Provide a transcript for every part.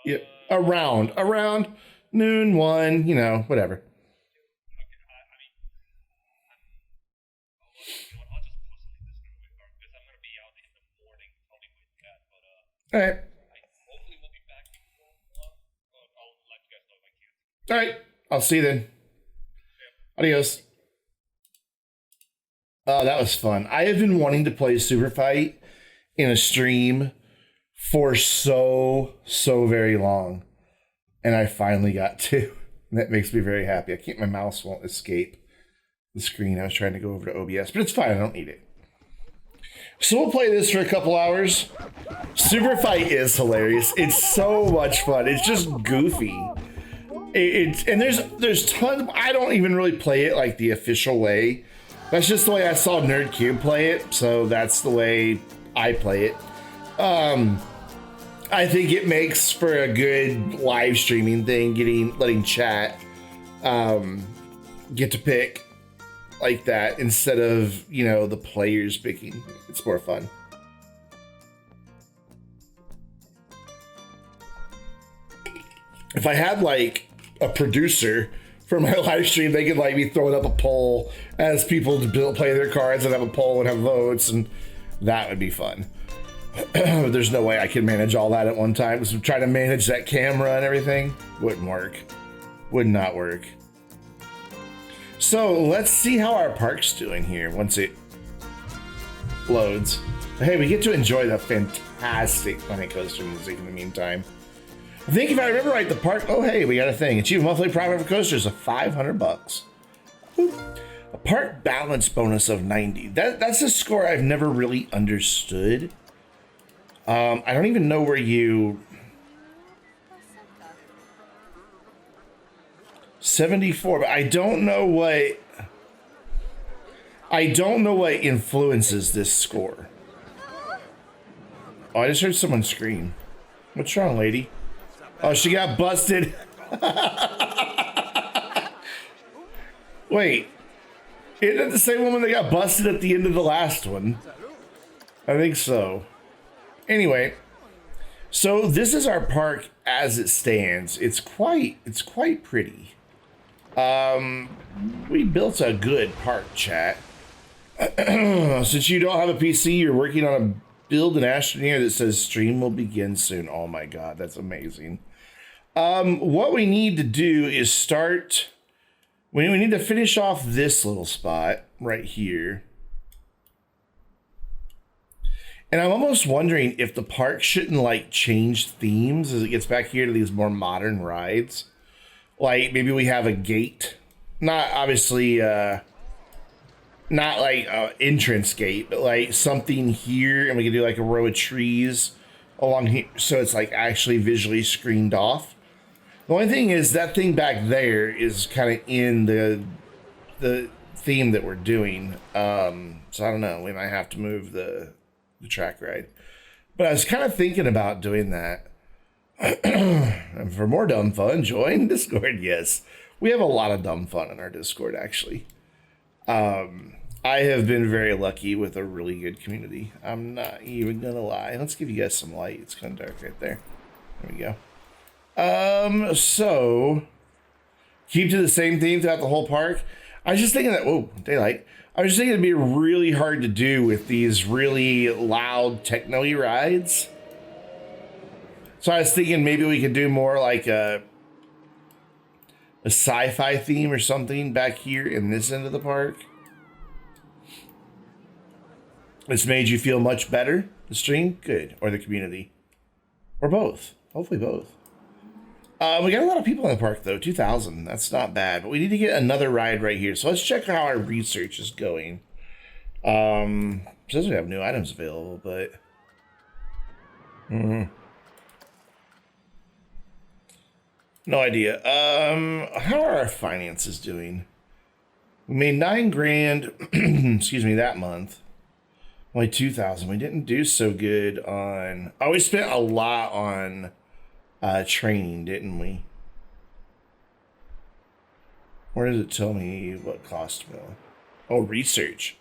Yeah, around noon, 1, you know, whatever. All right. All right. I'll see you then. Adios. Oh, that was fun. I have been wanting to play Super Fight in a stream for so very long, and I finally got to. And that makes me very happy. I can't. My mouse won't escape the screen. I was trying to go over to OBS, but it's fine. I don't need it. So we'll play this for a couple hours. Super Fight is hilarious. It's so much fun. It's just goofy. And there's tons. I don't even really play it like the official way. That's just the way I saw Nerd Cube play it, so that's the way I play it. I think it makes for a good live streaming thing, letting chat get to pick like that instead of, you know, the players picking. It's more fun. If I had like a producer for my live stream, they could like be throwing up a poll as people play their cards and have a poll and have votes, and that would be fun. There's no way I can manage all that at one time. So trying to manage that camera and everything wouldn't work. Would not work. So let's see how our park's doing here once it loads. Hey, we get to enjoy the fantastic Planet Coaster music in the meantime. I think if I remember right, the park. Oh, hey, we got a thing. Achieve monthly profit for coasters of $500. A park balance bonus of 90. That's a score I've never really understood. I don't even know where you. 74, but I don't know what. I don't know what influences this score. Oh, I just heard someone scream. What's wrong, lady? Oh, she got busted. Wait. Isn't it the same woman that got busted at the end of the last one? I think so. Anyway, so this is our park as it stands. It's quite pretty. We built a good park, chat. Since you don't have a PC, you're working on a build an Astroneer that says stream will begin soon. Oh my god, that's amazing. What we need to do is start. We need to finish off this little spot right here. And I'm almost wondering if the park shouldn't like change themes as it gets back here to these more modern rides. Like maybe we have a gate, not obviously, not like an entrance gate, but like something here, and we can do like a row of trees along here, so it's like actually visually screened off. The only thing is that thing back there is kind of in the theme that we're doing. So I don't know. We might have to move the track ride. But I was kind of thinking about doing that. And for more dumb fun, join Discord. Yes, we have a lot of dumb fun in our Discord, actually. I have been very lucky with a really good community. I'm not even gonna lie. Let's give you guys some light. It's kind of dark right there. There we go. So keep to the same theme throughout the whole park. I was just thinking that, whoa, daylight. I was just thinking it'd be really hard to do with these really loud techno-y rides. So I was thinking maybe we could do more like a sci-fi theme or something back here in this end of the park. It's made you feel much better, the stream? Good. Or the community. Or both. Hopefully both. We got a lot of people in the park, though. 2,000. That's not bad. But we need to get another ride right here. So let's check how our research is going. It says we have new items available, but... No idea. How are our finances doing? We made 9 grand, excuse me, that month. Only 2,000. We didn't do so good on... Oh, we spent a lot on... training, didn't we? Where does it tell me what cost will? Oh, research.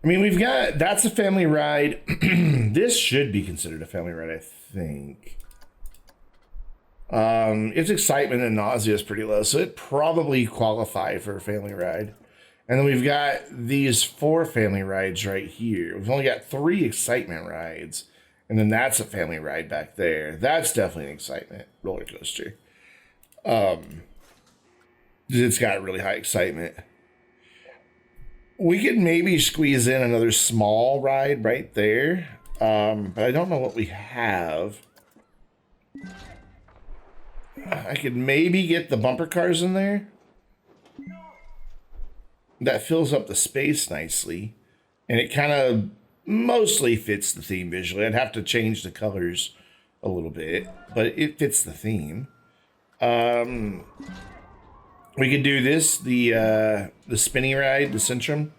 I mean, we've got, that's a family ride. This should be considered a family ride, I think. Its excitement and nausea is pretty low, so it probably qualify for a family ride. And then we've got these 4 family rides right here. We've only got 3 excitement rides. And then that's a family ride back there. That's definitely an excitement roller coaster. It's got really high excitement. We could maybe squeeze in another small ride right there. But I don't know what we have. I could maybe get the bumper cars in there. That fills up the space nicely. And it kind of mostly fits the theme visually. I'd have to change the colors a little bit, but it fits the theme. We could do this, the spinny ride, the Centrum.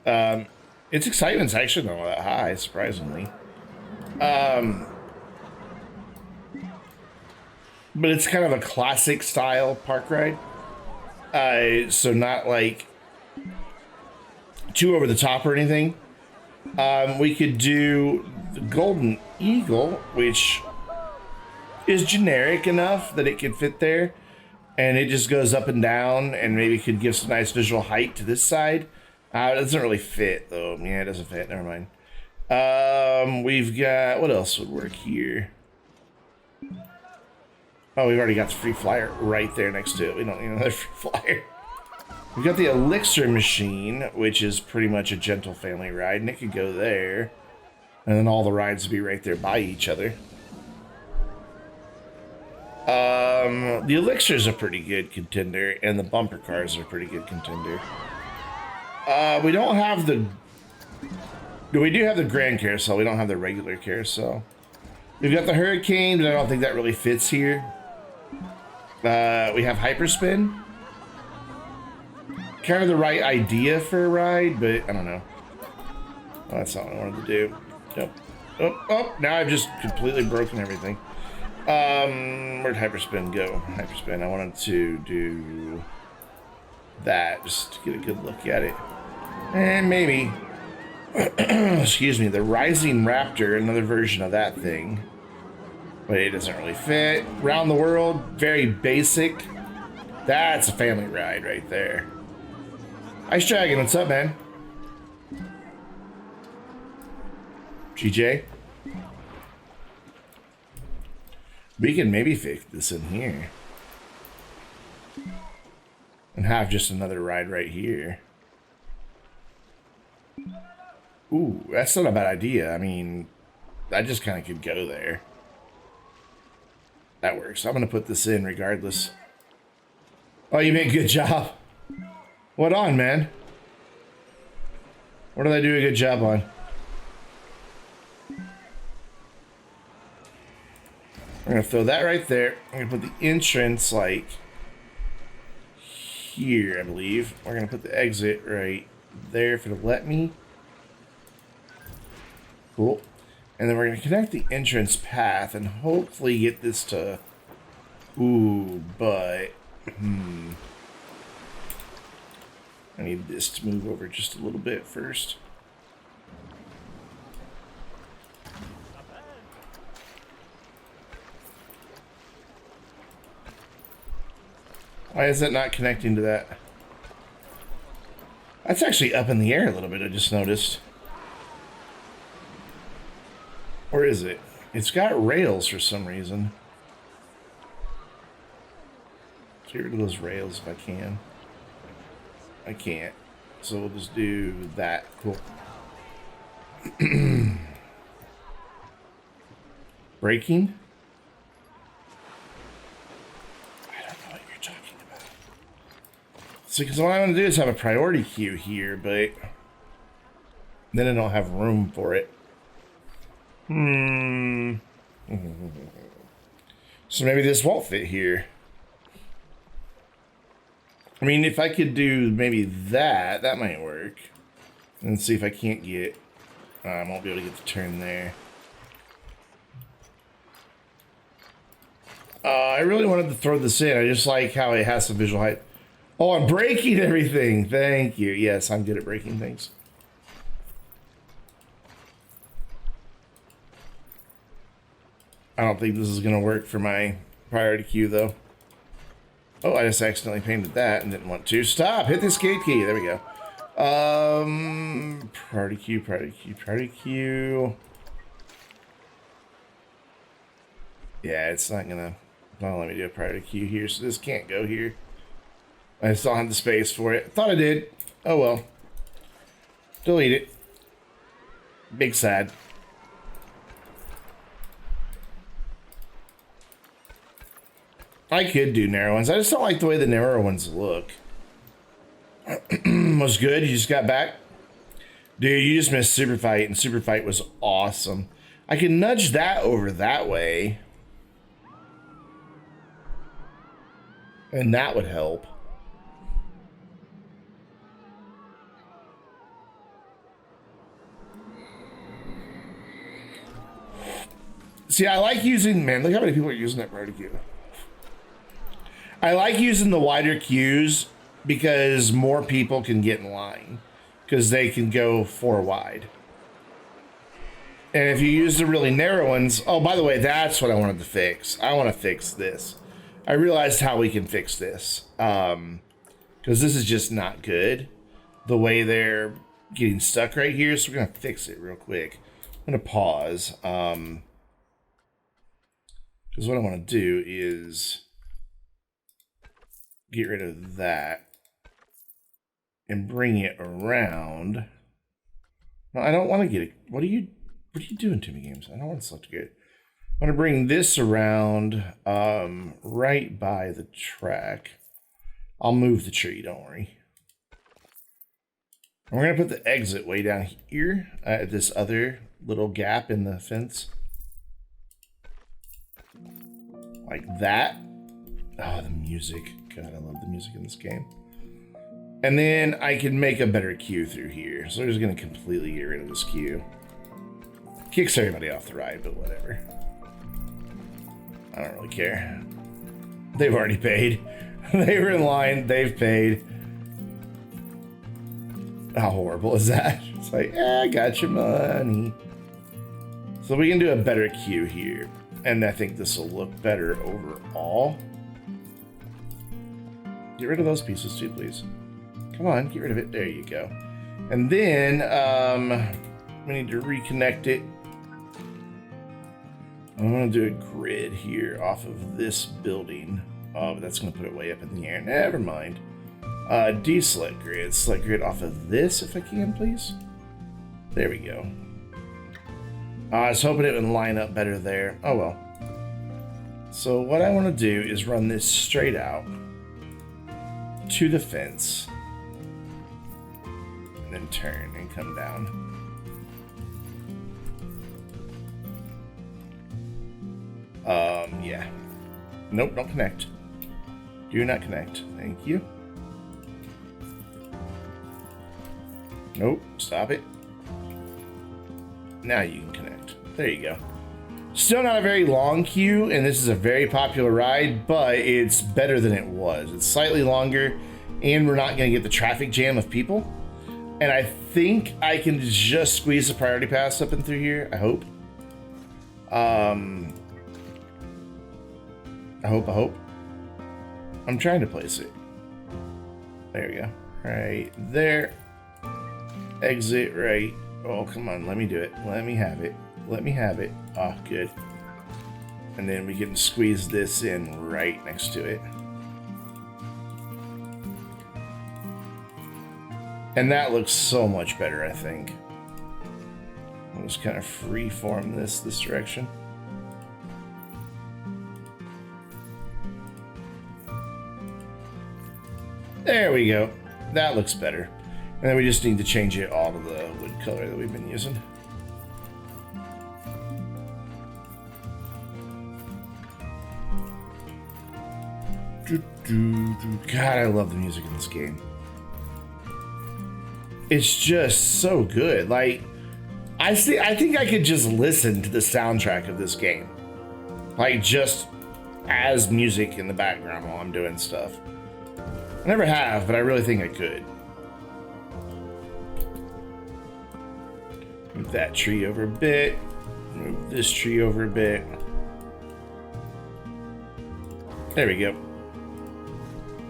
Its excitement's actually not that high, surprisingly. But it's kind of a classic style park ride. So not like too over the top or anything. We could do the Golden Eagle, which is generic enough that it could fit there. And it just goes up and down and maybe could give some nice visual height to this side. It doesn't really fit, though. Yeah, it doesn't fit. Never mind. We've got... What else would work here? Oh, we've already got the free flyer right there next to it. We don't need another free flyer. We've got the Elixir machine, which is pretty much a gentle family ride, and it could go there. And then all the rides would be right there by each other. The Elixir's a pretty good contender, and the bumper cars are a pretty good contender. We don't have the... We do have the Grand Carousel. We don't have the regular carousel. We've got the Hurricane, but I don't think that really fits here. We have Hyperspin. Kind of the right idea for a ride, but I don't know. Well, that's not what I wanted to do. Nope. Oh, now I've just completely broken everything. Where'd Hyperspin go? Hyperspin, I wanted to do that, just to get a good look at it. And maybe, excuse me, the Rising Raptor, another version of that thing. But it doesn't really fit. Round the World, very basic. That's a family ride right there. Ice Dragon, what's up, man? GJ? We can maybe fit this in here. And have just another ride right here. Ooh, that's not a bad idea. I mean, I just kind of could go there. That works. I'm going to put this in regardless. Oh, you made a good job. What on, man? What did I do a good job on? I'm going to throw that right there. I'm going to put the entrance, like, here, I believe. We're going to put the exit right there if it'll let me. Cool. And then we're going to connect the entrance path and hopefully get this to... Ooh, but... I need this to move over just a little bit first. Why is it not connecting to that? That's actually up in the air a little bit, I just noticed. Or is it? It's got rails for some reason. Let's get rid of those rails if I can. I can't. So we'll just do that. Cool. Braking? I don't know what you're talking about. So, because what I want to do is have a priority queue here, but then I don't have room for it. So maybe this won't fit here. I mean, if I could do maybe that, that might work. And see if I can't get... I won't be able to get the turn there. I really wanted to throw this in. I just like how it has some visual height. Oh, I'm breaking everything. Thank you. Yes, I'm good at breaking things. I don't think this is going to work for my priority queue, though. Oh, I just accidentally painted that and didn't want to. Stop! Hit the escape key. There we go. Priority queue, priority queue, priority queue. Yeah, it's not gonna let me do a priority queue here, so this can't go here. I still have the space for it. Thought I did. Oh well. Delete it. Big sad. I could do narrow ones. I just don't like the way the narrow ones look. Was good. You just got back. Dude, you just missed Super Fight, and Super Fight was awesome. I can nudge that over that way. And that would help. See, I like using, man, look how many people are using that priority queue. I like using the wider queues because more people can get in line because they can go 4 wide. And if you use the really narrow ones, oh, by the way, that's what I wanted to fix. I want to fix this. I realized how we can fix this because this is just not good the way they're getting stuck right here. So we're going to fix it real quick. I'm going to pause because what I want to do is get rid of that and bring it around. No, I don't want to get it. What are you doing to me, games? I don't want to select good. I'm going to bring this around right by the track. I'll move the tree, don't worry. And we're going to put the exit way down here at this other little gap in the fence. Like that. Oh, the music. God, I love the music in this game. And then I can make a better queue through here. So we're just going to completely get rid of this queue. Kicks everybody off the ride, but whatever. I don't really care. They've already paid. They were in line. They've paid. How horrible is that? It's like, I got your money. So we can do a better queue here. And I think this will look better overall. Get rid of those pieces too, please. Come on, get rid of it. There you go. And then we need to reconnect it. I'm going to do a grid here off of this building. Oh, but that's going to put it way up in the air. Never mind. Deselect grid. Select grid off of this if I can, please. There we go. I was hoping it would line up better there. Oh, well. So what I want to do is run this straight out to the fence. And then turn and come down. Yeah. Nope, don't connect. Do not connect. Thank you. Nope, stop it. Now you can connect. There you go. Still not a very long queue, and this is a very popular ride, but it's better than it was. It's slightly longer, and we're not going to get the traffic jam of people. And I think I can just squeeze the priority pass up and through here. I hope. I hope. I'm trying to place it. There we go. Right there. Exit right. Oh, come on. Let me do it. Let me have it. Let me have it. Oh, good. And then we can squeeze this in right next to it. And that looks so much better, I think. I'll just kind of freeform this direction. There we go. That looks better. And then we just need to change it all to the wood color that we've been using. God, I love the music in this game. It's just so good. Like, I think I could just listen to the soundtrack of this game. Like, just as music in the background while I'm doing stuff. I never have, but I really think I could. Move that tree over a bit. Move this tree over a bit. There we go.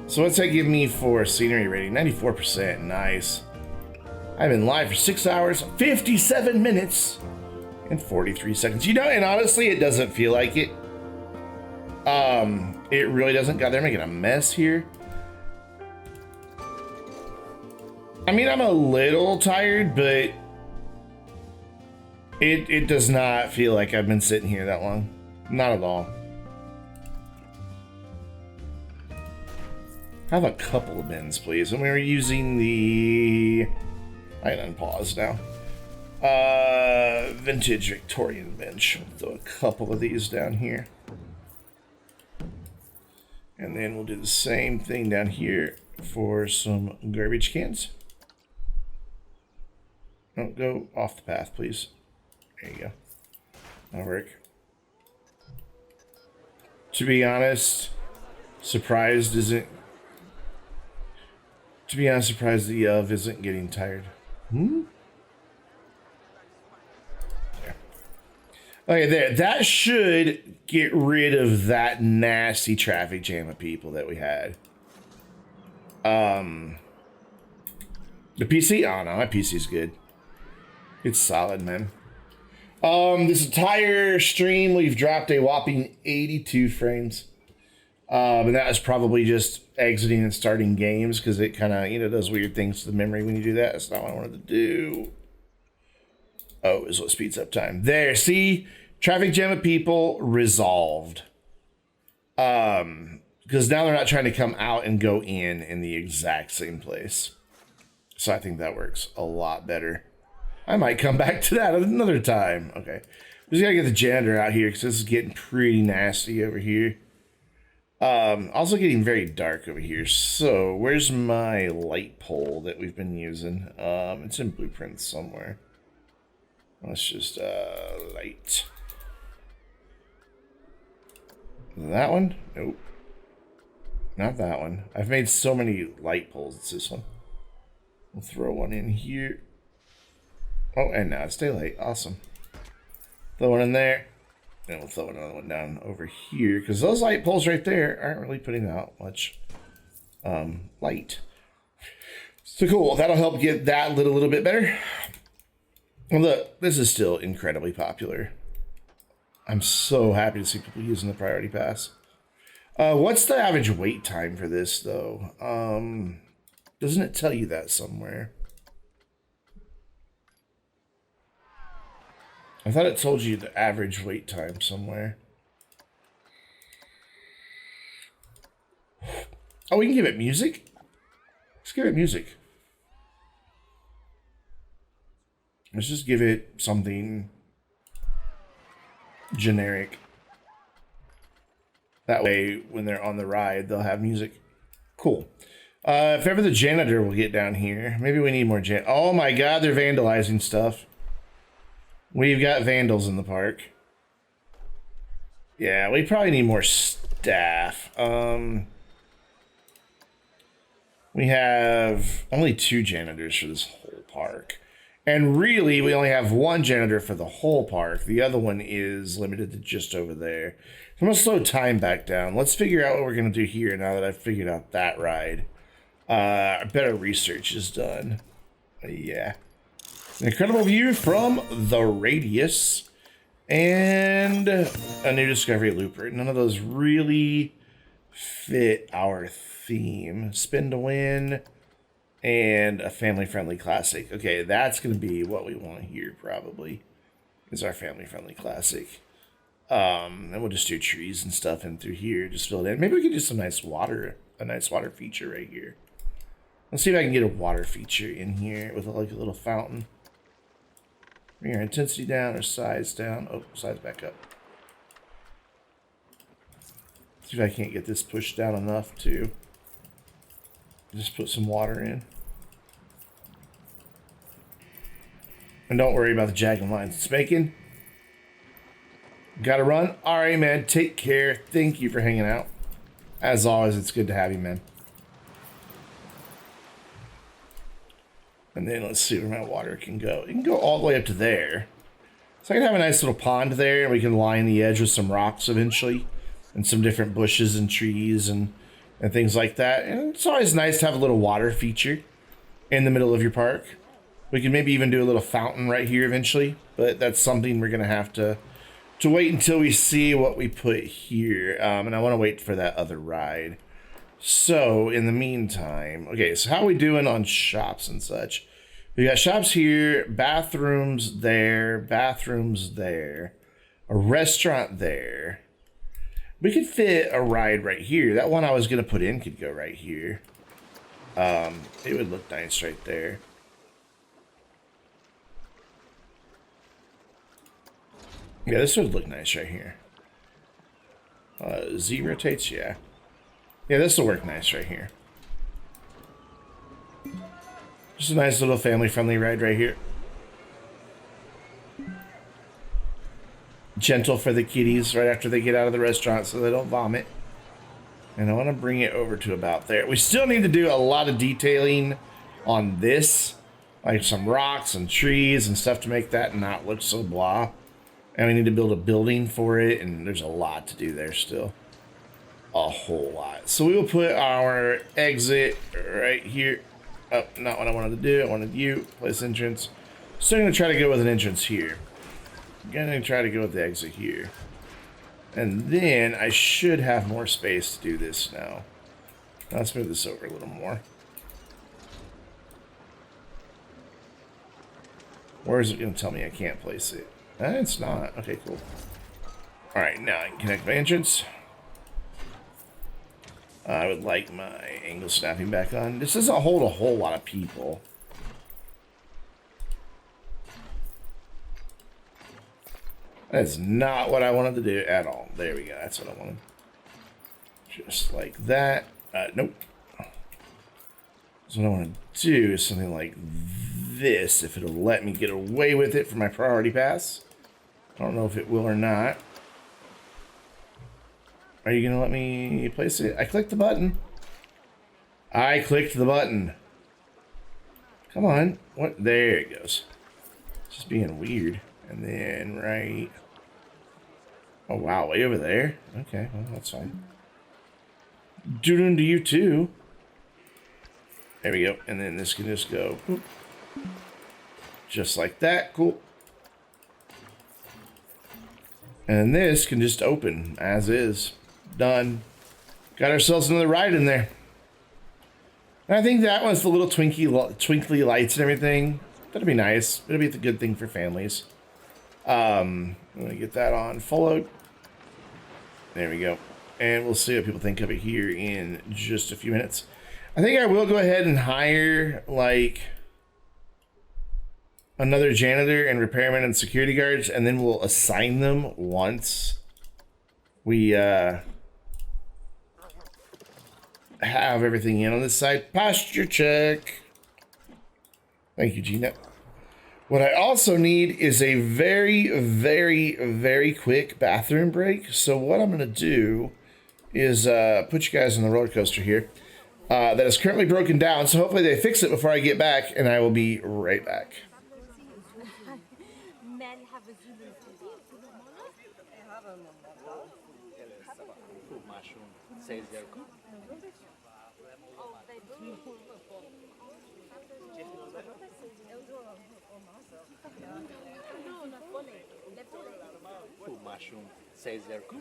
So what's that give me for scenery rating? 94%. Nice. I've been live for 6 hours, 57 minutes, and 43 seconds. You know, and honestly, it doesn't feel like it. It really doesn't. God, they're making a mess here. I mean, I'm a little tired, but it does not feel like I've been sitting here that long. Not at all. Have a couple of bins, please. And we were using the... I can unpause now. Vintage Victorian bench. We'll throw a couple of these down here. And then we'll do the same thing down here for some garbage cans. Don't go off the path, please. There you go. That'll work. To be honest, surprised the of isn't getting tired. There. Okay, there. That should get rid of that nasty traffic jam of people that we had. The PC? Oh no, my PC's good. It's solid, man. This entire stream, we've dropped a whopping 82 frames. And that was probably just exiting and starting games because it kind of, does weird things to the memory when you do that. That's not what I wanted to do. Oh, is what speeds up time. There, see? Traffic jam of people resolved. Because now they're not trying to come out and go in the exact same place. So I think that works a lot better. I might come back to that another time. Okay. We just gotta get the janitor out here because this is getting pretty nasty over here. Also getting very dark over here. So where's my light pole that we've been using? It's in blueprints somewhere. Let's just light. That one? Nope. Not that one. I've made so many light poles. It's this one. We'll throw one in here. Oh, and now it's daylight. Awesome. Throw one in there. And we'll throw another one down over here. Because those light poles right there aren't really putting out much light. So cool. That'll help get that lit a little bit better. Well, look, this is still incredibly popular. I'm so happy to see people using the priority pass. What's the average wait time for this, though? Doesn't it tell you that somewhere? I thought it told you the average wait time somewhere. Oh, we can give it music? Let's give it music. Let's just give it something generic. That way, when they're on the ride, they'll have music. Cool. If ever the janitor will get down here, maybe we need more Oh my god, they're vandalizing stuff. We've got vandals in the park. Yeah, we probably need more staff. We have only 2 janitors for this whole park. And really, we only have 1 janitor for the whole park. The other one is limited to just over there. So I'm going to slow time back down. Let's figure out what we're going to do here now that I've figured out that ride. Better research is done. Yeah. An incredible view from the radius. And a new discovery looper. None of those really fit our theme. Spin to win. And a family-friendly classic. Okay, that's going to be what we want here, probably. Is our family-friendly classic. And we'll just do trees and stuff in through here. Just fill it in. Maybe we can do some nice water. A nice water feature right here. Let's see if I can get a water feature in here with like a little fountain. Bring our intensity down, our size down. Oh, size back up. See if I can't get this pushed down enough to just put some water in. And don't worry about the jagged lines it's making. Gotta run. All right, man. Take care. Thank you for hanging out. As always, it's good to have you, man. And then let's see where my water can go. It can go all the way up to there. So I can have a nice little pond there, and we can line the edge with some rocks eventually. and some different bushes and trees and things like that. And it's always nice to have a little water feature in the middle of your park. We can maybe even do a little fountain right here eventually, but that's something we're gonna have to wait until we see what we put here. And I want to wait for that other ride. So in the meantime, okay, so how are we doing on shops and such? We got shops here, bathrooms there, a restaurant there. We could fit a ride right here. That one I was gonna put in could go right here. It would look nice right there. Yeah, this would look nice right here. Z rotates, yeah. Yeah, this will work nice right here. Just a nice little family-friendly ride right here. Gentle for the kitties right after they get out of the restaurant so they don't vomit. And I want to bring it over to about there. We still need to do a lot of detailing on this. Like some rocks and trees and stuff to make that not look so blah. And we need to build a building for it, and there's a lot to do there still. A whole lot. So we will put our exit right here. Oh, not what I wanted to do. I wanted you. Place entrance. So I'm going to try to go with an entrance here. I'm going to try to go with the exit here. And then I should have more space to do this now. Let's move this over a little more. Where is it going to tell me I can't place it? It's not. Okay, cool. Alright, now I can connect my entrance. I would like my angle snapping back on. This doesn't hold a whole lot of people. That's not what I wanted to do at all. There we go. That's what I wanted. Just like that. Nope. So what I want to do is something like this, if it'll let me get away with it for my priority pass. I don't know if it will or not. Are you going to let me place it? I clicked the button. I clicked the button. Come on. What? There it goes. It's just being weird. And then right... Oh, wow. Way over there? Okay. Well, that's fine. Doing to you, too. There we go. And then this can just go... Boop. Just like that. Cool. And this can just open as is. Done. Got ourselves another ride in there. And I think that one's the little twinkly lights and everything. That'll be nice. It'll be a good thing for families. I'm going to get that on followed. There we go. And we'll see what people think of it here in just a few minutes. I think I will go ahead and hire, like... another janitor and repairman and security guards, and then we'll assign them once we have everything in on this side. Posture check. Thank you, Gina. What I also need is a very, very, very quick bathroom break. So what I'm going to do is put you guys on the roller coaster here. That is currently broken down, so hopefully they fix it before I get back, and I will be right back. Mushroom says they're cool.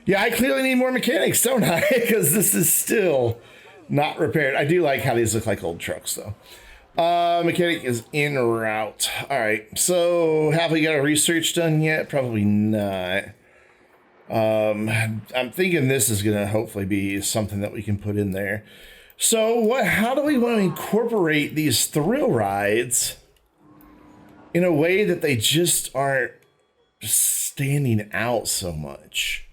Yeah, I clearly need more mechanics, don't I? Because this is still not repaired. I do like how these look like old trucks, though. Mechanic is en route. All right, so have we got a research done yet? Probably not. I'm thinking this is gonna hopefully be something that we can put in there. So what? How do we want to incorporate these thrill rides in a way that they just aren't standing out so much?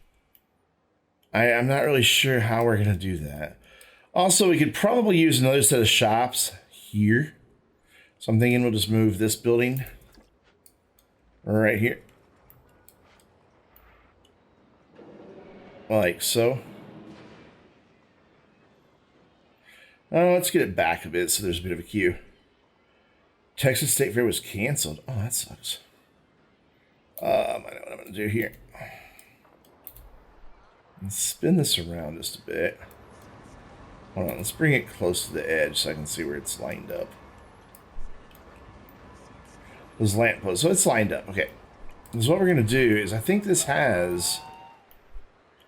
I'm not really sure how we're gonna do that. Also, we could probably use another set of shops here. So I'm thinking we'll just move this building right here. Like so. Oh, let's get it back a bit so there's a bit of a queue. Texas State Fair was canceled. Oh, that sucks. I know what I'm going to do here. Let's spin this around just a bit. Hold on, let's bring it close to the edge so I can see where it's lined up. Those lampposts. So it's lined up. Okay. So what we're going to do is I think this has...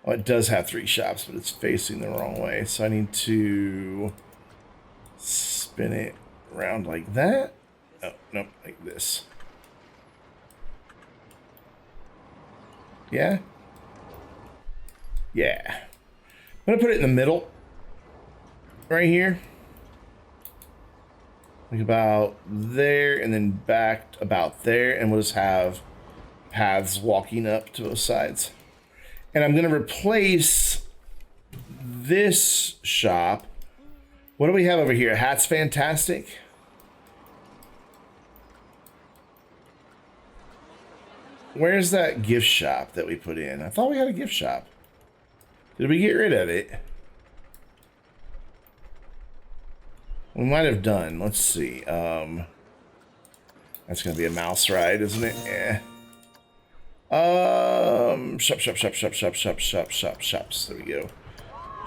Oh, it does have 3 shops, but it's facing the wrong way. So I need to spin it around like that. Oh, nope, like this. Yeah? Yeah. I'm going to put it in the middle. Right here. Like about there, and then back about there. And we'll just have paths walking up to both sides. And I'm going to replace this shop. What do we have over here? Hat's Fantastic. Where's that gift shop that we put in? I thought we had a gift shop. Did we get rid of it? We might have done. Let's see. That's going to be a mouse ride, isn't it? Yeah. Shops. There we go.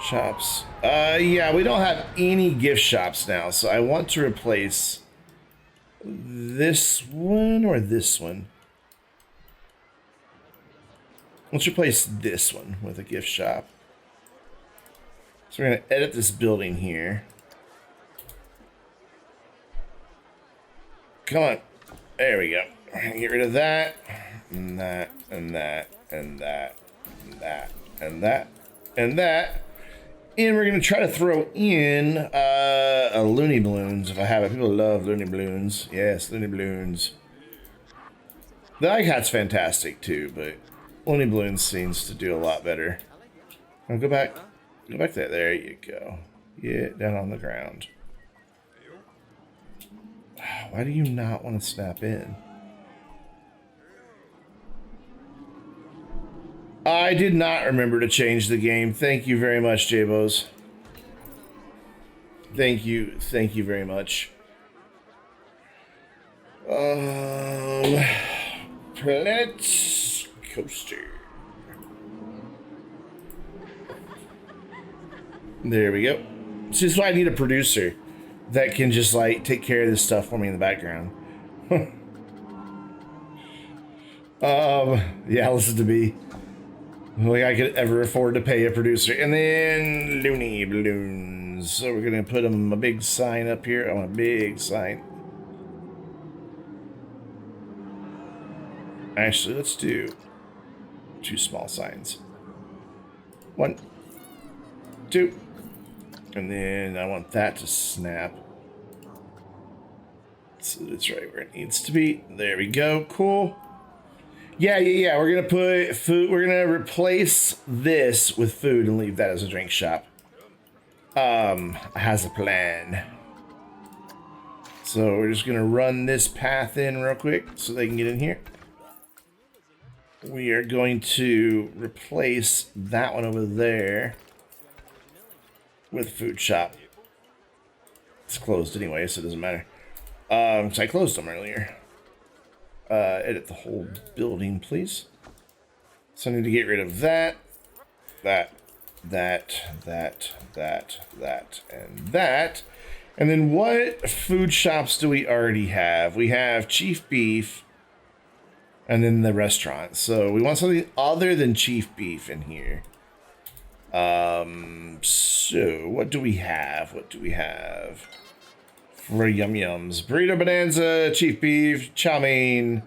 Shops. Yeah, we don't have any gift shops now, so I want to replace this one or this one. Let's replace this one with a gift shop. So we're going to edit this building here. Come on. There we go. Get rid of that. And that, and that, and that, and that, and that, and that. And we're going to try to throw in a Looney Balloons if I have it. People love Looney Balloons. Yes, Looney Balloons. The iCat's fantastic too, but Looney Balloons seems to do a lot better. Now go back. Go back there. There you go. Get down on the ground. Why do you not want to snap in? I did not remember to change the game. Thank you very much, J-Bos. Thank you very much. Planet Coaster. There we go. It's just why I need a producer that can just like take care of this stuff for me in the background. Yeah, listen to me. Like I could ever afford to pay a producer. And then Looney Balloons. So we're gonna put them a big sign up here. I want a big sign. Actually, let's do 2 small signs. 1, 2. And then I want that to snap. So it's right where it needs to be. There we go. Cool. Yeah. We're gonna put food. We're gonna replace this with food and leave that as a drink shop. Has a plan. So we're just gonna run this path in real quick so they can get in here. We are going to replace that one over there with food shop. It's closed anyway, so it doesn't matter. So I closed them earlier. Edit the whole building, please. So I need to get rid of that, that, and that. And then what food shops do we already have? We have Chief Beef and then the restaurant. So we want something other than Chief Beef in here. So what do we have? What do we have? For Yum Yums. Burrito Bonanza, Chief Beef, Chow Mein,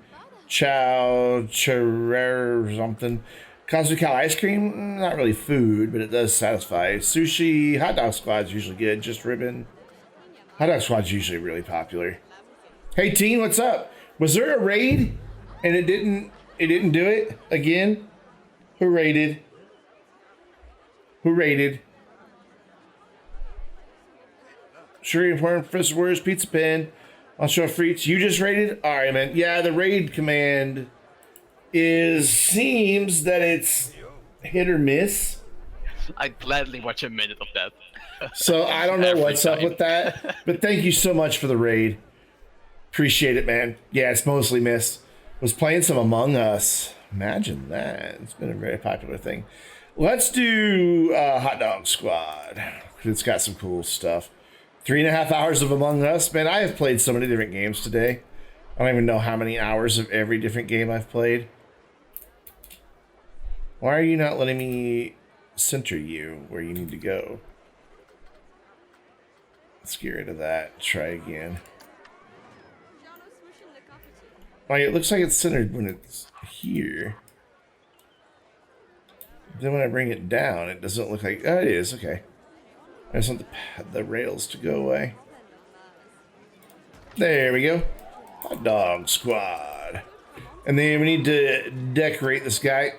Chow, Churrer, something. Cosmic Cow Ice Cream, not really food, but it does satisfy. Sushi, Hot Dog Squad's usually good, just ribbon. Hot Dog Squad's usually really popular. Hey Teen, what's up? Was there a raid and it didn't do it again? Who raided? Who raided? Sure, important Professor Wars, Pizza Pen, on Show Freaks. You just raided? Alright, man. Yeah, the raid command seems that it's hit or miss. I'd gladly watch a minute of that. So I don't know Every what's up time. with that. But thank you so much for the raid. Appreciate it, man. Yeah, it's mostly miss. Was playing some Among Us. Imagine that. It's been a very popular thing. Let's do Hot Dog Squad. It's got some cool stuff. 3.5 hours of Among Us. Man, I have played so many different games today. I don't even know how many hours of every different game I've played. Why are you not letting me center you where you need to go? Let's get rid of that. Try again. Like, it looks like it's centered when it's here. Then when I bring it down, it doesn't look like... Oh, it is. Okay. I just want the rails to go away. There we go. Hot Dog Squad. And then we need to decorate this guy.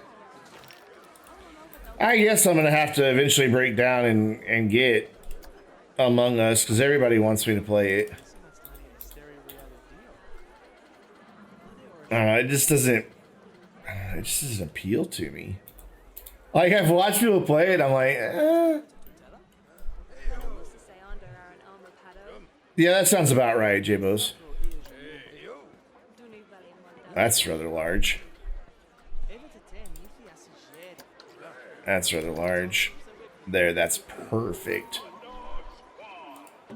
I guess I'm going to have to eventually break down and get Among Us, because everybody wants me to play it. I don't know, it just doesn't appeal to me. Like, I've watched people play it, I'm like, Yeah, that sounds about right, J-Bos. That's rather large. That's rather large. There, that's perfect.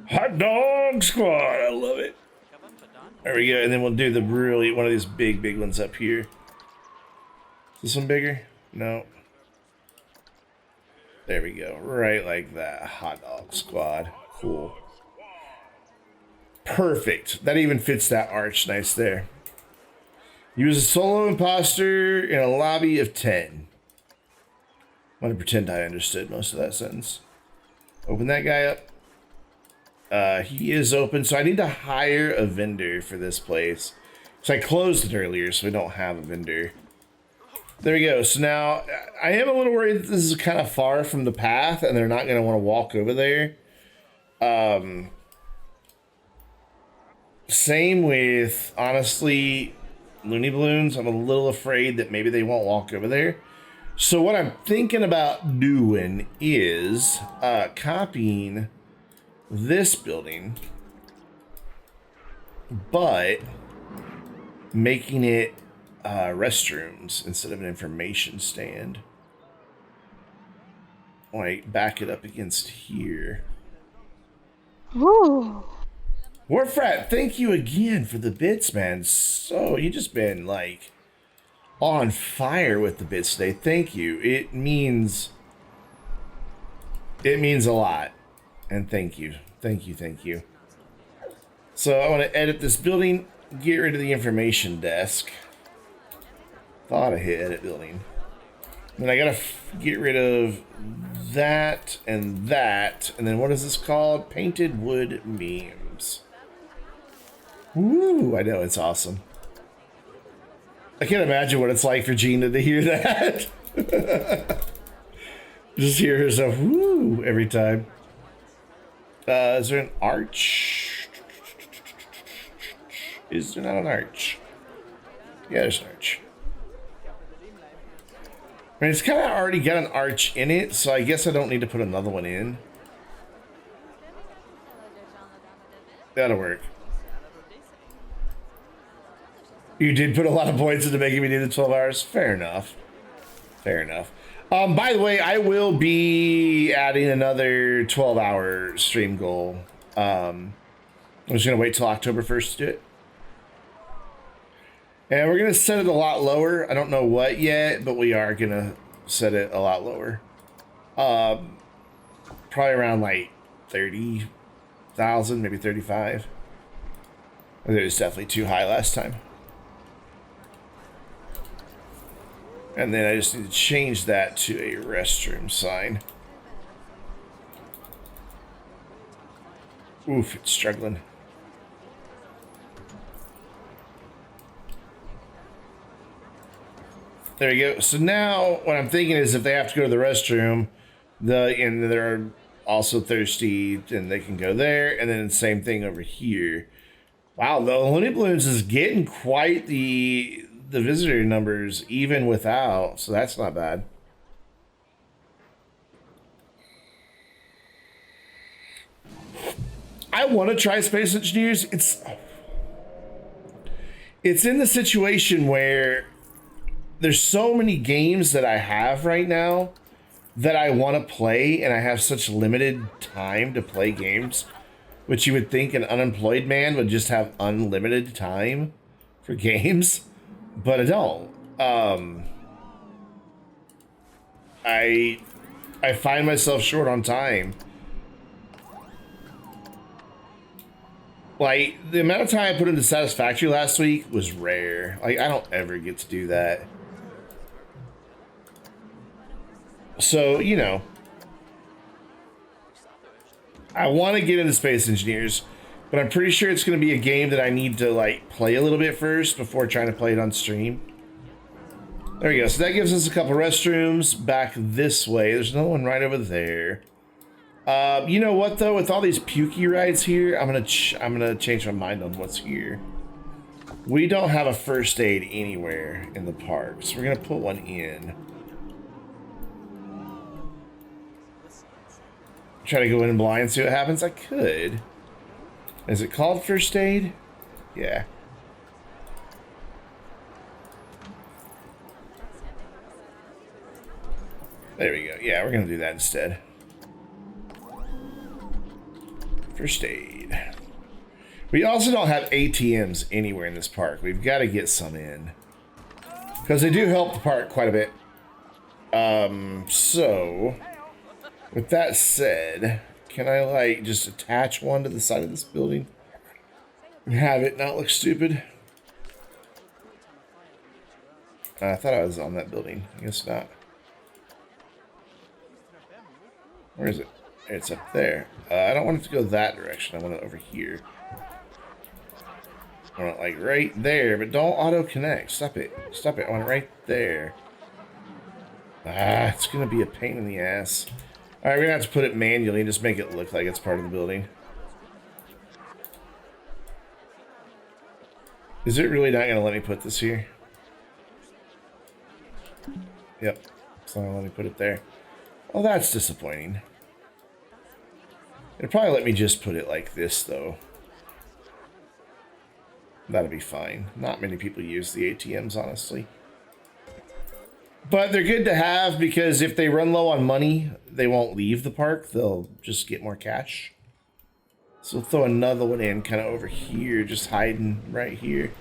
Hot Dog Squad, I love it. There we go, and then we'll do the really, one of these big ones up here. Is this one bigger? No. There we go, right like that. Hot Dog Squad, cool. Perfect, that even fits that arch nice there. Use a solo imposter in a lobby of 10. I'm gonna pretend I understood most of that sentence. Open that guy up. He is open, so I need to hire a vendor for this place. So I closed it earlier, so we don't have a vendor. There we go. So now I am a little worried that this is kind of far from the path, and they're not going to want to walk over there. Same with, honestly, Looney Balloons. I'm a little afraid that maybe they won't walk over there. So what I'm thinking about doing is copying this building, but making it restrooms instead of an information stand. Wait, back it up against here. Ooh. Warfrat, thank you again for the bits, man. So you just been like on fire with the bits today. Thank you. It means a lot. And thank you. Thank you. So I want to edit this building, get rid of the information desk. Thought I hit edit building. Then I gotta get rid of that, and then what is this called? Painted wood memes. Woo, I know, it's awesome. I can't imagine what it's like for Gina to hear that. Just hear herself, woo, every time. Is there an arch? Is there not an arch? Yeah, there's an arch. I mean, it's kind of already got an arch in it, so I guess I don't need to put another one in. That'll work. You did put a lot of points into making me do the 12 hours. Fair enough. Fair enough. By the way, I will be adding another 12-hour stream goal. I'm just going to wait till October 1st to do it. And we're going to set it a lot lower. I don't know what yet, but we are going to set it a lot lower. Probably around like 30,000, maybe 35. I think it was definitely too high last time. And then I just need to change that to a restroom sign. Oof, it's struggling. There you go. So now what I'm thinking is if they have to go to the restroom, and they're also thirsty, and they can go there, and then the same thing over here. Wow, the Looney Balloons is getting quite the visitor numbers even without, so that's not bad. I want to try Space Engineers. It's in the situation where there's so many games that I have right now that I want to play, and I have such limited time to play games, which you would think an unemployed man would just have unlimited time for games, but I don't. I find myself short on time. Like, the amount of time I put into Satisfactory last week was rare. Like, I don't ever get to do that. So, you know, I want to get into Space Engineers, but I'm pretty sure it's going to be a game that I need to, like, play a little bit first before trying to play it on stream. There we go. So that gives us a couple restrooms back this way. There's another one right over there. You know what, though? With all these pukey rides here, I'm gonna change my mind on what's here. We don't have a first aid anywhere in the park, so we're going to put one in. Try to go in blind and see what happens. I could. Is it called first aid? Yeah. There we go. Yeah, we're gonna do that instead. First aid. We also don't have ATMs anywhere in this park. We've got to get some in, because they do help the park quite a bit. So with that said, can I, like, just attach one to the side of this building and have it not look stupid? I thought I was on that building. I guess not. Where is it? It's up there. I don't want it to go that direction. I want it over here. I want it, like, right there, but don't auto-connect. Stop it. Stop it. I want it right there. Ah, it's going to be a pain in the ass. Alright, we're going to have to put it manually and just make it look like it's part of the building. Is it really not going to let me put this here? Yep. It's not going to let me put it there. Well, that's disappointing. It'd probably let me just put it like this, though. That'd be fine. Not many people use the ATMs, honestly. But they're good to have, because if they run low on money, they won't leave the park. They'll just get more cash. So we'll throw another one in kind of over here, just hiding right here.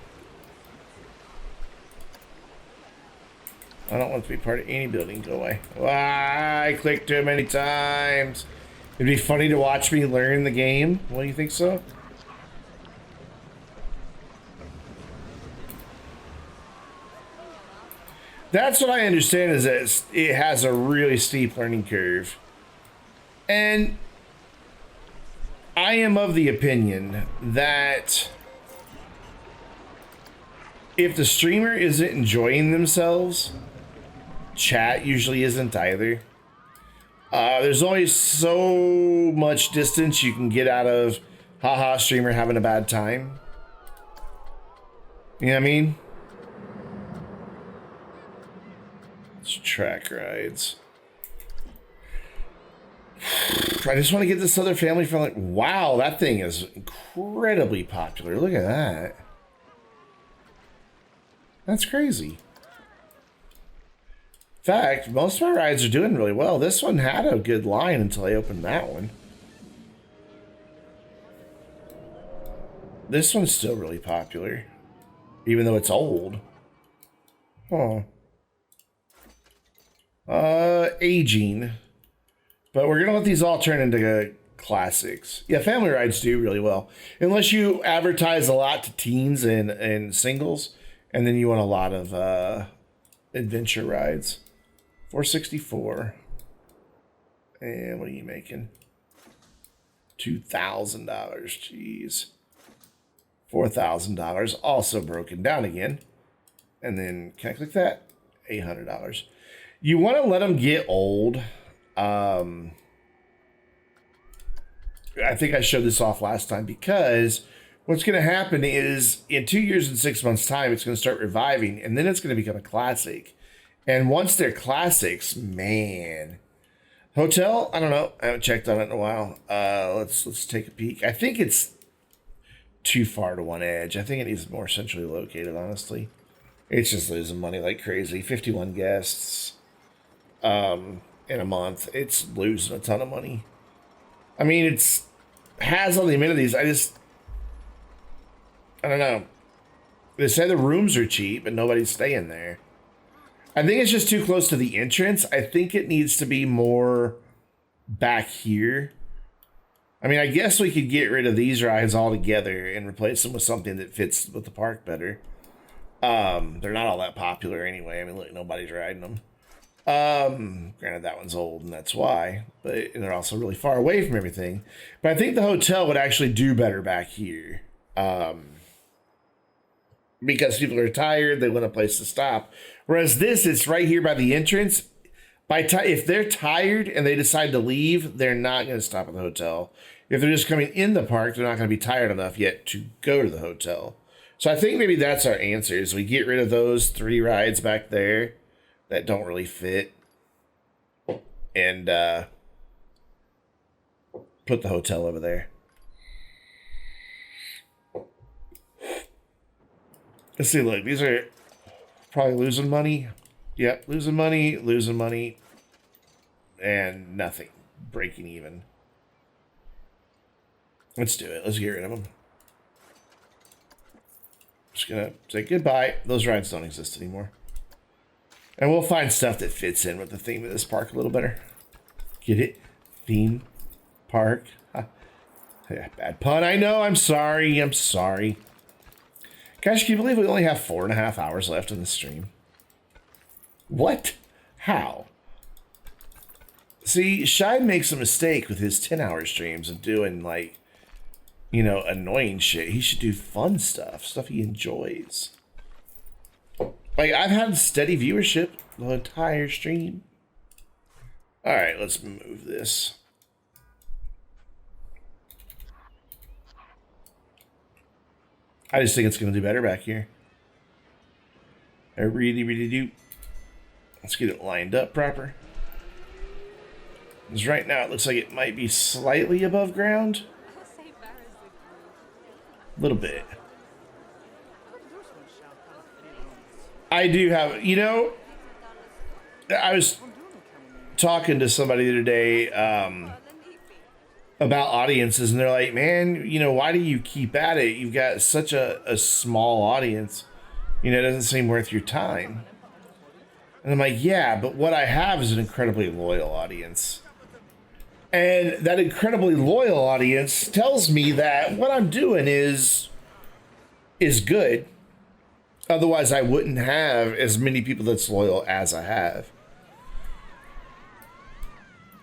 I don't want it to be part of any building. Go away. Ah, I clicked too many times. It'd be funny to watch me learn the game. What do you think so? That's what I understand, is that it has a really steep learning curve. And I am of the opinion that if the streamer isn't enjoying themselves, chat usually isn't either. There's only so much distance you can get out of haha streamer having a bad time. You know what I mean? It's track rides. I just want to get this other family friendly. Wow, that thing is incredibly popular. Look at that. That's crazy. In fact, most of my rides are doing really well. This one had a good line until I opened that one. This one's still really popular, even though it's old. Huh. Aging. But we're gonna let these all turn into classics. Yeah, family rides do really well. Unless you advertise a lot to teens and singles, and then you want a lot of adventure rides. 464. And what are you making? $2,000. Jeez. $4,000. Also broken down again. And then can I click that? $800. You want to let them get old. I think I showed this off last time because what's going to happen is in 2 years and 6 months time, it's going to start reviving and then it's going to become a classic. And once they're classics, man, hotel, I don't know. I haven't checked on it in a while. Let's take a peek. I think it's too far to one edge. I think it needs more centrally located, honestly. It's just losing money like crazy. 51 guests in a month. It's losing a ton of money. I mean, it's has all the amenities. I don't know. They say the rooms are cheap, but nobody's staying there. I think it's just too close to the entrance. I think it needs to be more back here. I mean, I guess we could get rid of these rides altogether and replace them with something that fits with the park better. They're not all that popular anyway. I mean, look, nobody's riding them. Granted, that one's old, and that's why. But they're also really far away from everything. But I think the hotel would actually do better back here. Because people are tired, they want a place to stop. Whereas this, it's right here by the entrance. If they're tired and they decide to leave, they're not going to stop at the hotel. If they're just coming in the park, they're not going to be tired enough yet to go to the hotel. So I think maybe that's our answer, is we get rid of those 3 rides back there that don't really fit. And put the hotel over there. Let's see, look, these are probably losing money. Yep, losing money, and nothing. Breaking even. Let's do it. Let's get rid of them. Just gonna say goodbye. Those rides don't exist anymore. And we'll find stuff that fits in with the theme of this park a little better. Get it? Theme park. Yeah, bad pun. I know. I'm sorry. Gosh, can you believe we only have 4.5 hours left in the stream? What? How? See, Shine makes a mistake with his 10-hour streams of doing, like, you know, annoying shit. He should do fun stuff he enjoys. Like, I've had steady viewership the entire stream. All right, let's move this. I just think it's going to do better back here. I really, really do. Let's get it lined up proper. Because right now it looks like it might be slightly above ground. A little bit. I do have, you know, I was talking to somebody the other day about audiences, and they're like, man, you know, why do you keep at it? You've got such a small audience. You know, it doesn't seem worth your time. And I'm like, yeah, but what I have is an incredibly loyal audience. And that incredibly loyal audience tells me that what I'm doing is good. Otherwise, I wouldn't have as many people that's loyal as I have.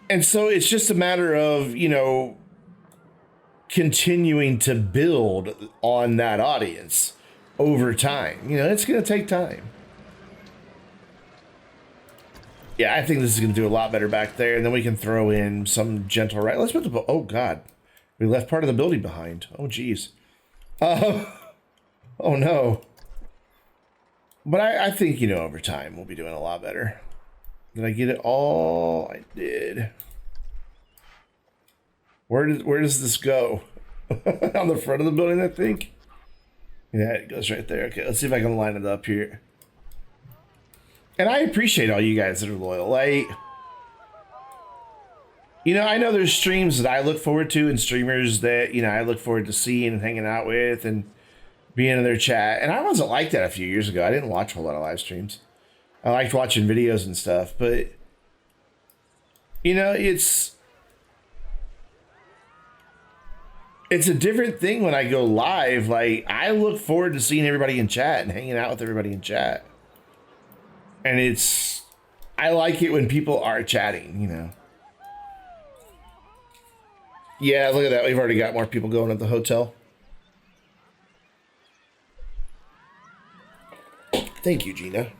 And so it's just a matter of, you know, continuing to build on that audience over time. You know, it's going to take time. Yeah, I think this is going to do a lot better back there. And then we can throw in some gentle right. Let's put the... Oh, God. We left part of the building behind. Oh, geez. Oh, no. But I think, you know, over time, we'll be doing a lot better. Did I get it all? I did. Where does this go? On the front of the building, I think. Yeah, it goes right there. Okay, let's see if I can line it up here. And I appreciate all you guys that are loyal. Like, you know, I know there's streams that I look forward to and streamers that, you know, I look forward to seeing and hanging out with and being in their chat. And I wasn't like that a few years ago. I didn't watch a whole lot of live streams. I liked watching videos and stuff, but you know, it's a different thing when I go live. Like, I look forward to seeing everybody in chat and hanging out with everybody in chat. And I like it when people are chatting, you know. Yeah, look at that. We've already got more people going at the hotel. Thank you, Gina.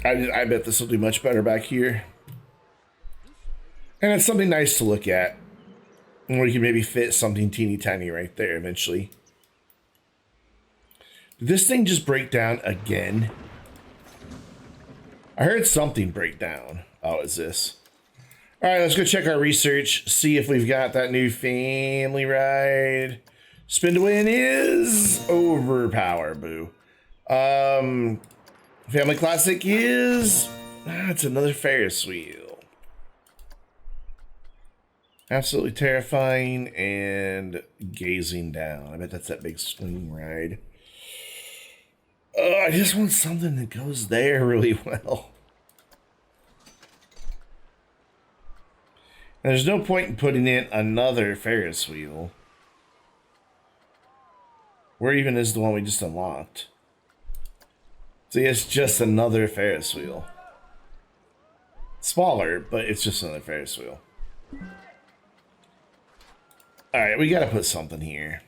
I bet this will do much better back here. And it's something nice to look at. And we can maybe fit something teeny tiny right there eventually. Did this thing just break down again? I heard something break down. Oh, is this? All right, let's go check our research. See if we've got that new family ride. Spin to win is overpower, boo. Family classic is... it's another Ferris wheel. Absolutely terrifying and gazing down. I bet that's that big swing ride. I just want something that goes there really well. And there's no point in putting in another Ferris wheel. Where even is the one we just unlocked? See, it's just another Ferris wheel. Smaller, but it's just another Ferris wheel. Alright, we gotta put something here.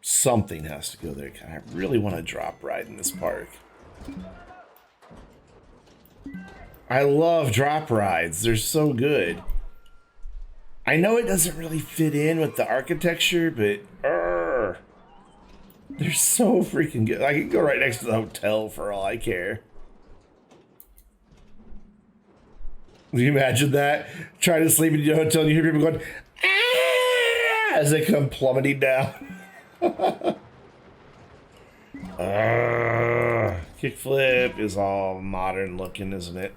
Something has to go there. I really want to drop ride in this park. I love drop rides. They're so good. I know it doesn't really fit in with the architecture, but they're so freaking good. I can go right next to the hotel for all I care. Can you imagine that? Trying to sleep in your hotel and you hear people going, ah, as they come plummeting down. Kickflip is all modern looking, isn't it?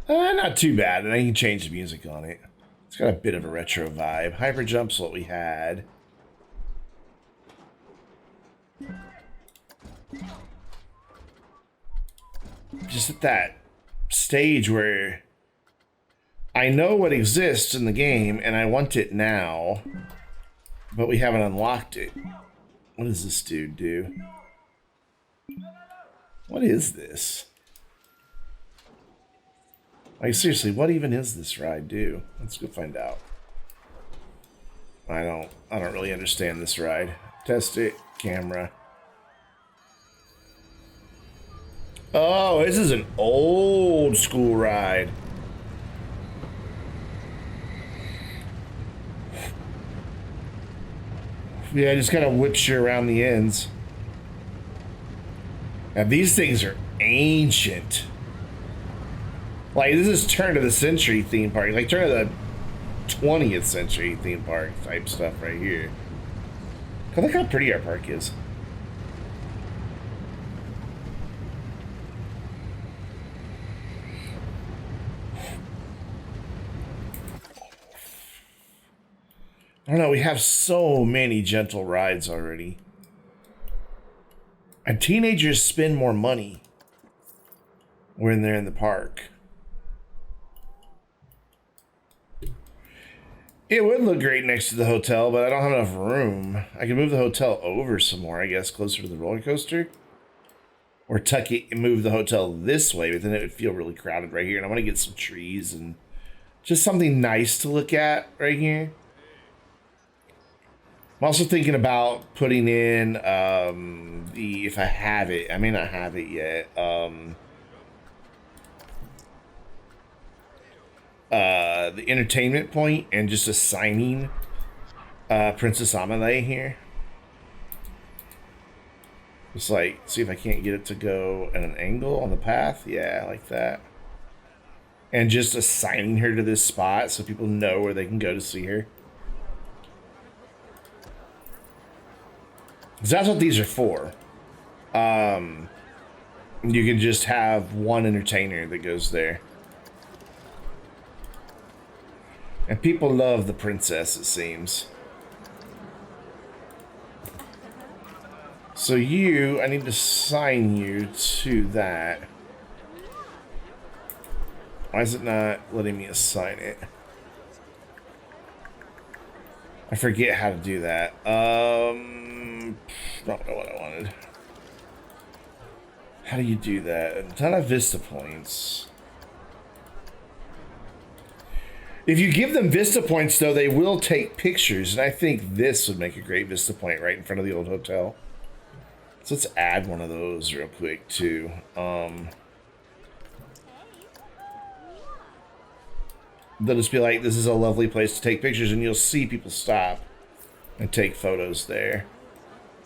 Not too bad, and I can change the music on it. It's got a bit of a retro vibe. Hyper jump's what we had. Just at that stage where I know what exists in the game and I want it now, but we haven't unlocked it. What does this dude do? What is this? Like, seriously, what even is this ride do? Let's go find out. I don't really understand this ride. Test it, camera. Oh, this is an old school ride. Yeah, it just kind of whips you around the ends. Now, these things are ancient. Like, this is turn of the century theme park. Like, turn of the 20th century theme park type stuff right here. Look how pretty our park is. I don't know, we have so many gentle rides already. And teenagers spend more money when they're in the park. It would look great next to the hotel, but I don't have enough room. I can move the hotel over some more, I guess, closer to the roller coaster. Or tuck it and move the hotel this way, but then it would feel really crowded right here. And I want to get some trees and just something nice to look at right here. I'm also thinking about putting in if I have it, I may not have it yet. The entertainment point and just assigning Princess Amelie here. Just like, see if I can't get it to go at an angle on the path. Yeah, like that. And just assigning her to this spot so people know where they can go to see her. 'Cause that's what these are for. You can just have one entertainer that goes there. And people love the princess, it seems. So I need to assign you to that. Why is it not letting me assign it? I forget how to do that. Don't know what I wanted. How do you do that? A ton of Vista points. If you give them Vista points, though, they will take pictures, and I think this would make a great Vista point right in front of the old hotel. So let's add one of those real quick, too. They'll just be like, this is a lovely place to take pictures, and you'll see people stop and take photos there.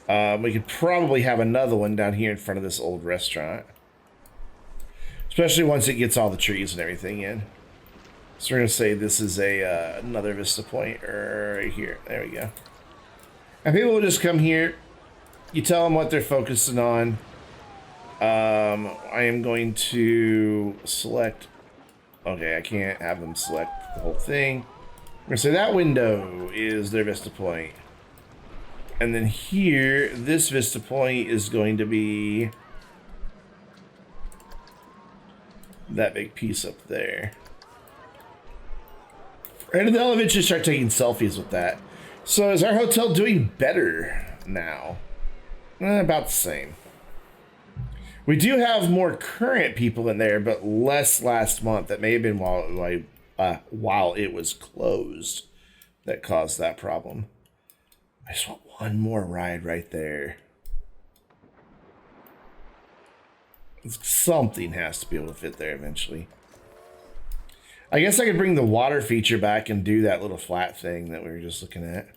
We could probably have another one down here in front of this old restaurant. Especially once it gets all the trees and everything in. So we're going to say this is another Vista point right here. There we go. And people will just come here. You tell them what they're focusing on. I am going to select... Okay, I can't have them select the whole thing. I'm going to say that window is their Vista point. And then here, this Vista point is going to be that big piece up there. And they'll eventually start taking selfies with that. So is our hotel doing better now? About the same. We do have more current people in there, but less last month. That may have been while it was closed that caused that problem. I just want one more ride right there. Something has to be able to fit there eventually. I guess I could bring the water feature back and do that little flat thing that we were just looking at.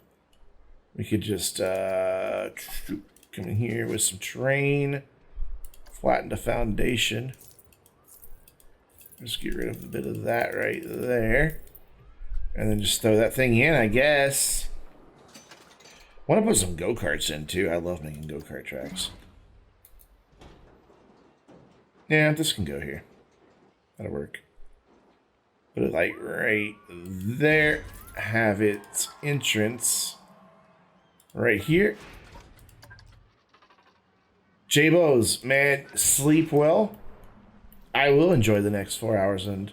We could just come in here with some terrain, flatten the foundation. Just get rid of a bit of that right there. And then just throw that thing in, I guess. I want to put some go-karts in too. I love making go-kart tracks. Yeah, this can go here. That'll work. Put it like right there. Have its entrance right here. J-Bo's, man, sleep well. I will enjoy the next 4 hours and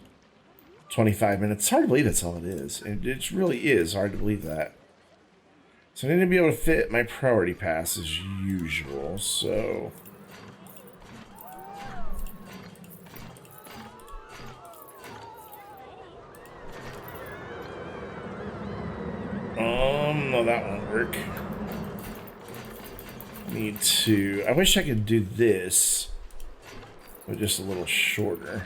25 minutes. It's hard to believe that's all it is. It really is hard to believe that. So I need to be able to fit my priority pass as usual, so... No, that won't work. Need to... I wish I could do this, but just a little shorter.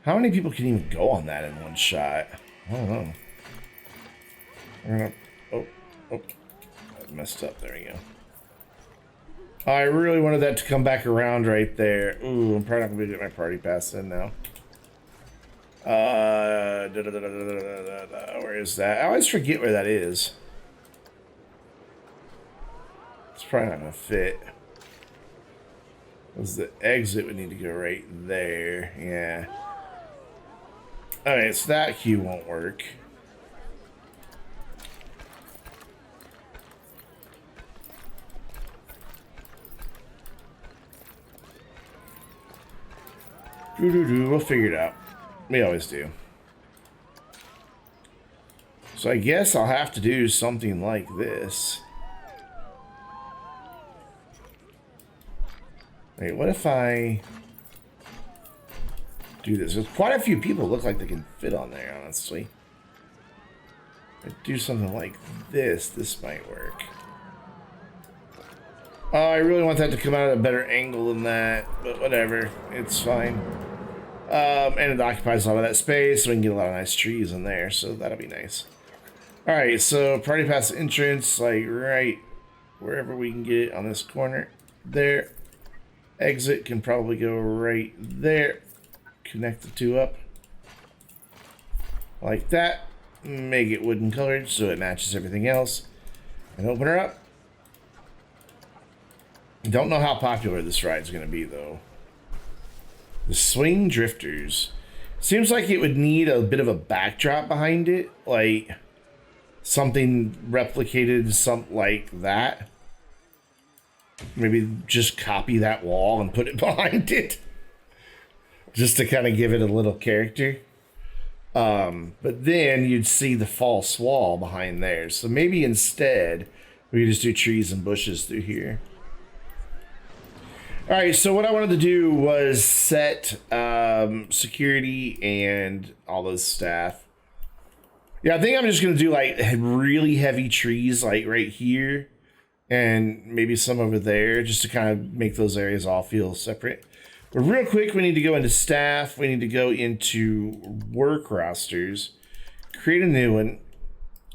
How many people can even go on that in one shot? I don't know. We're gonna... Oh. I messed up. There we go. I really wanted that to come back around right there. Ooh, I'm probably not going to get my party pass in now. Where is that? I always forget where that is. It's probably not going to fit. Because the exit would need to go right there. Yeah. Alright, so that queue won't work. We'll figure it out. We always do. So I guess I'll have to do something like this. Wait, what if I do this? There's quite a few people look like they can fit on there, honestly. If I do something like this, this might work. Oh, I really want that to come out at a better angle than that, but whatever. It's fine. And it occupies a lot of that space, so we can get a lot of nice trees in there, so that'll be nice. Alright, so party pass entrance, like right wherever we can get it on this corner. There. Exit can probably go right there. Connect the two up. like that. Make it wooden colored so it matches everything else. And open her up. Don't know how popular this ride's going to be, though. The Swing Drifters. Seems like it would need a bit of a backdrop behind it. Like something replicated, something like that. Maybe just copy that wall and put it behind it. Just to kind of give it a little character. But then you'd see the false wall behind there. So maybe instead, we could just do trees and bushes through here. All right, so what I wanted to do was set security and all those staff. Yeah, I think I'm just going to do like really heavy trees like right here and maybe some over there just to kind of make those areas all feel separate. But real quick, we need to go into staff. We need to go into work rosters, create a new one,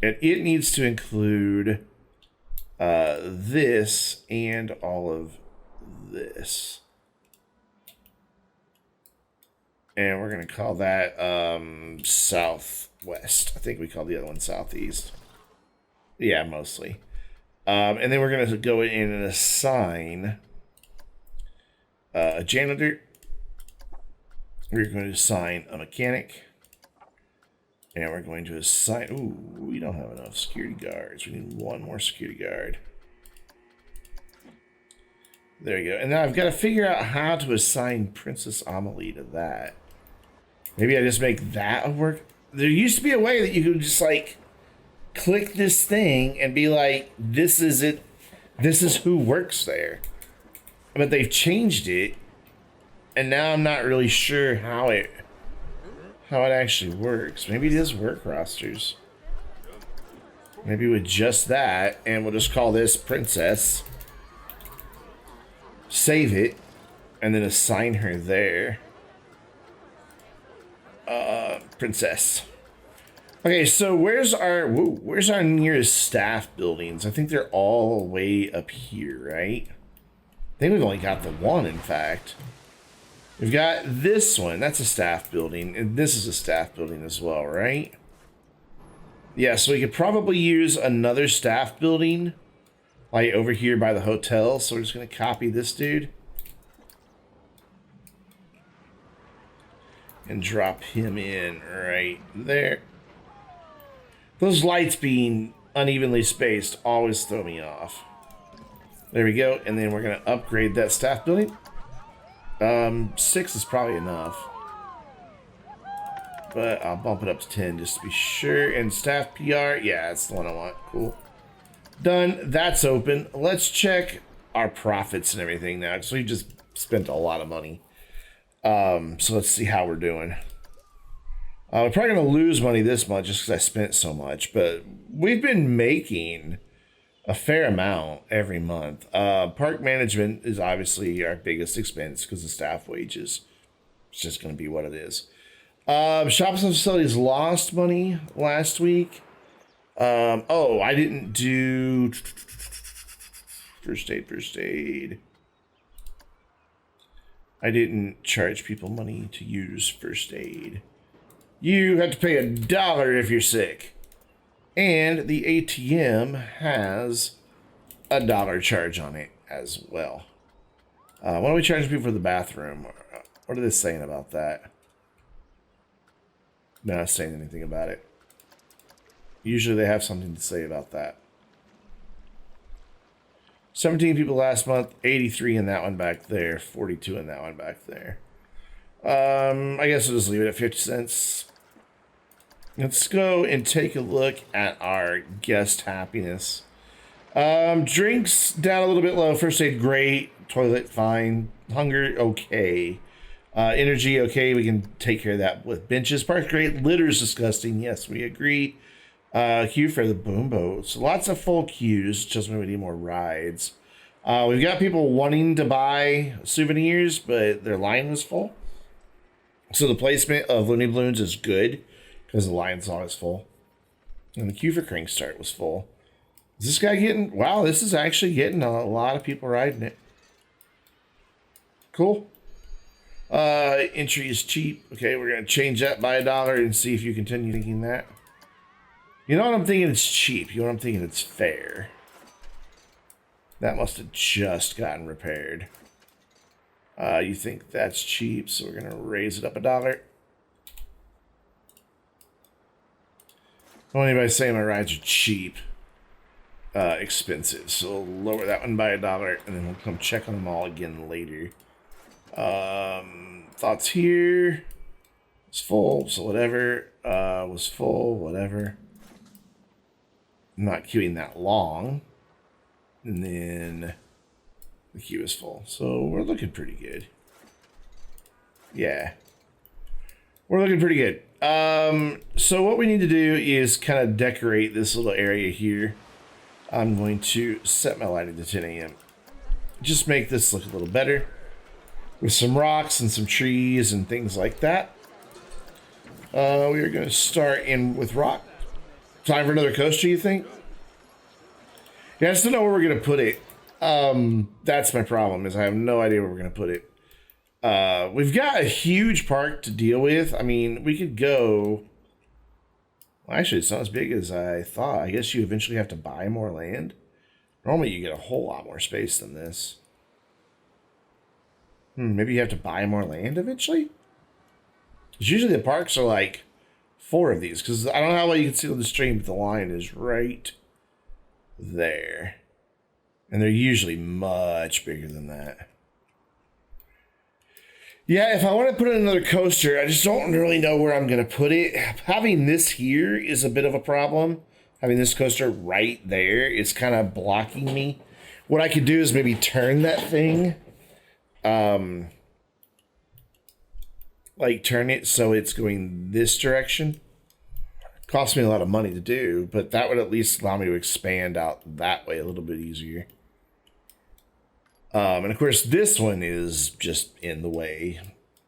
and it needs to include this and all of this. And we're going to call that Southwest. I think we call the other one Southeast. Yeah, mostly. And then we're going to go in and assign a janitor. We're going to assign a mechanic. And we're going to assign... Ooh, we don't have enough security guards. We need one more security guard. There you go. And now I've got to figure out how to assign Princess Amelie to that. Maybe I just make that work. There used to be a way that you could just like click this thing and be like, this is it. This is who works there. But they've changed it. And now I'm not really sure how it actually works. Maybe it is work rosters. Maybe with just that, and we'll just call this Princess. Save it, and then assign her there. Princess. Okay, so where's our nearest staff buildings? I think they're all way up here, right? I think we've only got the one, in fact. We've got this one. That's a staff building, and this is a staff building as well, right? Yeah, so we could probably use another staff building, like over here by the hotel. So we're just going to copy this dude. And drop him in right there. Those lights being unevenly spaced always throw me off. There we go. And then we're going to upgrade that staff building. 6 is probably enough. But I'll bump it up to 10 just to be sure. And staff PR, yeah, that's the one I want. Cool. Done. That's open. Let's check our profits and everything now, because we just spent a lot of money. So let's see how we're doing. We're probably going to lose money this month just because I spent so much, but we've been making a fair amount every month. Park management is obviously our biggest expense because of staff wages. It's just going to be what it is. Shops and facilities lost money last week. Oh, I didn't do first aid. I didn't charge people money to use first aid. You have to pay $1 if you're sick. And the ATM has $1 charge on it as well. Why don't we charge people for the bathroom? What are they saying about that? They're not saying anything about it. Usually they have something to say about that. 17 people last month, 83 in that one back there, 42 in that one back there. I guess we'll just leave it at 50 cents. Let's go and take a look at our guest happiness. Drinks down a little bit low. First aid, great. Toilet, fine. Hunger, okay. Energy, okay. We can take care of that with benches. Park, great. Litter's disgusting. Yes, we agree. Queue for the boom boats. Lots of full queues. Just maybe we need more rides. We've got people wanting to buy souvenirs, but their line was full. So the placement of Looney Balloons is good because the line's always full. And the queue for Crank Start was full. Is this guy getting... Wow, this is actually getting a lot of people riding it. Cool. Entry is cheap. Okay, we're gonna change that by $1 and see if you continue thinking that. You know what I'm thinking? It's cheap. You know what I'm thinking? It's fair. That must have just gotten repaired. You think that's cheap, so we're gonna raise it up $1. Only by saying my rides are cheap, expensive. So we'll lower that one by $1, and then we'll come check on them all again later. Thoughts here. It's full, so whatever. Was full, whatever. I'm not queuing that long. And then the queue is full. So we're looking pretty good. Yeah. We're looking pretty good. So what we need to do is kind of decorate this little area here. I'm going to set my lighting to 10 a.m. Just make this look a little better. With some rocks and some trees and things like that. We are going to start in with rock. Time for another coaster, you think? Yeah, I just don't know where we're going to put it. That's my problem, is I have no idea where we're going to put it. We've got a huge park to deal with. I mean, we could go... Well, actually, it's not as big as I thought. I guess you eventually have to buy more land. Normally, you get a whole lot more space than this. Maybe you have to buy more land eventually? Because usually the parks are like 4 of these. Because I don't know how well you can see on the stream, but the line is right there. And they're usually much bigger than that. Yeah, if I want to put in another coaster, I just don't really know where I'm going to put it. Having this here is a bit of a problem. Having this coaster right there is kind of blocking me. What I could do is maybe turn that thing. Like turn it so it's going this direction. Cost me a lot of money to do, but that would at least allow me to expand out that way a little bit easier. And of course this one is just in the way,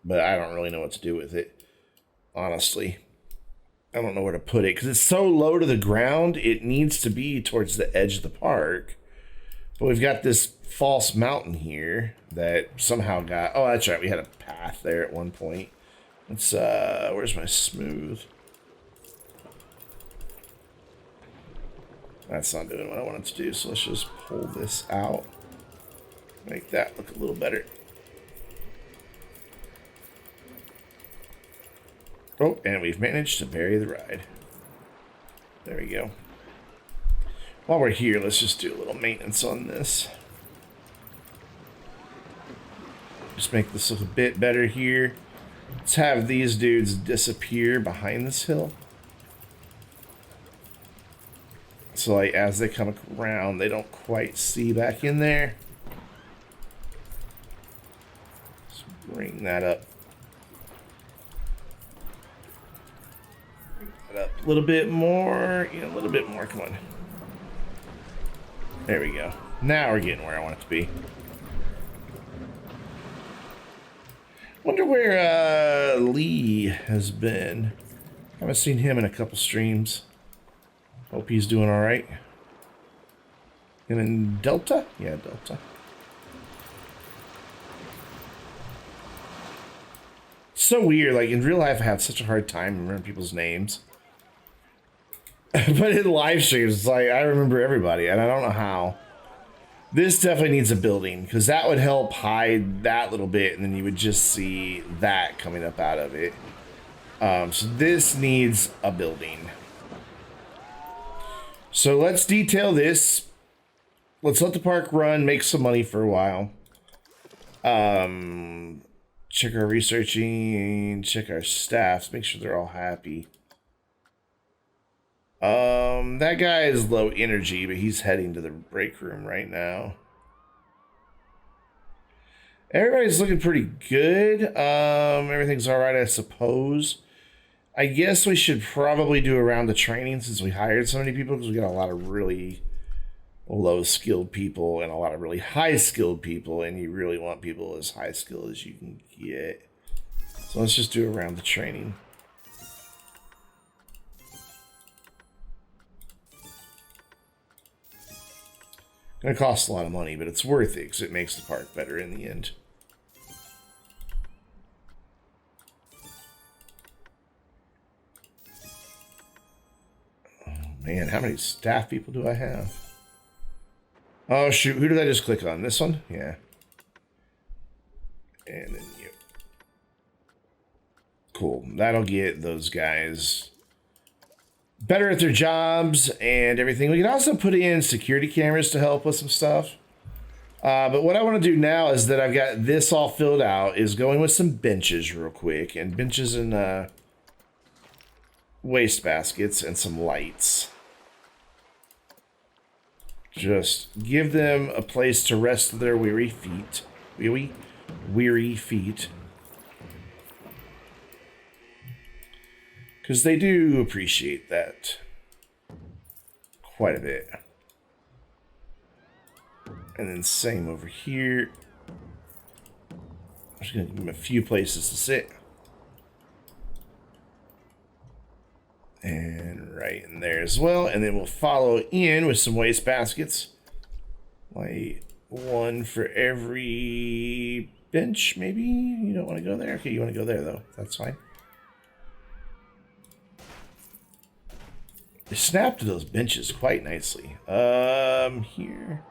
but I don't really know what to do with it. Honestly, I don't know where to put it because it's so low to the ground. It needs to be towards the edge of the park. But we've got this false mountain here that somehow got... Oh, that's right. We had a path there at one point. Let's, where's my smooth? That's not doing what I wanted to do, so let's just pull this out. Make that look a little better. Oh, and we've managed to bury the ride. There we go. While we're here, let's just do a little maintenance on this. Just make this look a bit better here. Let's have these dudes disappear behind this hill. So like as they come around, they don't quite see back in there. Let's bring that up. Bring that up a little bit more. Yeah, a little bit more. Come on. There we go. Now we're getting where I want it to be. Wonder where Lee has been. Haven't seen him in a couple streams. Hope he's doing all right. And in Delta? Yeah, Delta. So weird. Like in real life, I have such a hard time remembering people's names. But in live streams, it's like I remember everybody, and I don't know how. This definitely needs a building, because that would help hide that little bit, and then you would just see that coming up out of it. So this needs a building. So let's detail this. Let's let the park run, make some money for a while. Check our researching, check our staffs, make sure they're all happy. That guy is low energy, but he's heading to the break room right now. Everybody's looking pretty good. Everything's all right, I suppose. I guess we should probably do a round of training since we hired so many people, because we got a lot of really low-skilled people and a lot of really high-skilled people, and you really want people as high-skilled as you can get. So let's just do a round of training. Gonna cost a lot of money, but it's worth it because it makes the park better in the end. Man, how many staff people do I have? Oh, shoot. Who did I just click on? This one? Yeah. And then you. Cool. That'll get those guys better at their jobs and everything. We can also put in security cameras to help with some stuff. But what I want to do now is that I've got this all filled out, is going with some benches real quick. And benches and waste baskets and some lights. Just give them a place to rest their weary feet. Weary feet. Because they do appreciate that quite a bit. And then same over here. I'm just going to give them a few places to sit. And right in there as well. And then we'll follow in with some waste baskets. Like one for every bench, maybe? You don't want to go there? Okay, you want to go there, though. That's fine. They snapped to those benches quite nicely. Here.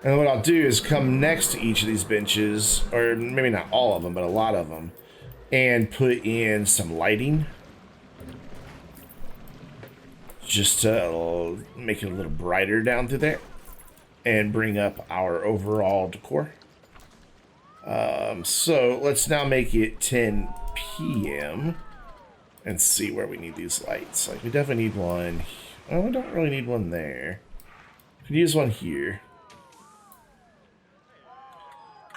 And what I'll do is come next to each of these benches, or maybe not all of them, but a lot of them, and put in some lighting. Just to make it a little brighter down through there. And bring up our overall decor. So let's now make it 10 p.m. and see where we need these lights. Like, we definitely need one. Oh, we don't really need one there. Could use one here.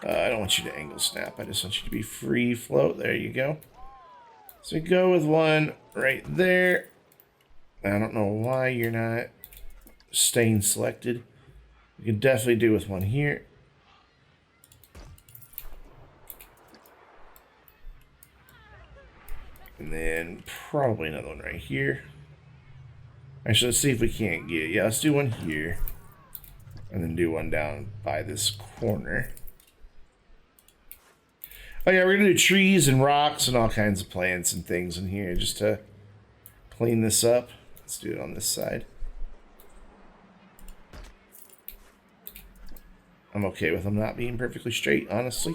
I don't want you to angle snap. I just want you to be free float. There you go. So go with one right there. I don't know why you're not staying selected. You can definitely do with one here. And then probably another one right here. Actually, let's see if we can't get... Yeah, let's do one here. And then do one down by this corner. Oh yeah, we're going to do trees and rocks and all kinds of plants and things in here just to clean this up. Let's do it on this side. I'm okay with them not being perfectly straight, honestly.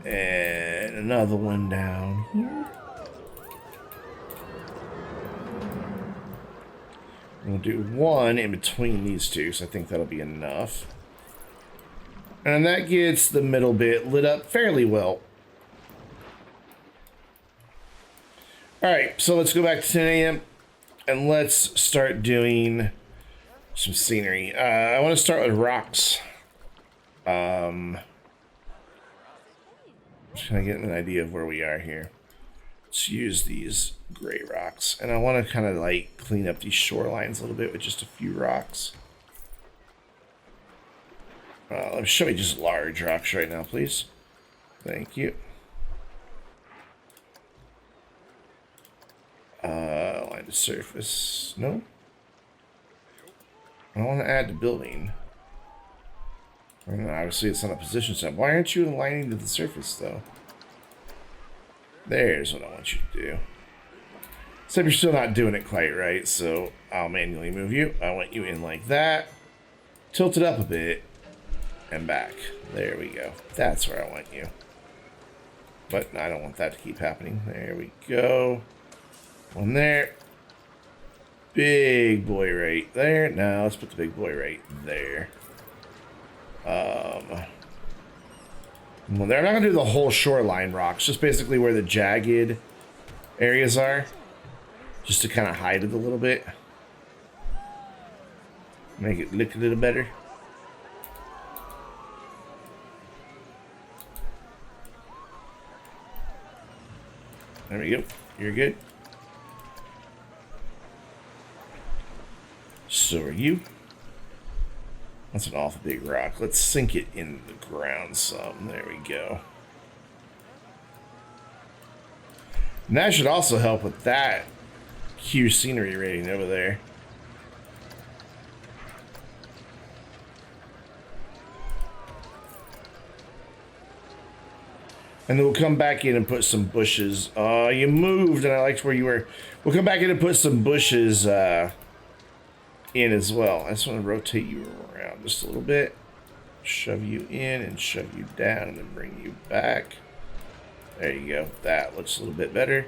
And another one down here. We'll do one in between these two, so I think that'll be enough. And that gets the middle bit lit up fairly well. Alright, so let's go back to 10 a.m. and let's start doing some scenery. I want to start with rocks. Just trying to get an idea of where we are here. Let's use these gray rocks. And I want to kind of like clean up these shorelines a little bit with just a few rocks. Let me show you just large rocks right now, please. Thank you. Line to surface. No. I want to add to building. Obviously, it's not a position set. Why aren't you aligning to the surface, though? There's what I want you to do. Except you're still not doing it quite right, so I'll manually move you. I want you in like that. Tilt it up a bit. And back. There we go. That's where I want you. But I don't want that to keep happening. There we go. One there. Big boy right there. Now let's put the big boy right there. Well, they're not going to do the whole shoreline rocks. Just basically where the jagged areas are. Just to kind of hide it a little bit. Make it look a little better. There we go. You're good. So are you. That's an awful big rock. Let's sink it in the ground some. There we go. And that should also help with that huge scenery rating over there. And then we'll come back in and put some bushes. Oh, you moved, and I liked where you were. We'll come back in and put some bushes in as well. I just want to rotate you around just a little bit. Shove you in and shove you down and then bring you back. There you go. That looks a little bit better.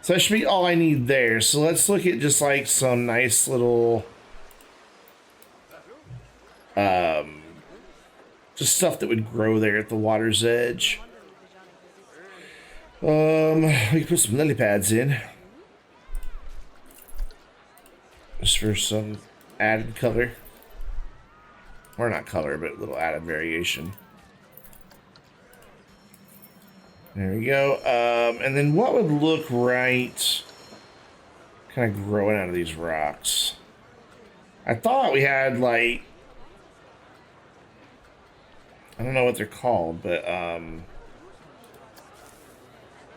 So that should be all I need there. So let's look at just like some nice little just stuff that would grow there at the water's edge. We can put some lily pads in. Just for some added color. Or not color, but a little added variation. There we go. And then what would look right kind of growing out of these rocks? I thought we had like, I don't know what they're called, but oh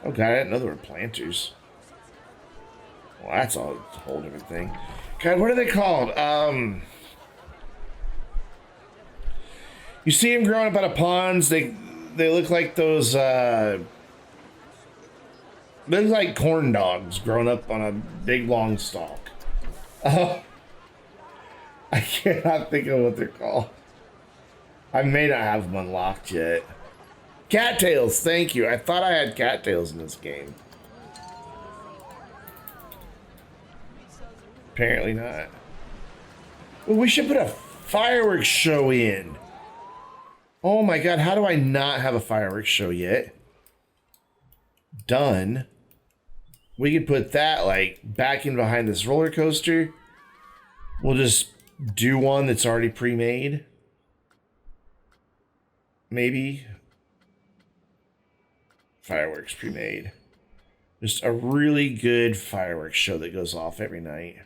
god, I didn't know they were planters. Well, that's a whole different thing. God, what are they called? You see them growing up out of ponds. They look like those. They look like corn dogs growing up on a big long stalk. I cannot think of what they're called. I may not have them unlocked yet. Cattails, thank you. I thought I had cattails in this game. Apparently not. Well, we should put a fireworks show in. Oh my god, how do I not have a fireworks show yet? Done. We could put that like back in behind this roller coaster. We'll just do one that's already pre-made. Maybe. Fireworks pre-made. Just a really good fireworks show that goes off every night.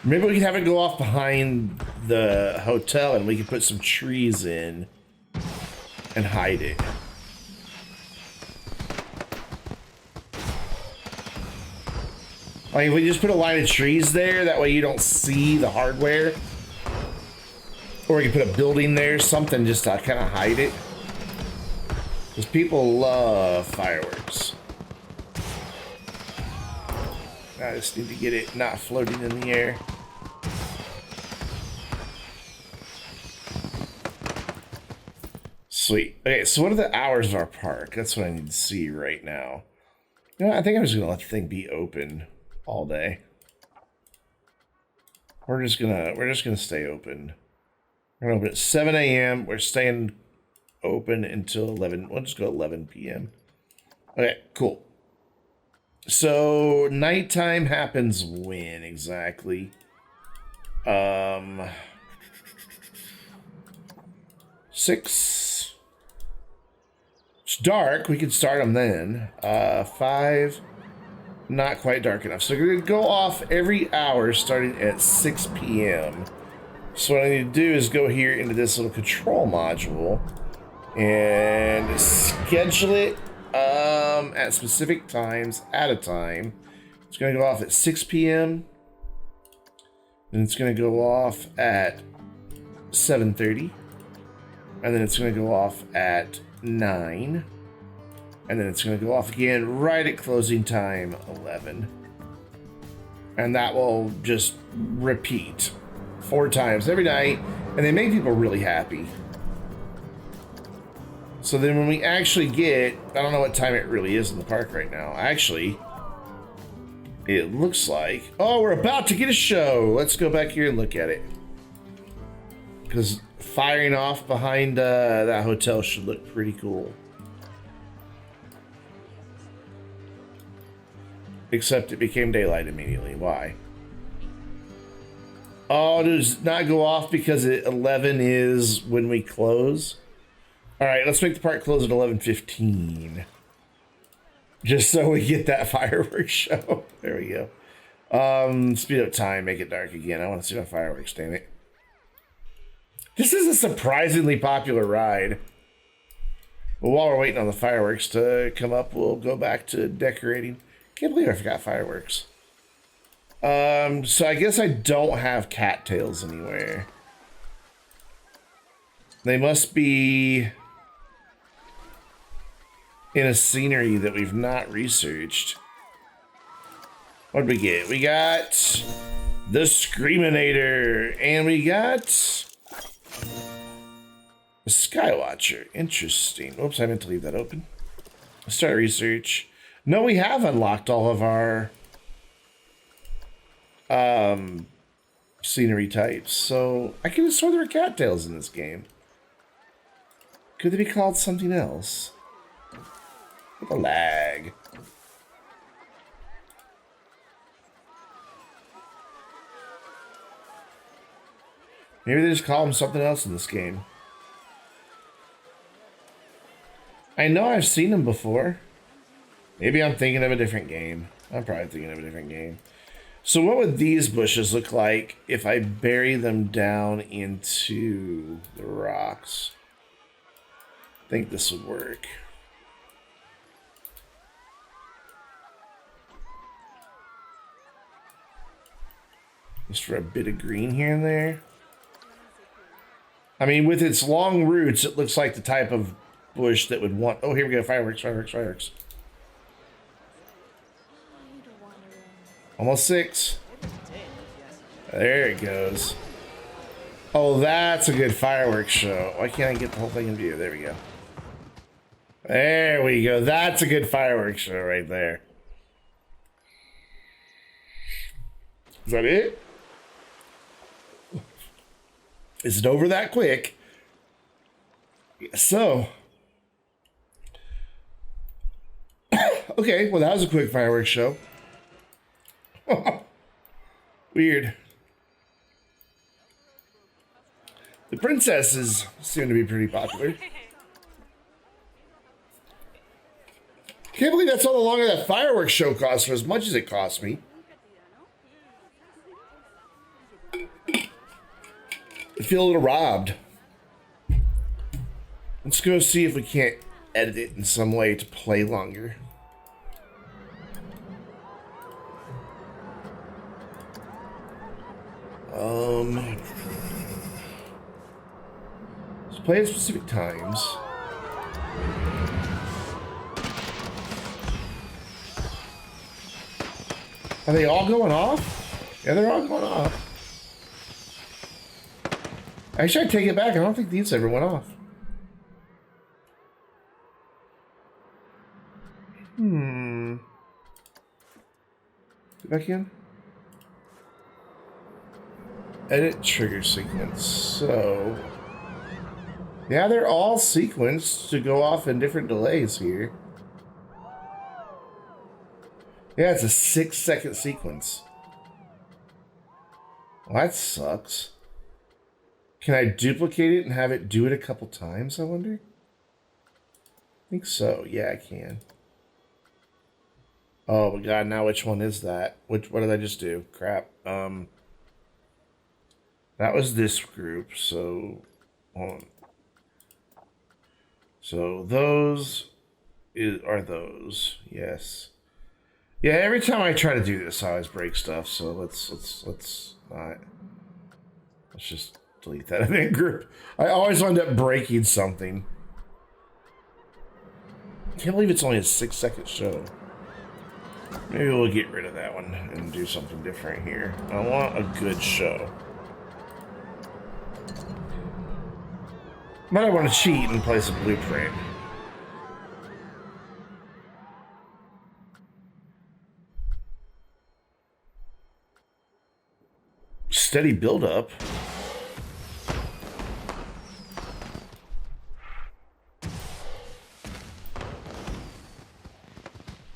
Maybe we can have it go off behind the hotel and we can put some trees in and hide it. Like if we just put a line of trees there, that way you don't see the hardware. Or you can put a building there, something just to kind of hide it. Because people love fireworks. I just need to get it not floating in the air. Sweet. Okay, so what are the hours of our park? That's what I need to see right now. You know, I think I'm just gonna let the thing be open all day. We're just gonna stay open. We're gonna open at 7 a.m. We're staying open until 11. We'll just go 11 p.m. Okay, cool. So nighttime happens when exactly? 6. It's dark. We could start them then. 5. Not quite dark enough. So we're gonna go off every hour starting at 6 p.m. So what I need to do is go here into this little control module and schedule it at specific times at a time. It's going to go off at 6 p.m. Then it's going to go off at 7:30. And then it's going to go off at 9. And then it's going to go off again right at closing time, 11. And that will just repeat 4 times every night. And they make people really happy. So then when we actually get, I don't know what time it really is in the park right now. Actually, it looks like, oh, we're about to get a show. Let's go back here and look at it. Because firing off behind that hotel should look pretty cool. Except it became daylight immediately. Why? Oh, does not go off because 11 is when we close? All right, let's make the park close at 11:15. Just so we get that fireworks show. There we go. Speed up time, make it dark again. I want to see my fireworks, damn it. This is a surprisingly popular ride. But while we're waiting on the fireworks to come up, we'll go back to decorating. Can't believe I forgot fireworks. So I guess I don't have cattails anywhere. They must be in a scenery that we've not researched. What did we get? We got the Screaminator, and we got the Skywatcher. Interesting. Oops, I meant to leave that open. Let's start research. No, we have unlocked all of our scenery types, so I can just swear there are cattails in this game. Could they be called something else? What a lag. Maybe they just call them something else in this game. I know I've seen them before. Maybe I'm thinking of a different game. I'm probably thinking of a different game. So what would these bushes look like if I bury them down into the rocks? I think this would work. Just for a bit of green here and there. I mean, with its long roots, it looks like the type of bush that would want... Oh, here we go. Fireworks, fireworks, fireworks. Almost 6. There it goes. Oh, that's a good fireworks show. Why can't I get the whole thing in view? There we go. There we go. That's a good fireworks show right there. Is that it? Is it over that quick? So. Okay, well, that was a quick fireworks show. Weird. The princesses seem to be pretty popular. Can't believe that's all the longer that fireworks show cost for as much as it cost me. I feel a little robbed. Let's go see if we can't edit it in some way to play longer. Let's play at specific times. Are they all going off? Yeah, they're all going off. Actually, I take it back. I don't think these ever went off. Go back in. Edit trigger sequence. So, yeah, they're all sequenced to go off in different delays here. Yeah, it's a 6-second sequence. Well, that sucks. Can I duplicate it and have it do it a couple times, I wonder? I think so. Yeah, I can. Oh my god, now which one is that? What did I just do? Crap. That was this group, so hold on. So those are those. Yes. Yeah, every time I try to do this, I always break stuff, so let's not. Let's just delete that in that group. I always end up breaking something. I can't believe it's only a 6-second show. Maybe we'll get rid of that one and do something different here. I want a good show. But I want to cheat and place a blueprint. Steady build up.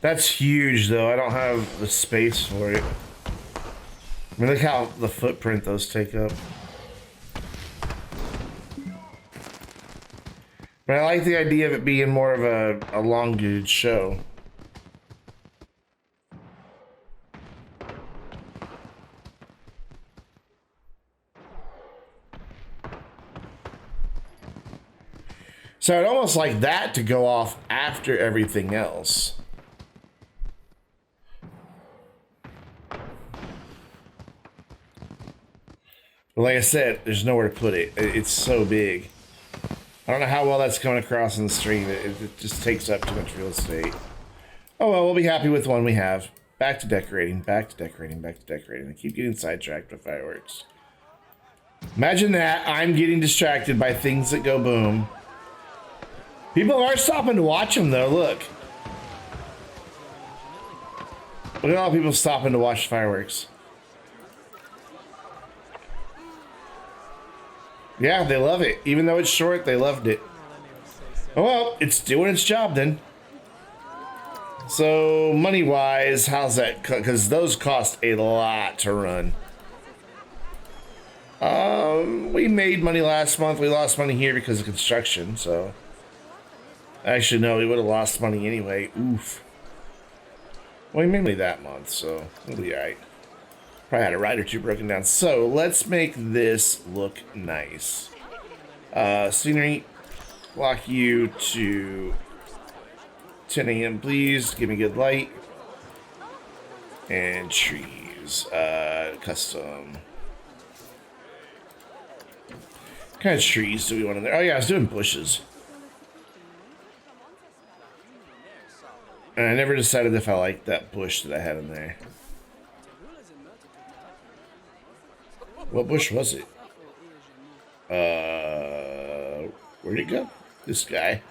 That's huge, though. I don't have the space for it. I mean, look how the footprint those take up. But I like the idea of it being more of a elongated show. So I'd almost like that to go off after everything else. But like I said, there's nowhere to put it. It's so big. I don't know how well that's coming across in the stream. It just takes up too much real estate. Oh well, we'll be happy with the one we have. Back to decorating, back to decorating, back to decorating. I keep getting sidetracked with fireworks. Imagine that. I'm getting distracted by things that go boom. People are stopping to watch them though, look. Look at all the people stopping to watch fireworks. Yeah, they love it. Even though it's short, they loved it. Oh well, it's doing its job then. So, money-wise, how's that? Because those cost a lot to run. We made money last month. We lost money here because of construction, so... Actually, no, we would have lost money anyway. Oof. Well, we made money that month, so we'll be alright. Probably had a ride or two broken down. So, let's make this look nice. Scenery, lock you to 10 a.m. please. Give me good light. And trees. Custom. What kind of trees do we want in there? Oh yeah, I was doing bushes. And I never decided if I liked that bush that I had in there. What bush was it? Where'd it go? This guy.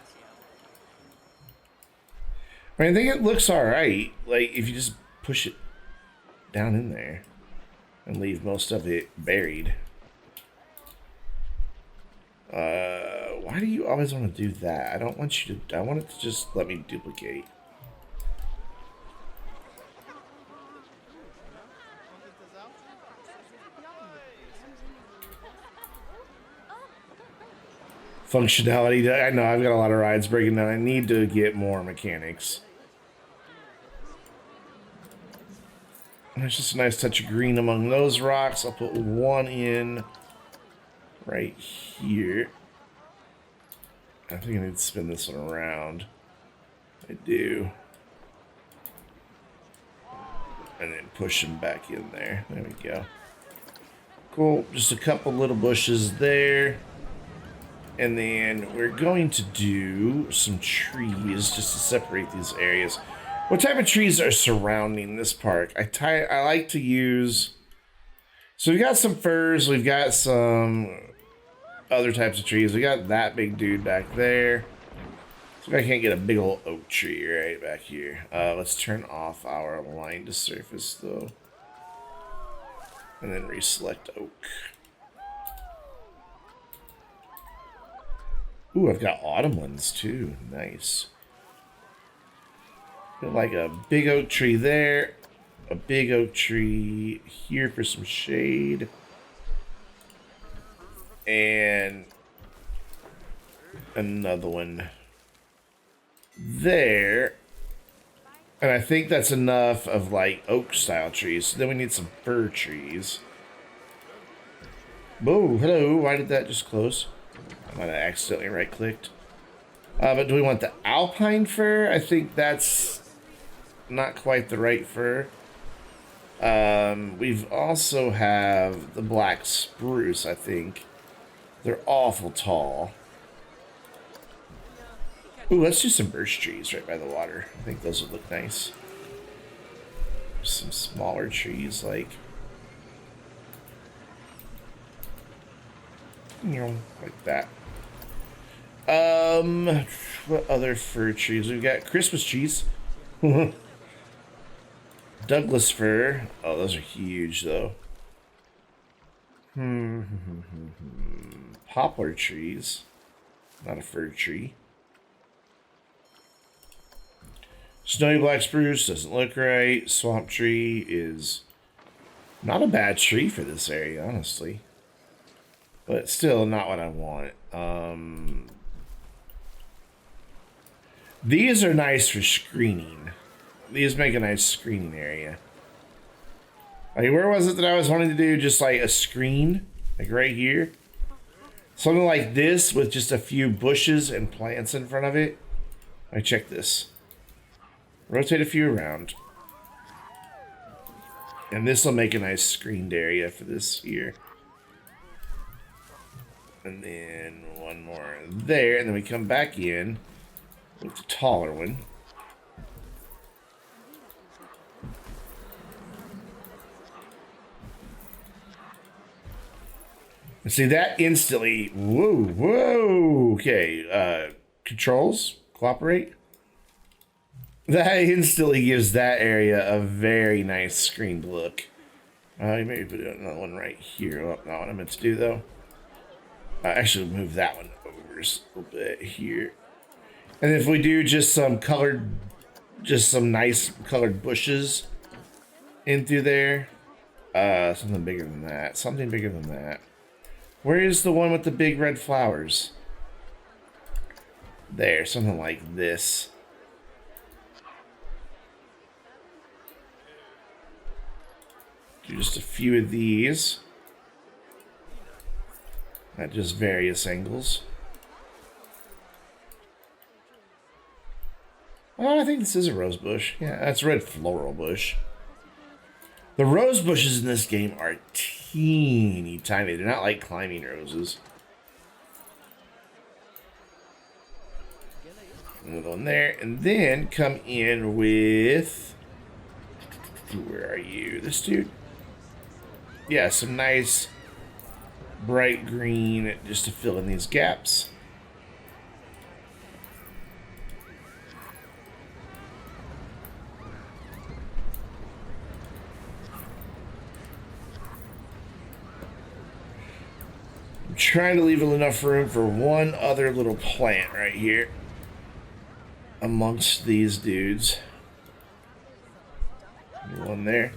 I mean, I think it looks alright. Like, if you just push it down in there and leave most of it buried. Why do you always want to do that? I don't want you to... I want it to just let me duplicate. Functionality. I know I've got a lot of rides breaking down. I need to get more mechanics. There's just a nice touch of green among those rocks. I'll put one in right here. I think I need to spin this one around. I do. And then push them back in there. There we go. Cool. Just a couple little bushes there. And then we're going to do some trees just to separate these areas. What type of trees are surrounding this park? I like to use... So we've got some firs, we've got some other types of trees. We got that big dude back there. So I can't get a big old oak tree right back here. Let's turn off our line to surface though. And then reselect oak. Ooh, I've got autumn ones too. Nice. Got like a big oak tree there. A big oak tree here for some shade. And another one there. And I think that's enough of like oak style trees. So then we need some fir trees. Whoa, hello. Why did that just close? I might have accidentally right clicked. But do we want the alpine fir? I think that's not quite the right fir. We've also have the black spruce, I think. They're awful tall. Ooh, let's do some birch trees right by the water. I think those would look nice. Some smaller trees, like... You know, like that. What other fir trees? We've got Christmas trees. Douglas fir. Oh, those are huge, though. Poplar trees. Not a fir tree. Snowy black spruce doesn't look right. Swamp tree is not a bad tree for this area, honestly. But still not what I want. These are nice for screening. These make a nice screening area. Like, where was it that I was wanting to do just like a screen? Like right here? Something like this with just a few bushes and plants in front of it. All right, check this. Rotate a few around. And this will make a nice screened area for this here. And then one more there, and then we come back in with the taller one. And see, that instantly, whoa, okay, controls, cooperate. That instantly gives that area a very nice screened look. Maybe put another one right here. Oh, not what I meant to do, though. Actually, move that one over just a little bit here. And if we do just some colored, just some nice colored bushes in through there. Something bigger than that. Something bigger than that. Where is the one with the big red flowers? There, something like this. Do just a few of these. At just various angles. Oh, I think this is a rose bush. Yeah, that's a red floral bush. The rose bushes in this game are teeny tiny. They're not like climbing roses. Another one there. And then come in with... Where are you? This dude? Yeah, some nice bright green just to fill in these gaps. I'm trying to leave enough room for one other little plant right here amongst these dudes. One there.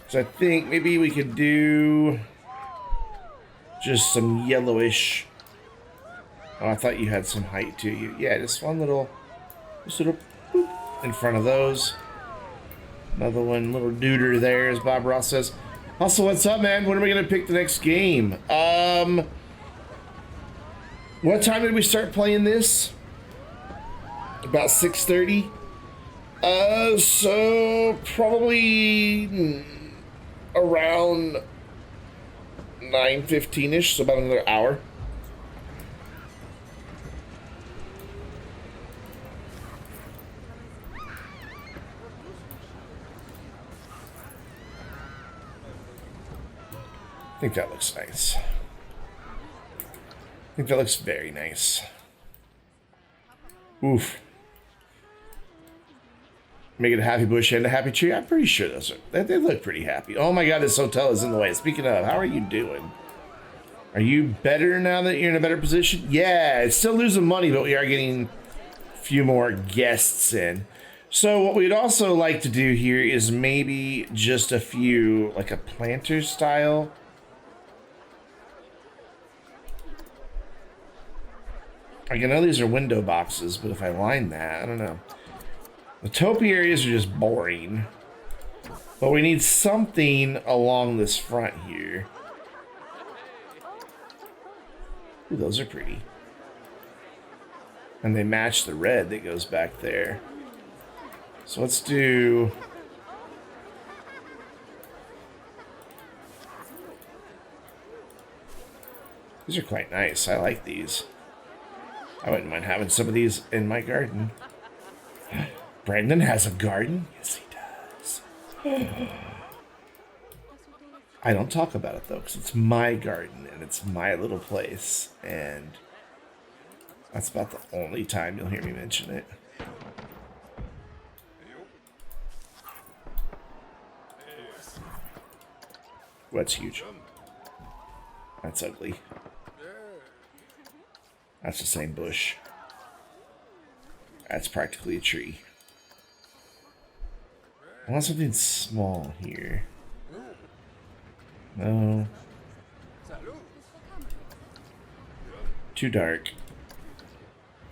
So I think maybe we could do just some yellowish. Oh, I thought you had some height to you. Yeah, just one little, boop in front of those. Another one, little duder there, as Bob Ross says. Also, what's up, man? When are we gonna pick the next game? What time did we start playing this? About 6:30. So probably around 9:15ish, so about another hour. I think that looks nice. I think that looks very nice. Oof. Make it a happy bush and a happy tree. I'm pretty sure those are, they look pretty happy. Oh my god, this hotel is in the way. Speaking of, how are you doing? Are you better now that you're in a better position? Yeah, it's still losing money, but we are getting a few more guests in. So what we'd also like to do here is maybe just a few, like a planter style. Like, I know these are window boxes, but if I line that, I don't know. The topiaries are just boring. But we need something along this front here. Ooh, those are pretty. And they match the red that goes back there. So let's do... These are quite nice. I like these. I wouldn't mind having some of these in my garden. Brandon has a garden? Yes, he does. I don't talk about it, though, because it's my garden, and it's my little place, and that's about the only time you'll hear me mention it. What's huge? That's ugly. That's the same bush. That's practically a tree. I want something small here. No. Too dark.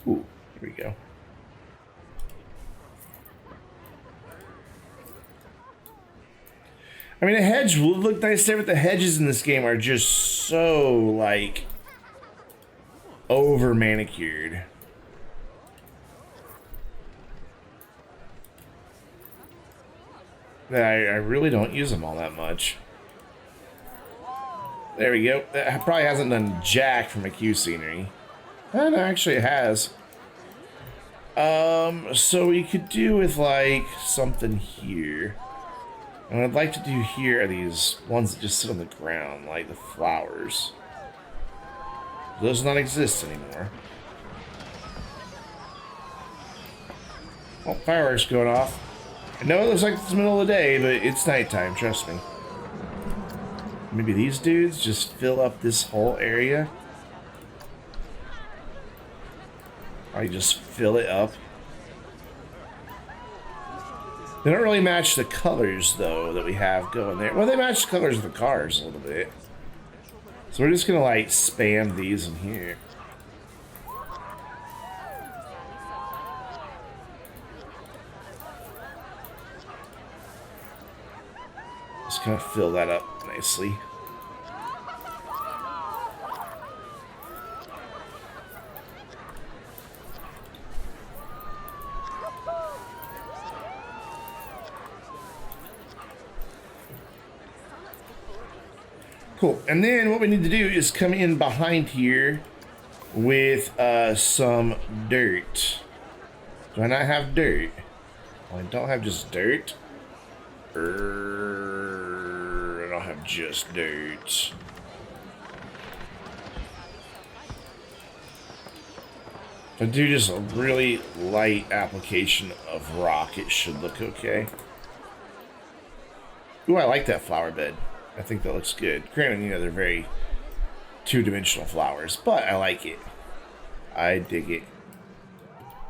Ooh, here we go. I mean, a hedge would look nice there, but the hedges in this game are just so, like, over manicured. I really don't use them all that much. There we go. That probably hasn't done jack from a Q scenery. Oh, no, actually it has. So we could do with like something here. And what I'd like to do here are these ones that just sit on the ground, like the flowers. Those do not exist anymore. Oh, fireworks going off. I know it looks like it's the middle of the day, but it's nighttime, trust me. Maybe these dudes just fill up this whole area. I just fill it up. They don't really match the colors, though, that we have going there. Well, they match the colors of the cars a little bit. So we're just gonna, like, spam these in here. Just kind of fill that up nicely. Cool. And then what we need to do is come in behind here with some dirt. Do I not have dirt? Well, I don't have just dirt. I don't have just dirt. If I do just a really light application of rock, it should look okay. Ooh, I like that flower bed. I think that looks good. Granted, you know, they're very two-dimensional flowers, but I like it. I dig it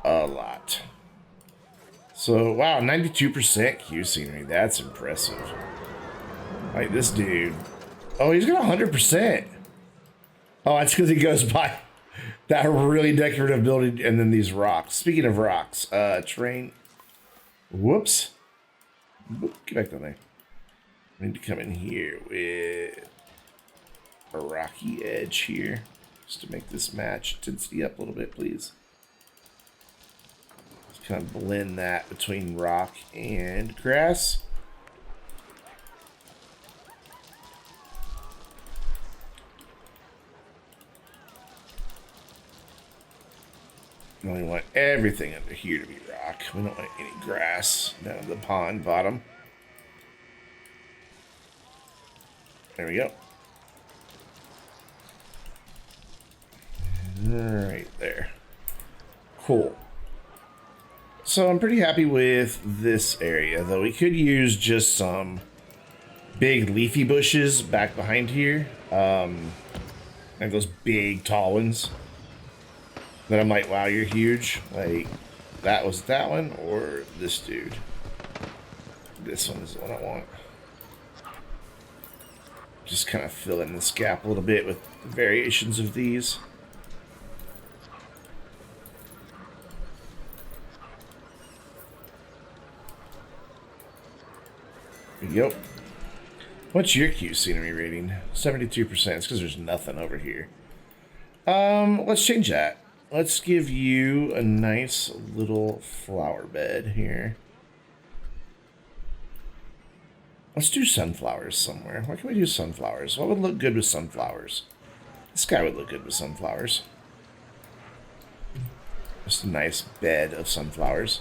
a lot. So, wow, 92% Q scenery. That's impressive. Like this dude. Oh, he's got 100%. Oh, that's because he goes by that really decorative building and then these rocks. Speaking of rocks, terrain. Whoops. Get back down there. I need to come in here with a rocky edge here, just to make this match intensity up a little bit, please. Just kind of blend that between rock and grass. We only want everything under here to be rock. We don't want any grass down at the pond bottom. There we go. Right there. Cool. So I'm pretty happy with this area, though we could use just some big leafy bushes back behind here. Like those big tall ones. Then I'm like, wow, you're huge. Like, that was that one or this dude. This one is the one I want. Just kind of fill in this gap a little bit with variations of these. There you go. What's your Q scenery rating? 72%. It's because there's nothing over here. Let's change that. Let's give you a nice little flower bed here. Let's do sunflowers somewhere. Why can't we do sunflowers? What would look good with sunflowers? This guy would look good with sunflowers. Just a nice bed of sunflowers.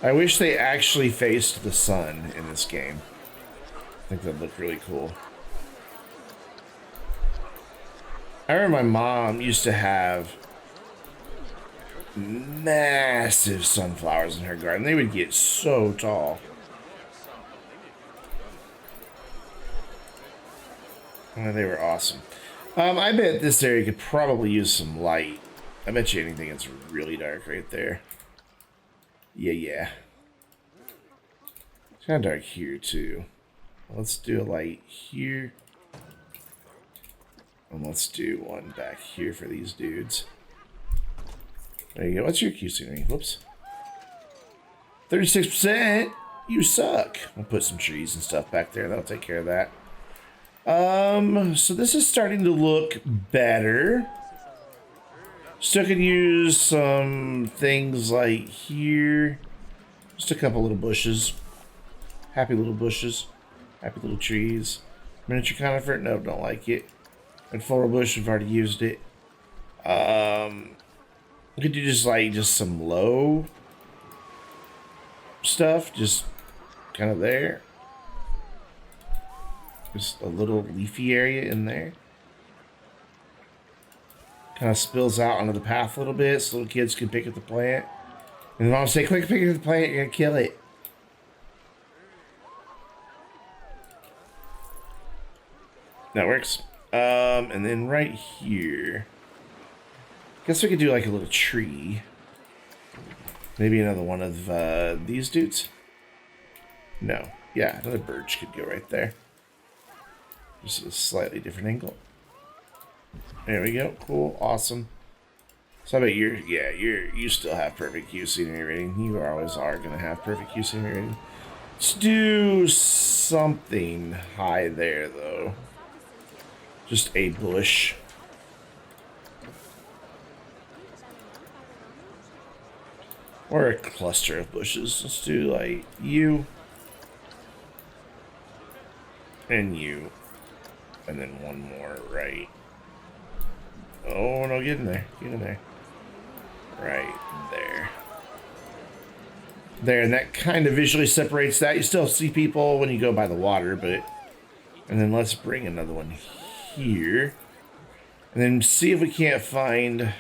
I wish they actually faced the sun in this game. I think that'd look really cool. I remember my mom used to have massive sunflowers in her garden. They would get so tall. Oh, they were awesome. I bet this area could probably use some light. I bet you anything it's really dark right there. Yeah. It's kind of dark here too. Let's do a light here. And let's do one back here for these dudes. There you go. What's your Q scenery? Whoops. 36%. You suck. I'll put some trees and stuff back there. That'll take care of that. So this is starting to look better. Still could use some things like here. Just a couple little bushes. Happy little bushes. Happy little trees. Miniature conifer? No, don't like it. Red floral bush, we've already used it. We could do just some low stuff, just kind of there. Just a little leafy area in there. Kind of spills out onto the path a little bit so little kids can pick at the plant. And the mom say, quick, pick at the plant, you're gonna kill it. That works. And then right here, guess we could do like a little tree. Maybe another one of these dudes. No, yeah, another birch could go right there. Just a slightly different angle. There we go. Cool, awesome. So I bet you still have perfect Q scenery rating. You always are gonna have perfect Q scenery rating. Let's do something high there though. Just a bush. Or a cluster of bushes. Let's do like you. And you. And then one more right. Oh no, get in there. Get in there. Right there. There, and that kind of visually separates that. You still see people when you go by the water, but... And then let's bring another one here. And then see if we can't find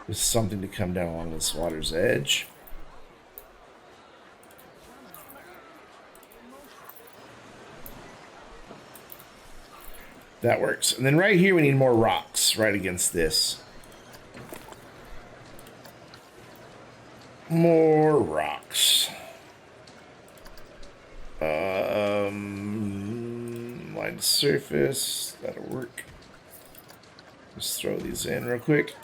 just something to come down along this water's edge. That works. And then right here we need more rocks right against this. More rocks. Line surface. That'll work. Just throw these in real quick.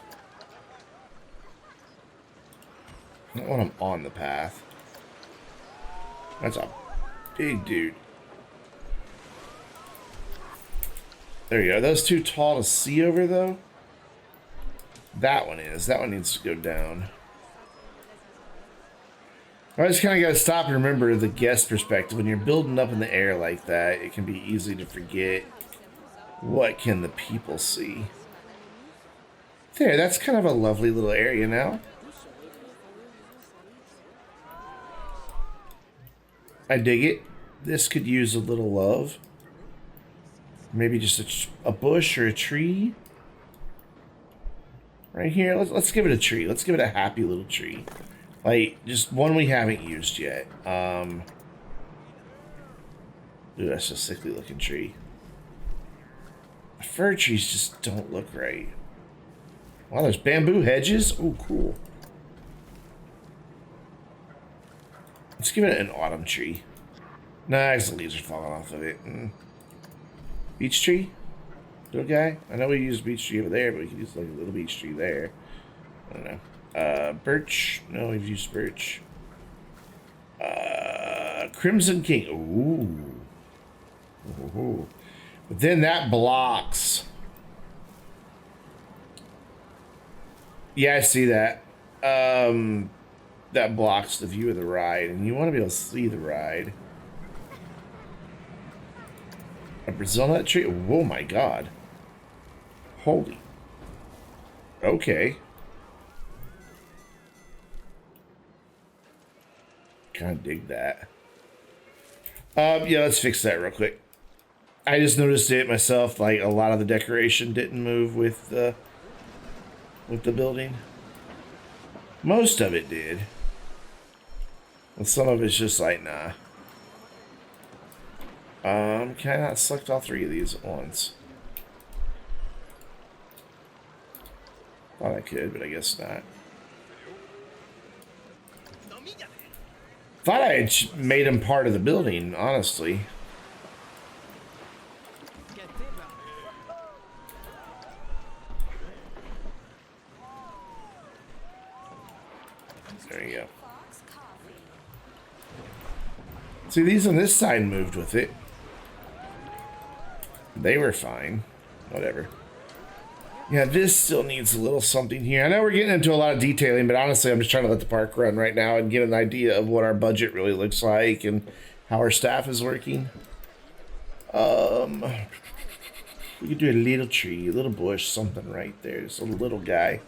I don't want them on the path. That's a big dude. There you go. Are those too tall to see over, though? That one is. That one needs to go down. I just kind of got to stop and remember the guest perspective. When you're building up in the air like that, it can be easy to forget what can the people see. There, that's kind of a lovely little area now. I dig it. This could use a little love. Maybe just a bush or a tree. Right here. Let's give it a tree. Let's give it a happy little tree. Like, just one we haven't used yet. Ooh, that's a sickly looking tree. Fir trees just don't look right. Wow, there's bamboo hedges. Oh, cool. Let's give it an autumn tree. Nah, the leaves are falling off of it. Beech tree? Little guy? I know we used beech tree over there, but we could use like a little beech tree there. I don't know. Birch. No, we've used birch. Crimson King. Ooh. Ooh. But then that blocks. Yeah, I see that. That blocks the view of the ride, and you want to be able to see the ride. A Brazil nut tree? Oh my god. Holy. Okay. Kind of dig that. Yeah, let's fix that real quick. I just noticed it myself, like a lot of the decoration didn't move with the building. Most of it did. And some of it's just like, nah. Can I not select all three of these at once? Thought I could, but I guess not. Thought I had made them part of the building, honestly. There you go. See, these on this side moved with it. They were fine. Whatever. Yeah, this still needs a little something here. I know we're getting into a lot of detailing, but honestly, I'm just trying to let the park run right now and get an idea of what our budget really looks like and how our staff is working. We could do a little tree, a little bush, something right there. Just a little guy.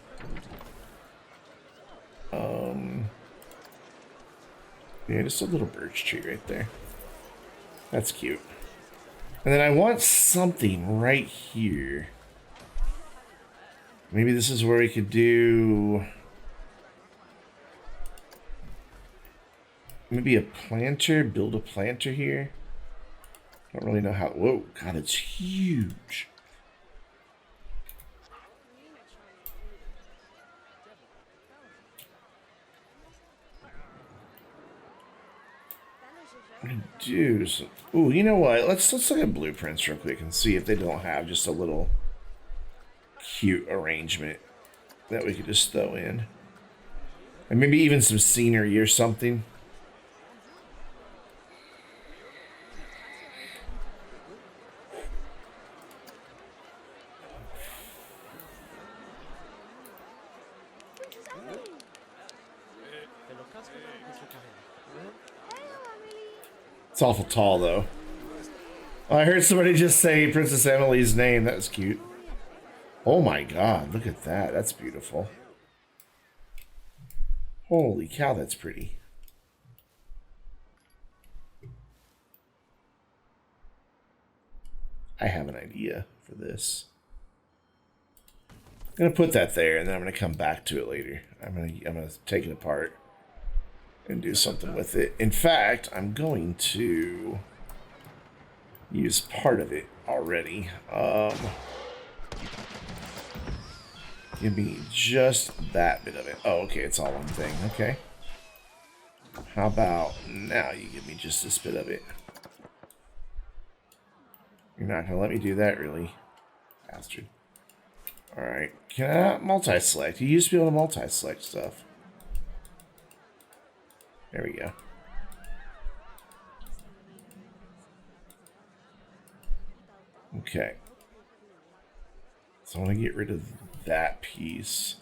Yeah, just a little birch tree right there. That's cute. And then I want something right here. Maybe this is where we could do... maybe a planter, build a planter here. I don't really know how... whoa, God, it's huge. Do some... ooh, you know what? Let's look at blueprints real quick and see if they don't have just a little cute arrangement that we could just throw in. And maybe even some scenery or something. It's awful tall, though. Oh, I heard somebody just say Princess Emily's name. That's cute. Oh my God, look at that. That's beautiful. Holy cow, that's pretty. I have an idea for this. I'm gonna put that there, and then I'm gonna come back to it later. I'm gonna take it apart and do something with it. In fact, I'm going to use part of it already. Give me just that bit of it. Oh, okay, it's all one thing. Okay. How about now you give me just this bit of it? You're not gonna let me do that, really, bastard. Alright, can I not multi-select? You used to be able to multi-select stuff. There we go. Okay. So I want to get rid of that piece.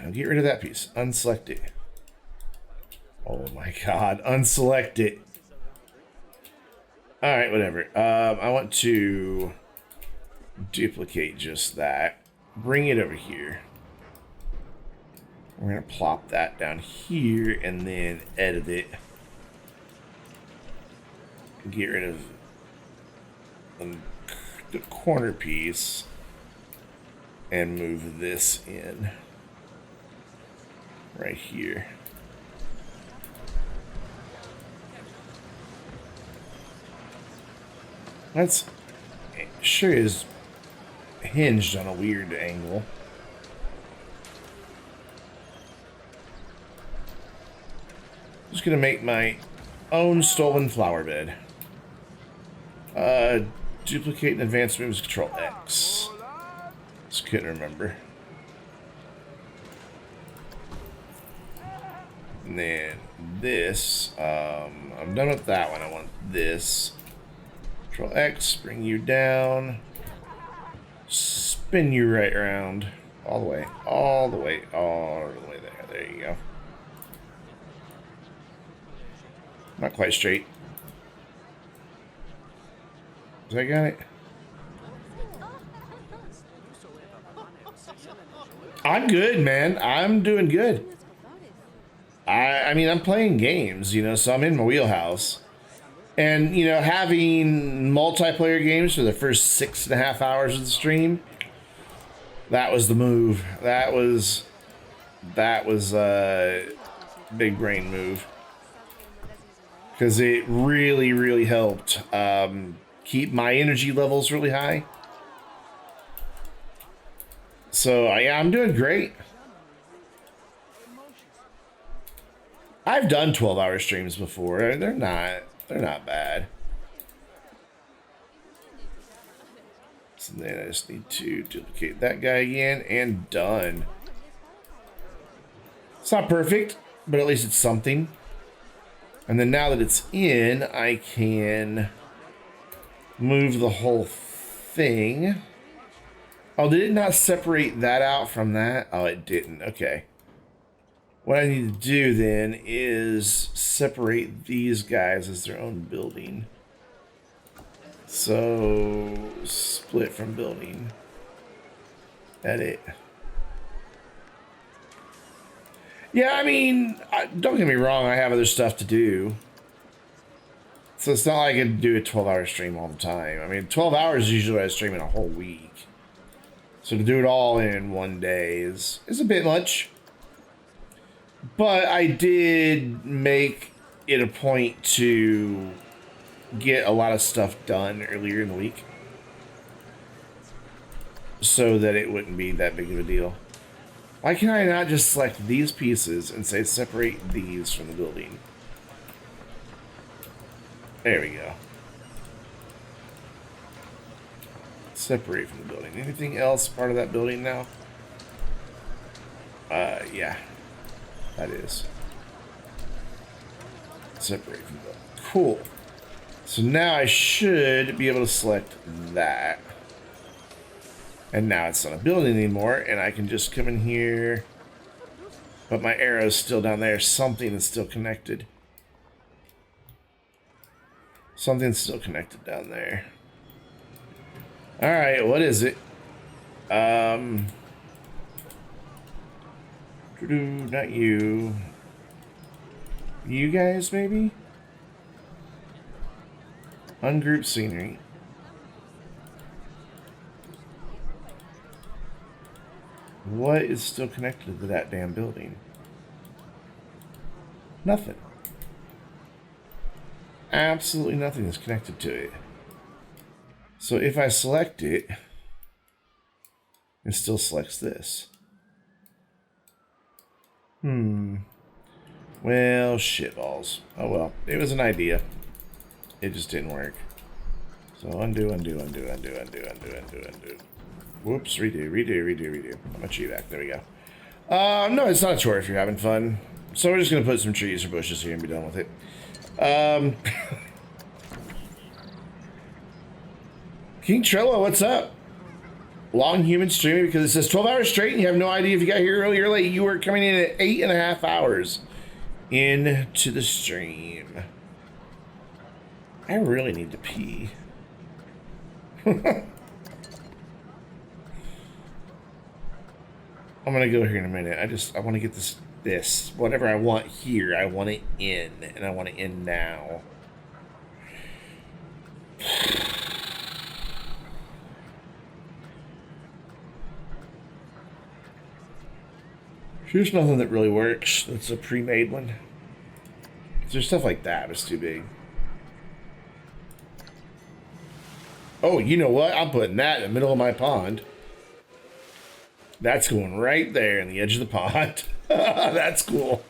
I'll get rid of that piece. Unselect it. Oh my God, unselect it. Alright, whatever. I want to duplicate just that. Bring it over here. We're going to plop that down here and then edit it. Get rid of the corner piece and move this in right here. That's sure is hinged on a weird angle. Just gonna make my own stolen flower bed. Duplicate and advance moves, Control X. Just couldn't remember. And then this, I'm done with that one. I want this. Control X, bring you down. Spin you right around. All the way, all the way, all the way there. There you go. Not quite straight. I got it. I'm good, man. I'm doing good. I mean, I'm playing games, you know, so I'm in my wheelhouse. And, you know, having multiplayer games for the first 6.5 hours of the stream, that was the move. That was a big brain move. Because it really, really helped keep my energy levels really high. So, yeah, I'm doing great. I've done 12-hour streams before. They're not bad. So then I just need to duplicate that guy again, and done. It's not perfect, but at least it's something. And then now that it's in, I can move the whole thing Oh, did it not separate that out from that? Oh, it didn't. Okay. What I need to do then is separate these guys as their own building. So, split from building. Edit. Yeah, I mean, don't get me wrong, I have other stuff to do. So it's not like I can do a 12-hour stream all the time. I mean, 12 hours is usually what I stream in a whole week. So to do it all in one day is a bit much. But I did make it a point to get a lot of stuff done earlier in the week, so that it wouldn't be that big of a deal. Why can I not just select these pieces and say separate these from the building? There we go. Separate from the building. Anything else part of that building now? Yeah. That is. Separate from the building. Cool. So now I should be able to select that. And now it's not a building anymore, and I can just come in here. But my arrow's still down there. Something is still connected. Something's still connected down there. Alright, what is it? Not you. You guys, maybe? Ungroup scenery. What is still connected to that damn building? Nothing. Absolutely nothing is connected to it. So if I select it, it still selects this. Well, shitballs. Oh well, it was an idea. It just didn't work. So undo, undo, undo, undo, undo, undo, undo, undo. Whoops, redo, redo, redo, redo. I'm gonna cheat back. There we go. No, it's not a chore if you're having fun. So we're just gonna put some trees or bushes here and be done with it. King Trello, what's up? Long human streaming because it says 12 hours straight and you have no idea if you got here early or late. You were coming in at 8.5 hours into the stream. I really need to pee. I'm gonna go here in a minute. I want to get this whatever I want here. I want it in, and I want it in now. Here's nothing that really works. That's a pre-made one. There's stuff like that, but it's too big. Oh, you know what? I'm putting that in the middle of my pond. That's going right there in the edge of the pond. That's cool.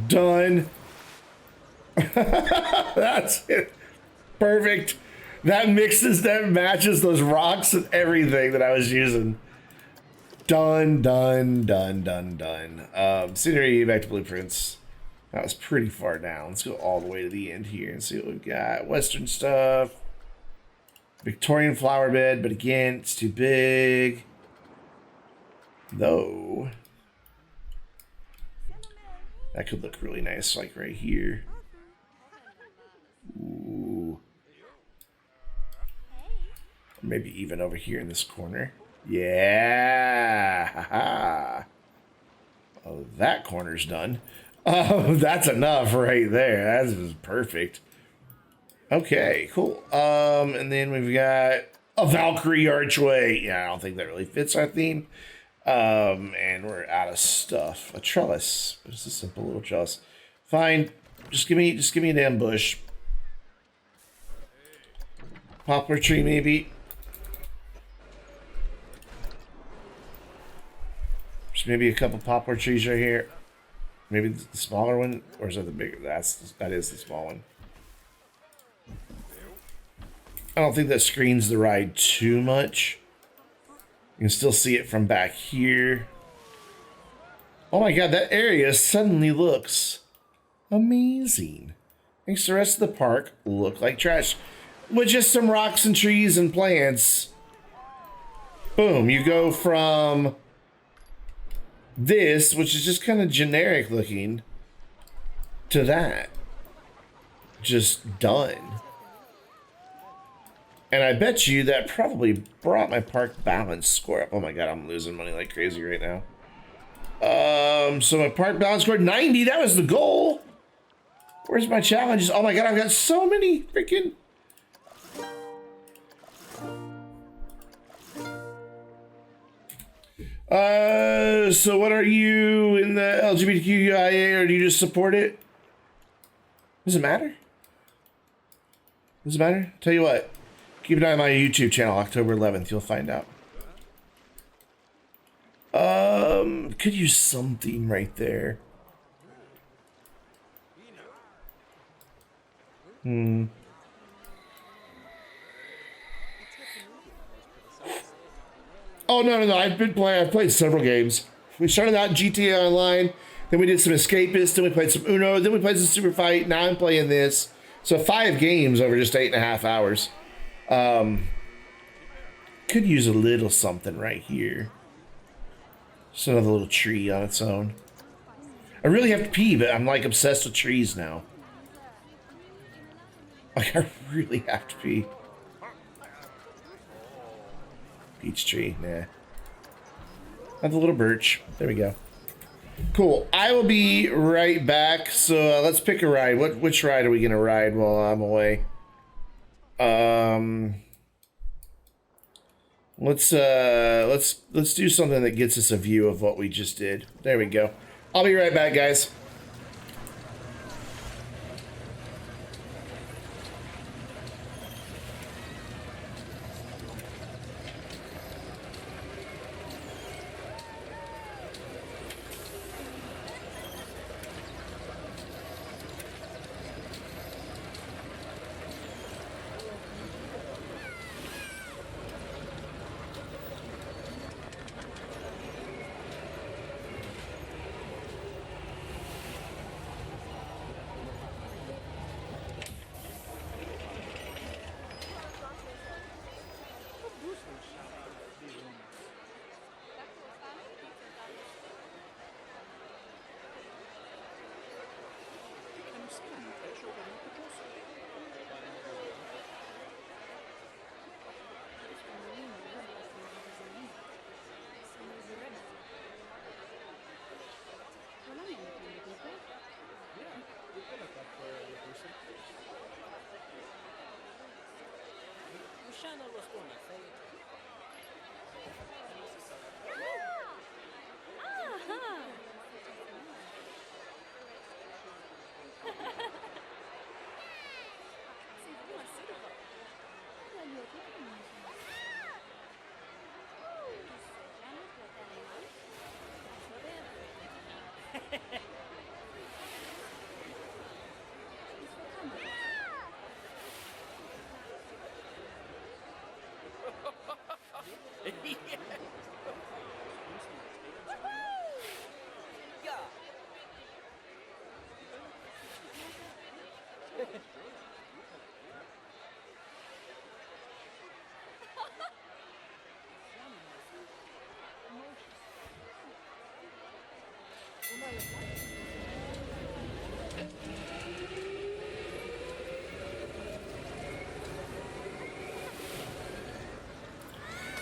Done. That's it. Perfect. That matches those rocks and everything that I was using. Done, done, done, done, done. Scenery, back to blueprints. That was pretty far down. Let's go all the way to the end here and see what we've got. Western stuff. Victorian flower bed, but again, it's too big. Though. That could look really nice, like right here. Ooh. Maybe even over here in this corner. Yeah. Ha-ha. Oh, that corner's done. Oh, that's enough right there. That is perfect. Okay, cool. And then we've got a Valkyrie archway. Yeah, I don't think that really fits our theme. And we're out of stuff. A trellis. Just a simple little trellis. Fine. Just give me a damn bush. Poplar tree, maybe. Just maybe a couple poplar trees right here. Maybe the smaller one, or is that the bigger? That is the small one. I don't think that screens the ride too much. You can still see it from back here. Oh my god, that area suddenly looks amazing. Makes the rest of the park look like trash. with just some rocks and trees and plants. Boom, you go from this, which is just kind of generic looking, to that. Just done. And I bet you that probably brought my park balance score up. Oh my god, I'm losing money like crazy right now. So my park balance scored 90. That was the goal. Where's my challenges? Oh my god, I've got so many freaking... So what are you in the LGBTQIA, or do you just support it? Does it matter? Does it matter? Tell you what, keep an eye on my YouTube channel, October 11th, you'll find out. Could use something right there. Oh, no. I've played several games. We started out GTA Online, then we did some Escapist, then we played some Uno, then we played some Super Fight, now I'm playing this. So 5 games over just 8.5 hours. Could use a little something right here. Just another little tree on its own. I really have to pee, but I'm like obsessed with trees now. Like, I really have to pee. Peach tree, nah. Have a little birch. There we go. Cool. I will be right back. So let's pick a ride. Which ride are we gonna ride while I'm away? Let's do something that gets us a view of what we just did. There we go. I'll be right back, guys.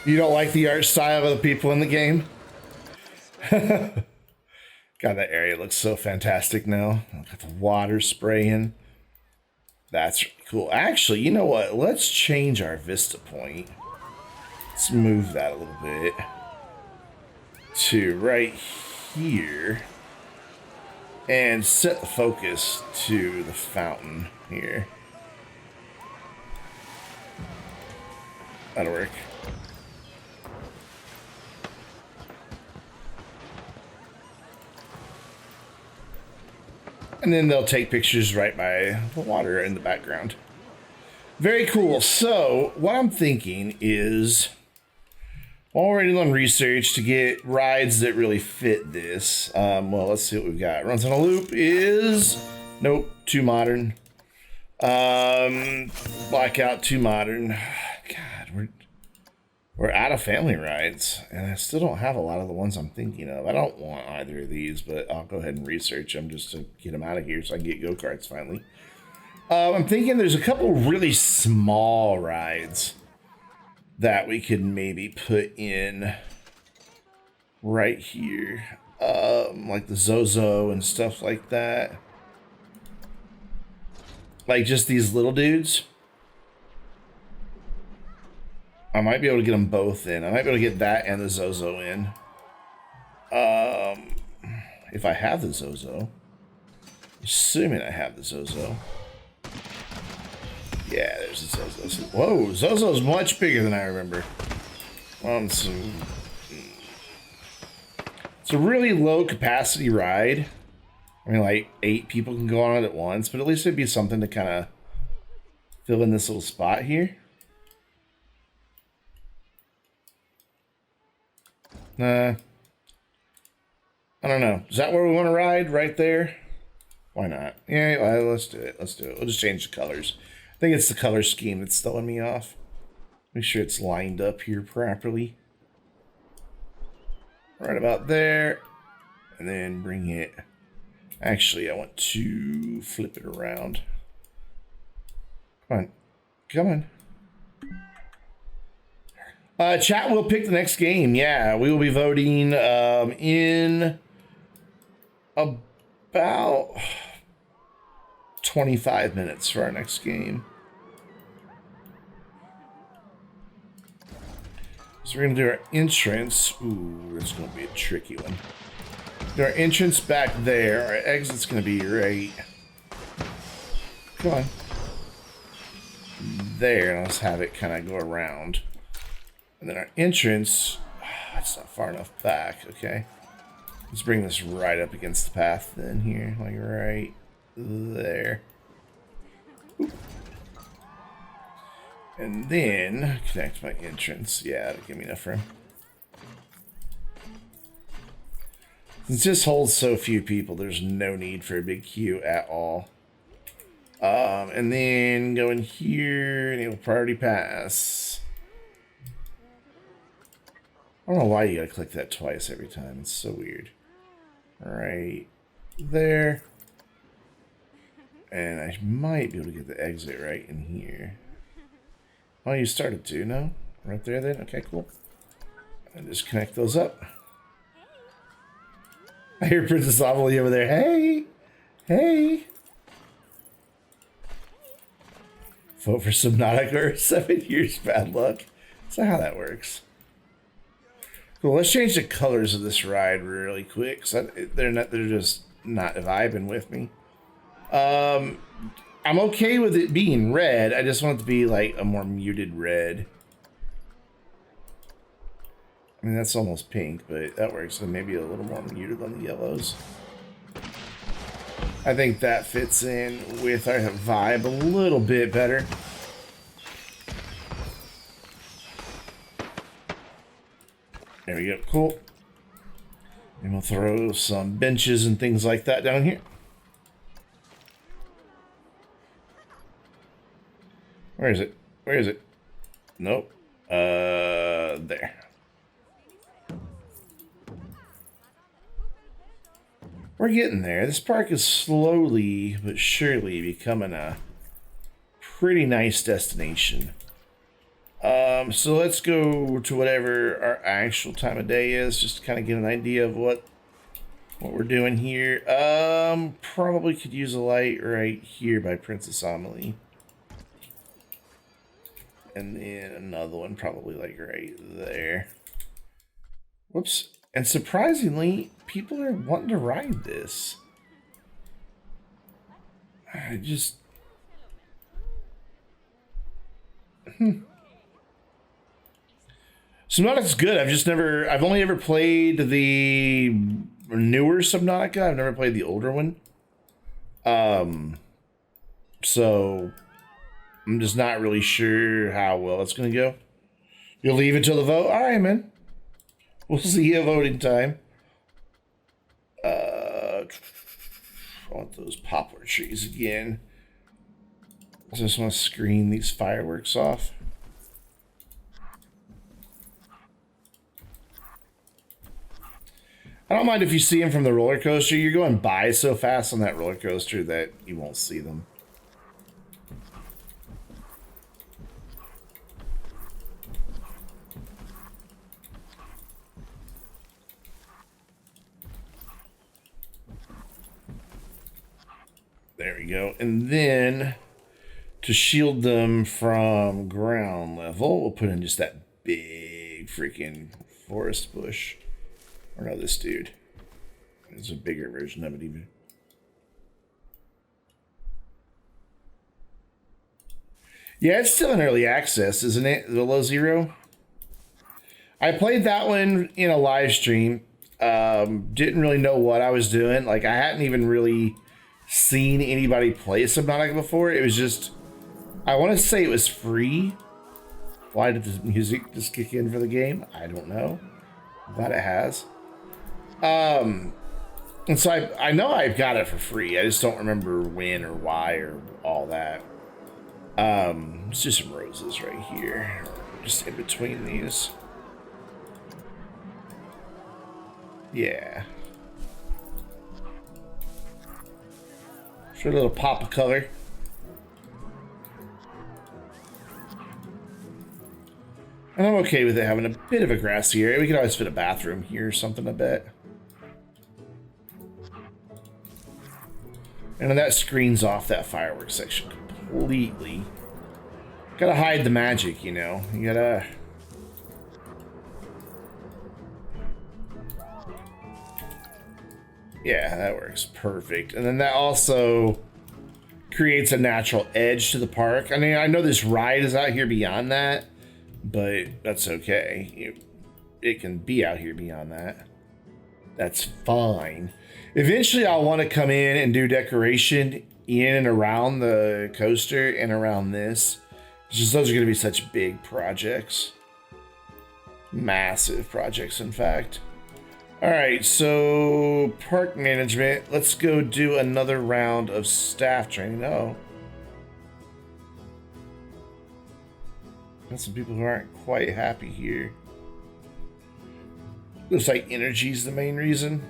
You don't like the art style of the people in the game? God, that area looks so fantastic now. Got the water spraying. That's really cool. Actually, you know what? Let's change our vista point. Let's move that a little bit to right here and set the focus to the fountain here. That'll work. And then they'll take pictures right by the water in the background. Very cool. So what I'm thinking is, already done research to get rides that really fit this. Well, let's see what we've got. Runs on a Loop is, nope, too modern. Blackout 2 Modern. God, we're out of family rides, and I still don't have a lot of the ones I'm thinking of. I don't want either of these, but I'll go ahead and research them just to get them out of here so I can get go-karts finally. I'm thinking there's a couple really small rides that we could maybe put in right here. Like the Zozo and stuff like that. Like just these little dudes. I might be able to get them both in. I might be able to get that and the Zozo in. If I have the Zozo. Assuming I have the Zozo. Yeah, there's the Zozo. Whoa, Zozo's much bigger than I remember. It's a really low capacity ride. I mean, like 8 people can go on it at once, but at least it'd be something to kind of fill in this little spot here. Nah. I don't know. Is that where we want to ride? Right there? Why not? Yeah, well, let's do it. Let's do it. We'll just change the colors. I think it's the color scheme that's throwing me off. Make sure it's lined up here properly. Right about there. And then bring it... Actually, I want to flip it around. Come on. Come on. Chat will pick the next game. Yeah, we will be voting in about 25 minutes for our next game. So we're going to do our entrance. Ooh, this is going to be a tricky one. Do our entrance back there. Our exit's going to be right. Come on. There. And let's have it kind of go around. And then our entrance, it's not far enough back, okay. Let's bring this right up against the path then here, like right there. Oop. And then connect my entrance. Yeah, that'll give me enough room. It just holds so few people, there's no need for a big queue at all. And then go in here, enable priority pass. I don't know why you gotta click that twice every time. It's so weird. Right there. And I might be able to get the exit right in here. Oh, you started to, no? Right there then? Okay, cool. And just connect those up. I hear Princess Amelie over there. Hey! Hey! Vote for Subnautica or 7 years bad luck. That's not how that works. Cool, let's change the colors of this ride really quick. So they're just not vibing with me. I'm okay with it being red. I just want it to be like a more muted red. I mean, that's almost pink, but that works. So maybe a little more muted on the yellows. I think that fits in with our vibe a little bit better. There we go, cool. And we'll throw some benches and things like that down here. Where is it? Where is it? Nope. There. We're getting there. This park is slowly but surely becoming a pretty nice destination. So let's go to whatever our actual time of day is, just to kind of get an idea of what we're doing here. Probably could use a light right here by Princess Amelie. And then another one probably like right there. Whoops. And surprisingly, people are wanting to ride this. I just... Subnautica's good. I've only ever played the newer Subnautica. I've never played the older one. So I'm just not really sure how well it's going to go. You'll leave it till the vote? All right, man. We'll see you at voting time. I want those poplar trees again. I just want to screen these fireworks off. I don't mind if you see them from the roller coaster. You're going by so fast on that roller coaster that you won't see them. There we go. And then to shield them from ground level, we'll put in just that big freaking forest bush. Or no, this dude. There's a bigger version of it even. Yeah, it's still in early access, isn't it? The Low Zero. I played that one in a live stream. Didn't really know what I was doing. Like, I hadn't even really seen anybody play Subnautica before. It was just, I want to say it was free. Why did the music just kick in for the game? I don't know. I'm glad it has. And so I know I've got it for free. I just don't remember when or why or all that. Let's do some roses right here. Just in between these. Yeah. For a little pop of color. And I'm okay with it having a bit of a grassy area. We could always fit a bathroom here or something, I bet. And then that screens off that fireworks section completely. Gotta hide the magic, you know. You gotta... Yeah, that works perfect. And then that also creates a natural edge to the park. I mean, I know this ride is out here beyond that, but that's okay. It can be out here beyond that. That's fine. Eventually, I'll want to come in and do decoration in and around the coaster and around this. Just those are going to be such big projects. Massive projects, in fact. All right, so park management. Let's go do another round of staff training. Oh. Got some people who aren't quite happy here. Looks like energy's the main reason.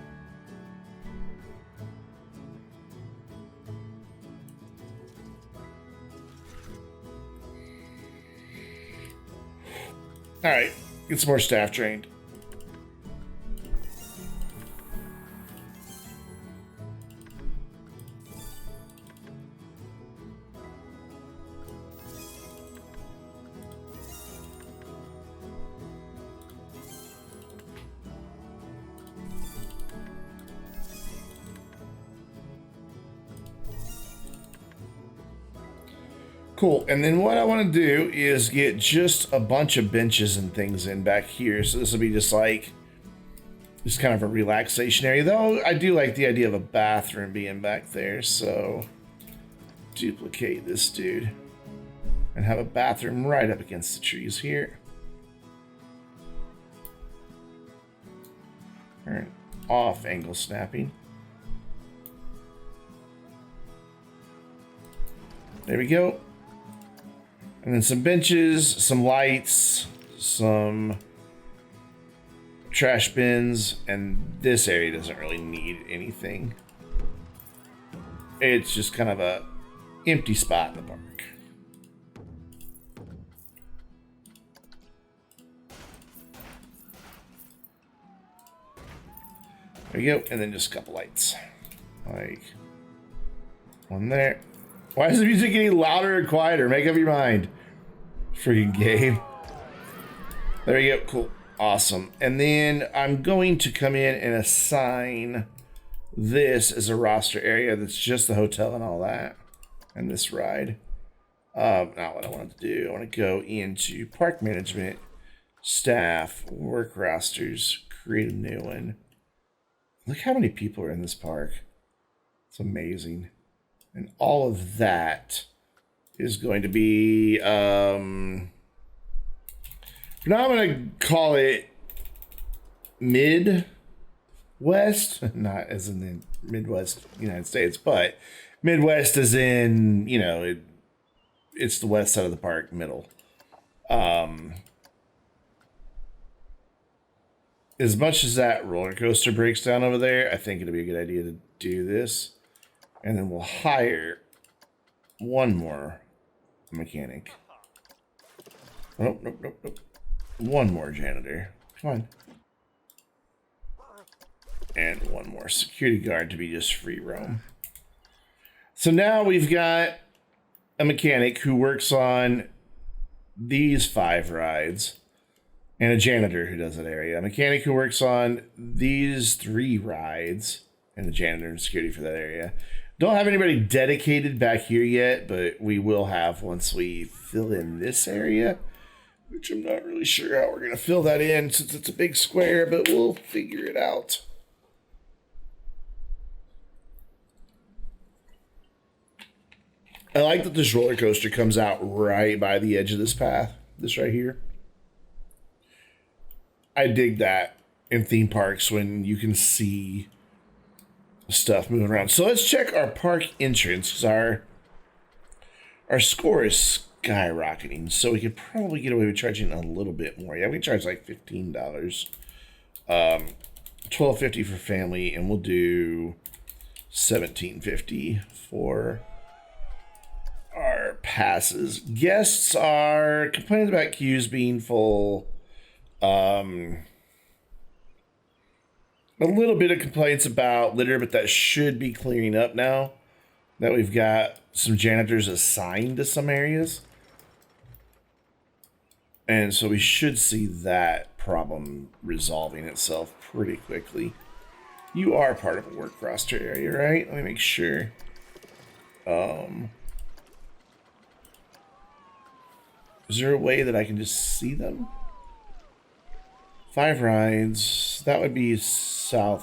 All right, get some more staff trained. Cool, and then what I want to do is get just a bunch of benches and things in back here. So this will be just like, just kind of a relaxation area. Though I do like the idea of a bathroom being back there. So duplicate this dude and have a bathroom right up against the trees here. All right, off angle snapping. There we go. And then some benches, some lights, some trash bins, and this area doesn't really need anything. It's just kind of a empty spot in the park. There you go, and then just a couple lights. Like one there. Why is the music getting louder and quieter? Make up your mind. Freaking game. There you go. Cool. Awesome. And then I'm going to come in and assign this as a roster area that's just the hotel and all that. And this ride. Now what I want to do, I want to go into park management, staff, work rosters, create a new one. Look how many people are in this park. It's amazing. And all of that is going to be, now I'm going to call it Midwest, not as in the Midwest United States, but Midwest as in, you know, it's the west side of the park, middle. As much as that roller coaster breaks down over there, I think it'd be a good idea to do this. And then we'll hire one more mechanic. Nope, nope, nope, nope. One more janitor. Come on. And one more security guard to be just free roam. So now we've got a mechanic who works on these 5 rides. And a janitor who does that area. A mechanic who works on these 3 rides. And a janitor and security for that area. Don't have anybody dedicated back here yet, but we will have once we fill in this area. Which I'm not really sure how we're going to fill that in since it's a big square, but we'll figure it out. I like that this roller coaster comes out right by the edge of this path. This right here. I dig that in theme parks when you can see stuff moving around. So let's check our park entrance because our score is skyrocketing. So we could probably get away with charging a little bit more. Yeah, we can charge like $15. $12.50 for family, and we'll do $17.50 for our passes. Guests are complaining about queues being full. A little bit of complaints about litter, but that should be clearing up now that we've got some janitors assigned to some areas. And so we should see that problem resolving itself pretty quickly. You are part of a work roster area, right? Let me make sure. Is there a way that I can just see them? 5 rides. That would be southwest.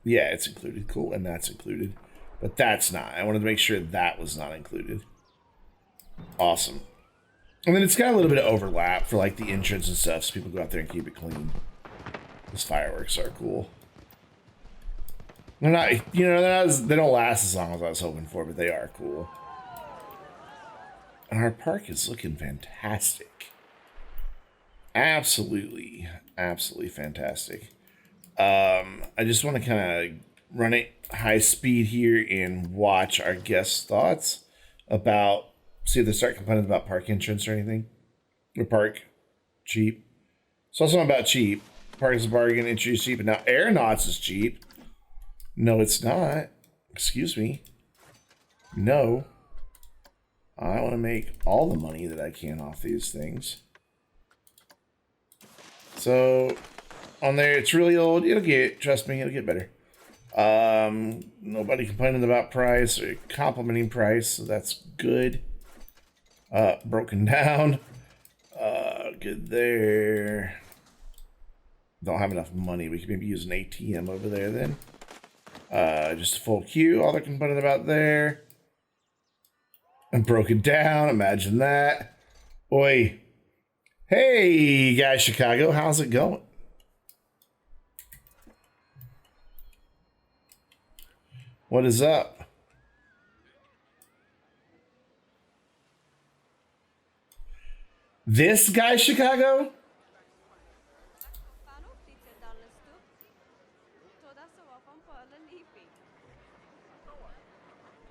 Yeah, it's included. Cool, and that's included. But that's not. I wanted to make sure that was not included. Awesome. And then it's got a little bit of overlap for like the entrance and stuff, so people go out there and keep it clean. Those fireworks are cool. They're not, you know, they don't last as long as I was hoping for, but they are cool. And our park is looking fantastic. Absolutely, absolutely fantastic. I just want to kind of run it high speed here and watch our guests' thoughts about, see if they start complaining about park entrance or anything. Or park cheap. It's also not about cheap. Park is a bargain, entry is cheap, and now Aeronauts is cheap. No, it's not. Excuse me. No. I want to make all the money that I can off these things. So, on there, it's really old. It'll get, trust me, it'll get better. Nobody complaining about price or complimenting price, so that's good. Broken down. Good there. Don't have enough money. We could maybe use an ATM over there then. Just a full queue. All they're complaining about there. And broken down. Imagine that. Oi. Hey, guys, Chicago. How's it going? What is up? This guy, Chicago?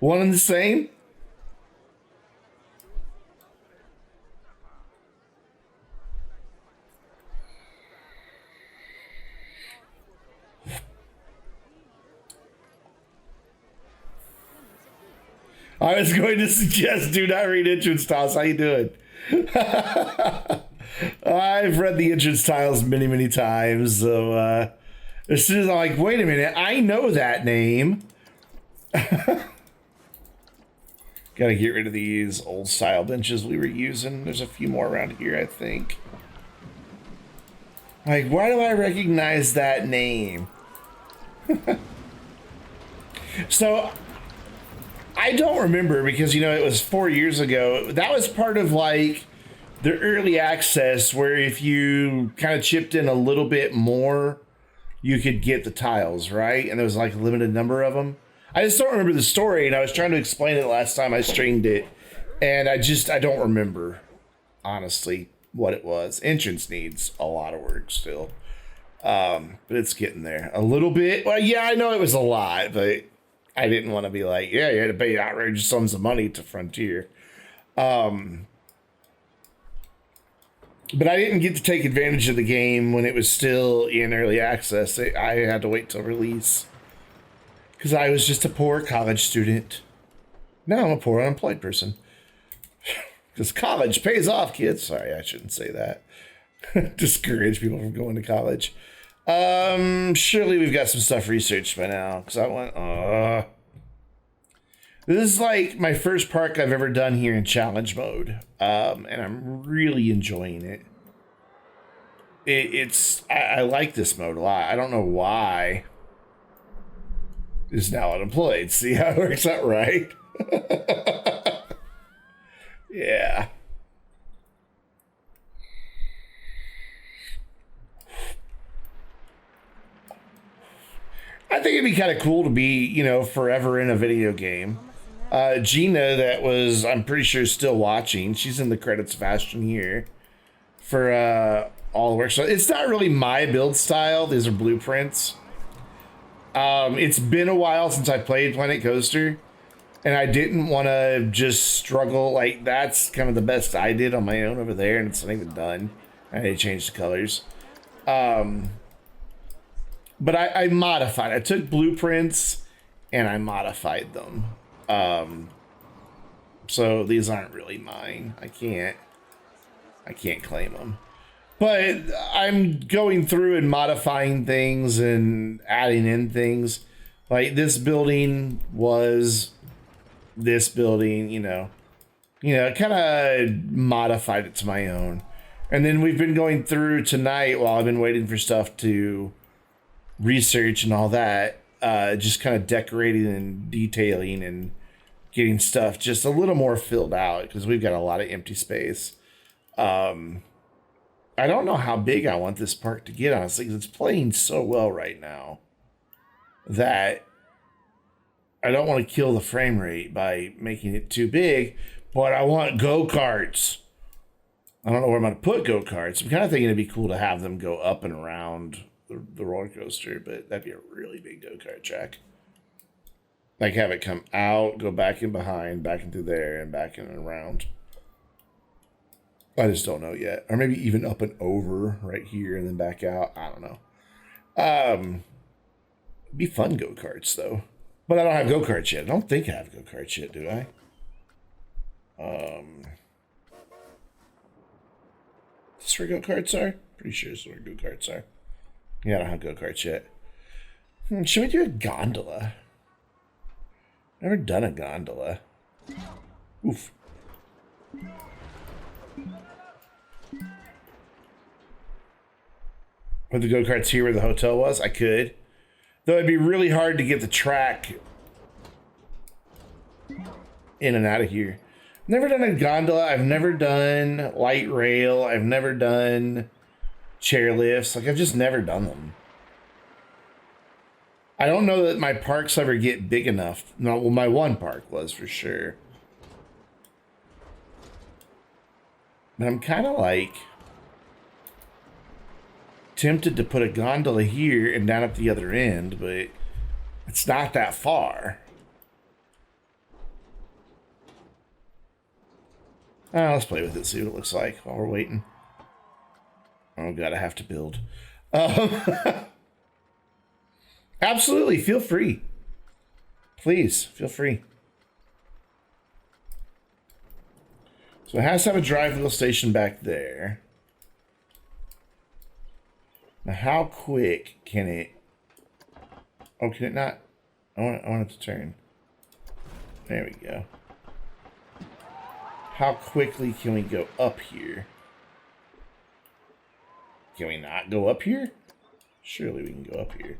One and the same? I was going to suggest do not read entrance tiles. How you doing? I've read the entrance tiles many, many times. So as soon as I'm like, wait a minute, I know that name. Gotta get rid of these old style benches we were using. There's a few more around here, I think. Like, why do I recognize that name? So, I don't remember because, you know, it was 4 years ago. That was part of, like, the early access where if you kind of chipped in a little bit more, you could get the tiles, right? And there was, like, a limited number of them. I just don't remember the story, and I was trying to explain it last time I streamed it, and I don't remember, honestly, what it was. Entrance needs a lot of work still. But it's getting there. A little bit. Well, yeah, I know it was a lot, but I didn't want to be like, yeah, you had to pay outrageous sums of money to Frontier. But I didn't get to take advantage of the game when it was still in early access. I had to wait till release. Because I was just a poor college student. Now I'm a poor unemployed person. Because college pays off, kids. Sorry, I shouldn't say that. Discourage people from going to college. Surely we've got some stuff researched by now. Because I went, This is like my first park I've ever done here in challenge mode. And I'm really enjoying it. I like this mode a lot. I don't know why. Is now unemployed. See how it works out, right? Yeah. I think it'd be kind of cool to be, forever in a video game. Gina, that was, I'm pretty sure, still watching. She's in the credits fashion here for all the work. So it's not really my build style. These are blueprints. It's been a while since I played Planet Coaster, and I didn't want to just struggle. Like, that's kind of the best I did on my own over there, and it's not even done. I need to change the colors. But I modified. I took blueprints, and I modified them. So these aren't really mine. I can't claim them. But I'm going through and modifying things and adding in things. Like this building was this building, kind of modified it to my own. And then we've been going through tonight while I've been waiting for stuff to research and all that, just kind of decorating and detailing and getting stuff just a little more filled out because we've got a lot of empty space. I don't know how big I want this park to get, honestly, because it's playing so well right now that I don't want to kill the frame rate by making it too big, but I want go-karts. I don't know where I'm going to put go-karts. I'm kind of thinking it'd be cool to have them go up and around the roller coaster, but that'd be a really big go-kart track. Like have it come out, go back in behind, back into there, and back in and around. I just don't know yet. Or maybe even up and over right here and then back out. I don't know. It'd be fun go-karts, though. But I don't have go-karts yet. I don't think I have go-karts yet, do I? Is this where go-karts are? Pretty sure this is where go-karts are. Yeah, I don't have go-karts yet. Should we do a gondola? Never done a gondola. Oof. Put the go-karts here where the hotel was? I could. Though it'd be really hard to get the track in and out of here. Never done a gondola. I've never done light rail. I've never done chairlifts. Like, I've just never done them. I don't know that my parks ever get big enough. No, well, my one park was for sure. But I'm kind of like tempted to put a gondola here and down at the other end, but it's not that far. Let's play with it, see what it looks like while we're waiting. Oh god, I have to build. Absolutely, feel free. Please, feel free. So it has to have a drive wheel station back there. Now, how quick can it... Oh, can it not? I want it to turn. There we go. How quickly can we go up here? Can we not go up here? Surely we can go up here.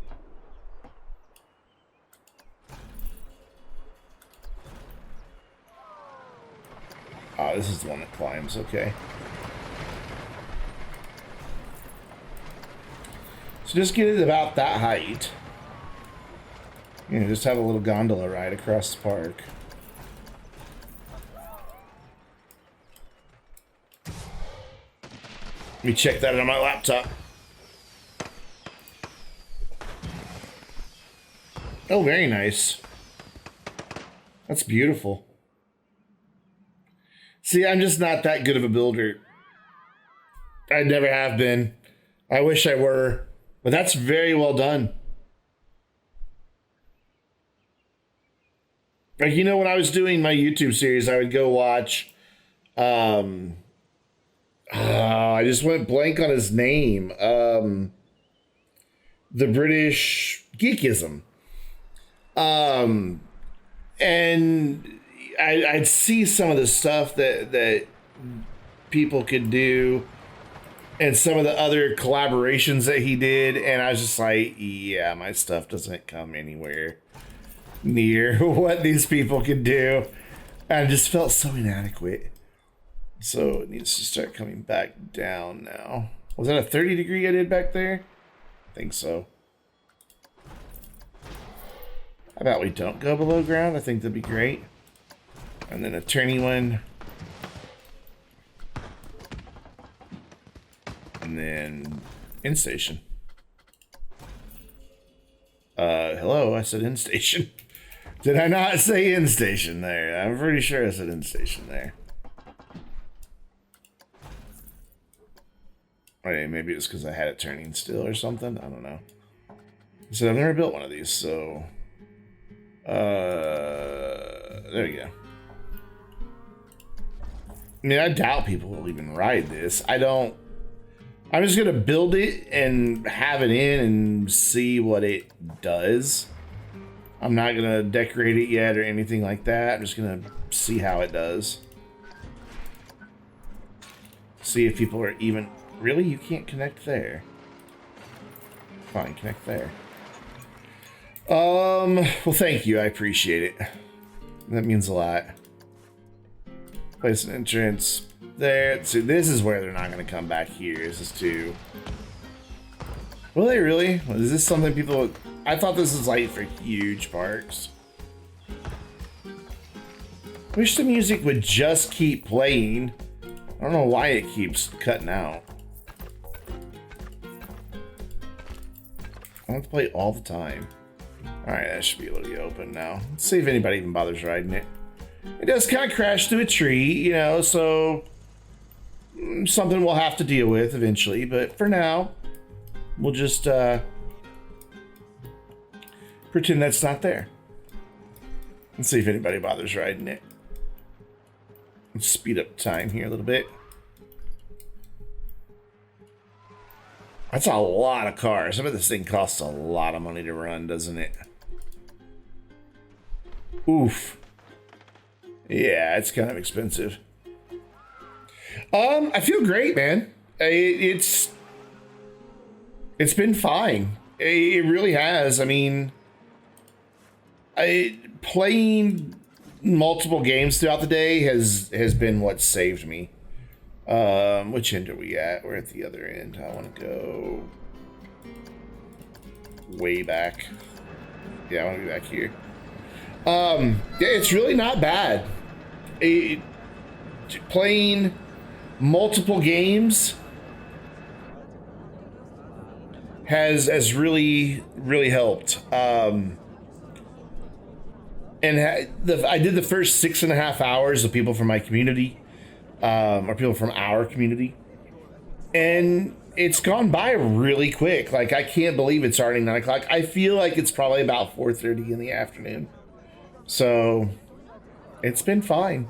Oh, this is the one that climbs. Okay. So just get it about that height. You know, just have a little gondola ride across the park. Let me check that on my laptop. Oh, very nice. That's beautiful. See, I'm just not that good of a builder. I never have been. I wish I were. But that's very well done. Like, you know, when I was doing my YouTube series, I would go watch... I just went blank on his name. The British Geekism. And I'd see some of the stuff that people could do and some of the other collaborations that he did, and I was just like, yeah, my stuff doesn't come anywhere near what these people can do. And I just felt so inadequate. So it needs to start coming back down now. Was that a 30 degree I did back there? I think so. How about we don't go below ground? I think that'd be great. And then a turny one. And then in station. Hello, I said in station. Did I not say in station there? I'm pretty sure I said in station there. Right, maybe it's because I had it turning still or something. I don't know. I said I've never built one of these, so there you go. I mean, I doubt people will even ride this. I'm just gonna build it and have it in and see what it does. I'm not gonna decorate it yet or anything like that. I'm just gonna see how it does. See if people are even... Really? You can't connect there? Fine, connect there. Well, thank you. I appreciate it. That means a lot. Place an entrance there. See, this is where they're not going to come back here. This is too... Will they really? Is this something people... I thought this was like for huge parks. Wish the music would just keep playing. I don't know why it keeps cutting out. I want to play all the time. Alright, that should be able to be open now. Let's see if anybody even bothers riding it. It does kind of crash through a tree, you know, so... something we'll have to deal with eventually, but for now, we'll just pretend that's not there. Let's see if anybody bothers riding it. Let's speed up time here a little bit. That's a lot of cars. I bet this thing costs a lot of money to run, doesn't it? Oof. Yeah, it's kind of expensive. I feel great, man. It's been fine. It really has. I mean, playing multiple games throughout the day has been what saved me. Which end are we at? We're at the other end. I want to go way back. Yeah, I want to be back here. Yeah, it's really not bad. Playing multiple games has really helped. And I did the first 6.5 hours with people from my community. Or people from our community, and it's gone by really quick. Like, I can't believe it's already 9 o'clock. I feel like it's probably about 4:30 in the afternoon, so it's been fine.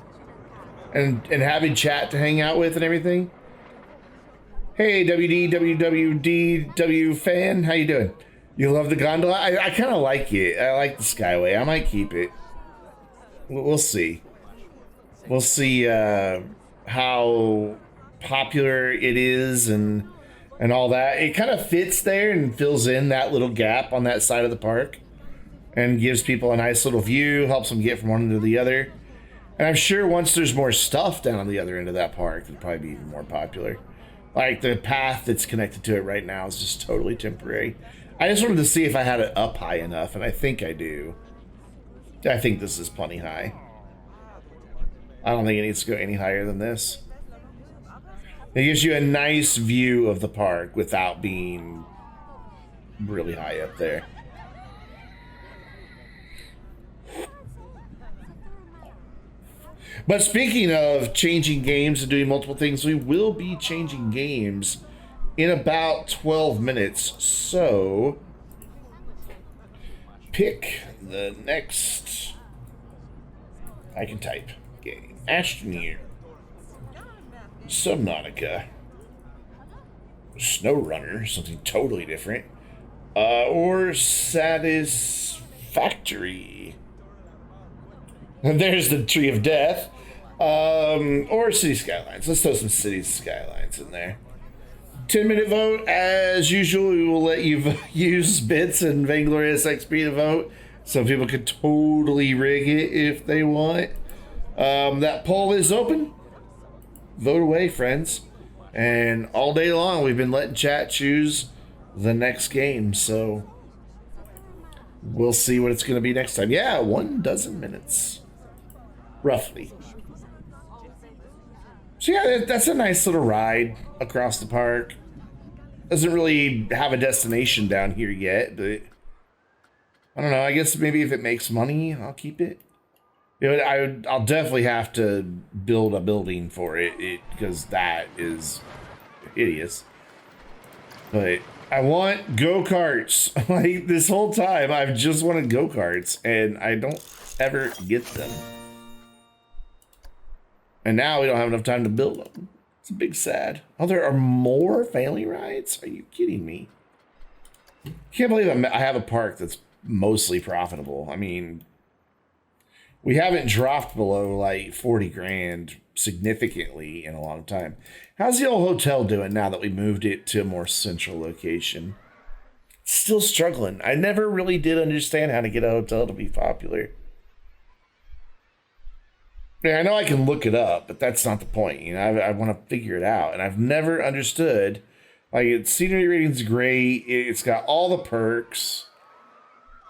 And having chat to hang out with and everything. Hey, WDWWDW fan, how you doing? You love the gondola? I kind of like it. I like the Skyway. I might keep it. We'll see. We'll see how popular it is and all that. It kind of fits there and fills in that little gap on that side of the park and gives people a nice little view, helps them get from one end to the other. And I'm sure once there's more stuff down on the other end of that park, it'll probably be even more popular. Like, the path that's connected to it right now is just totally temporary. I just wanted to see if I had it up high enough, and I think I do. I think this is plenty high. I don't think it needs to go any higher than this. It gives you a nice view of the park without being really high up there. But speaking of changing games and doing multiple things, we will be changing games in about 12 minutes. So pick the next, I can type, game. Astroneer, Subnautica, SnowRunner, something totally different, or Satisfactory. And there's the Tree of Death, or City Skylines. Let's throw some City Skylines in there. 10-minute vote. As usual, we will let you use bits and Vainglorious XP to vote. Some people could totally rig it if they want. That poll is open. Vote away, friends. And all day long, we've been letting chat choose the next game. So we'll see what it's going to be next time. Yeah, 12 minutes. Roughly. So yeah, that's a nice little ride across the park. Doesn't really have a destination down here yet, but I don't know. I guess maybe if it makes money, I'll keep it. You know, I'll definitely have to build a building for it because that is hideous. But I want go-karts. Like this whole time, I've just wanted go-karts, and I don't ever get them. And now we don't have enough time to build them. It's a big sad. Oh, there are more family rides? Are you kidding me? Can't believe I have a park that's mostly profitable. I mean, we haven't dropped below like 40 grand significantly in a long time. How's the old hotel doing now that we moved it to a more central location? Still struggling. I never really did understand how to get a hotel to be popular. Yeah, I know I can look it up, but that's not the point. You know, I want to figure it out, and I've never understood. Like, its scenery rating's great. It's got all the perks,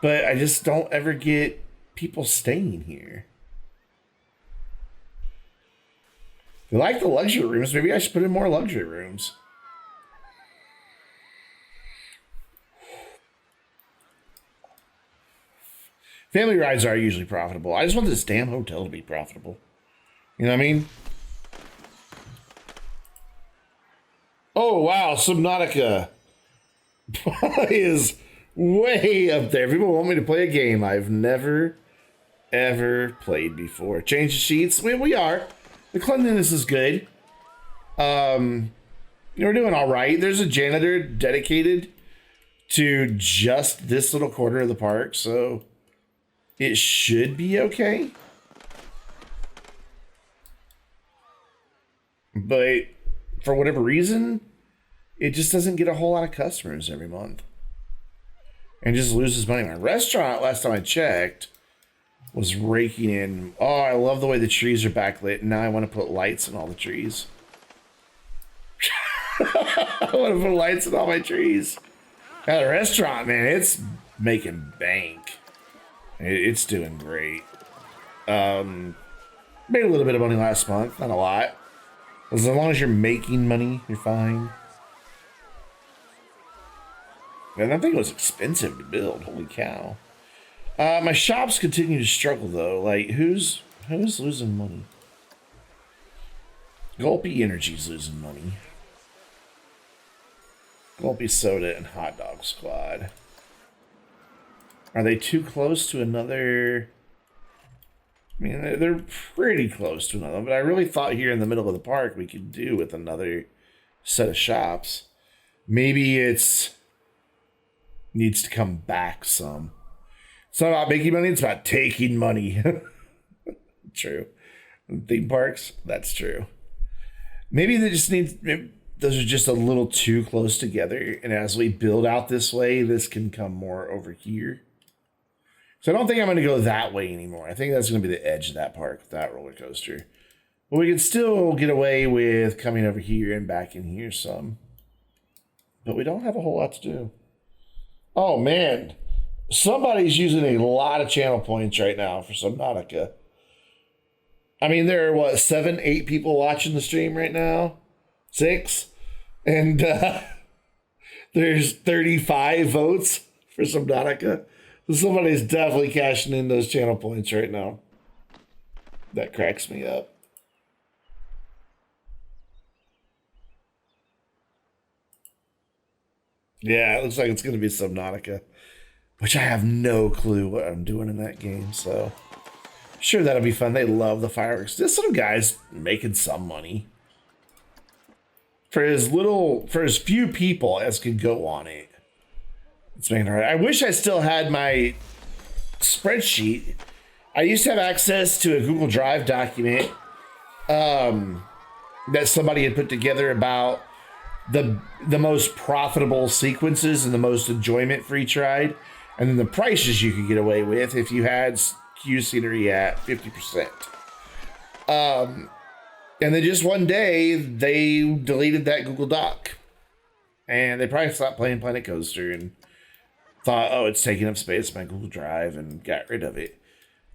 but I just don't ever get people staying here. If you like the luxury rooms, maybe I should put in more luxury rooms. Family rides are usually profitable. I just want this damn hotel to be profitable. You know what I mean? Oh, wow. Subnautica is way up there. People want me to play a game I've never, ever played before. Change the sheets. We are. The cleanliness is good. We're doing all right. There's a janitor dedicated to just this little corner of the park, so it should be okay. But for whatever reason, it just doesn't get a whole lot of customers every month. And just loses money. My restaurant, last time I checked, was raking in. Oh, I love the way the trees are backlit. Now I want to put lights in all the trees. I want to put lights in all my trees. Now the restaurant, man, it's making bank. It's doing great. Made a little bit of money last month, not a lot. As long as you're making money, you're fine. And I think it was expensive to build. Holy cow! My shops continue to struggle though. Like who's losing money? Gulpy Energy's losing money. Gulpy Soda and Hot Dog Squad. Are they too close to another? I mean, they're pretty close to another, but I really thought here in the middle of the park we could do with another set of shops. Maybe it's needs to come back some. It's not about making money, it's about taking money. True. Theme parks, that's true. Maybe they just need, those are just a little too close together, and as we build out this way, this can come more over here. So I don't think I'm going to go that way anymore. I think that's going to be the edge of that park, that roller coaster. But we can still get away with coming over here and back in here some. But we don't have a whole lot to do. Oh man, somebody's using a lot of channel points right now for Subnautica. I mean, there are what, 7, 8 people watching the stream right now, 6, and there's 35 votes for Subnautica. So somebody's definitely cashing in those channel points right now. That cracks me up. Yeah, it looks like it's going to be Subnautica, which I have no clue what I'm doing in that game. So, sure, that'll be fun. They love the fireworks. This little guy's making some money for as few people as could go on it. It's making it hard. I wish I still had my spreadsheet. I used to have access to a Google Drive document that somebody had put together about the most profitable sequences and the most enjoyment for each ride, and then the prices you could get away with if you had queue scenery at 50%. And then just one day they deleted that Google Doc, and they probably stopped playing Planet Coaster and thought, oh, it's taking up space in my Google Drive, and got rid of it.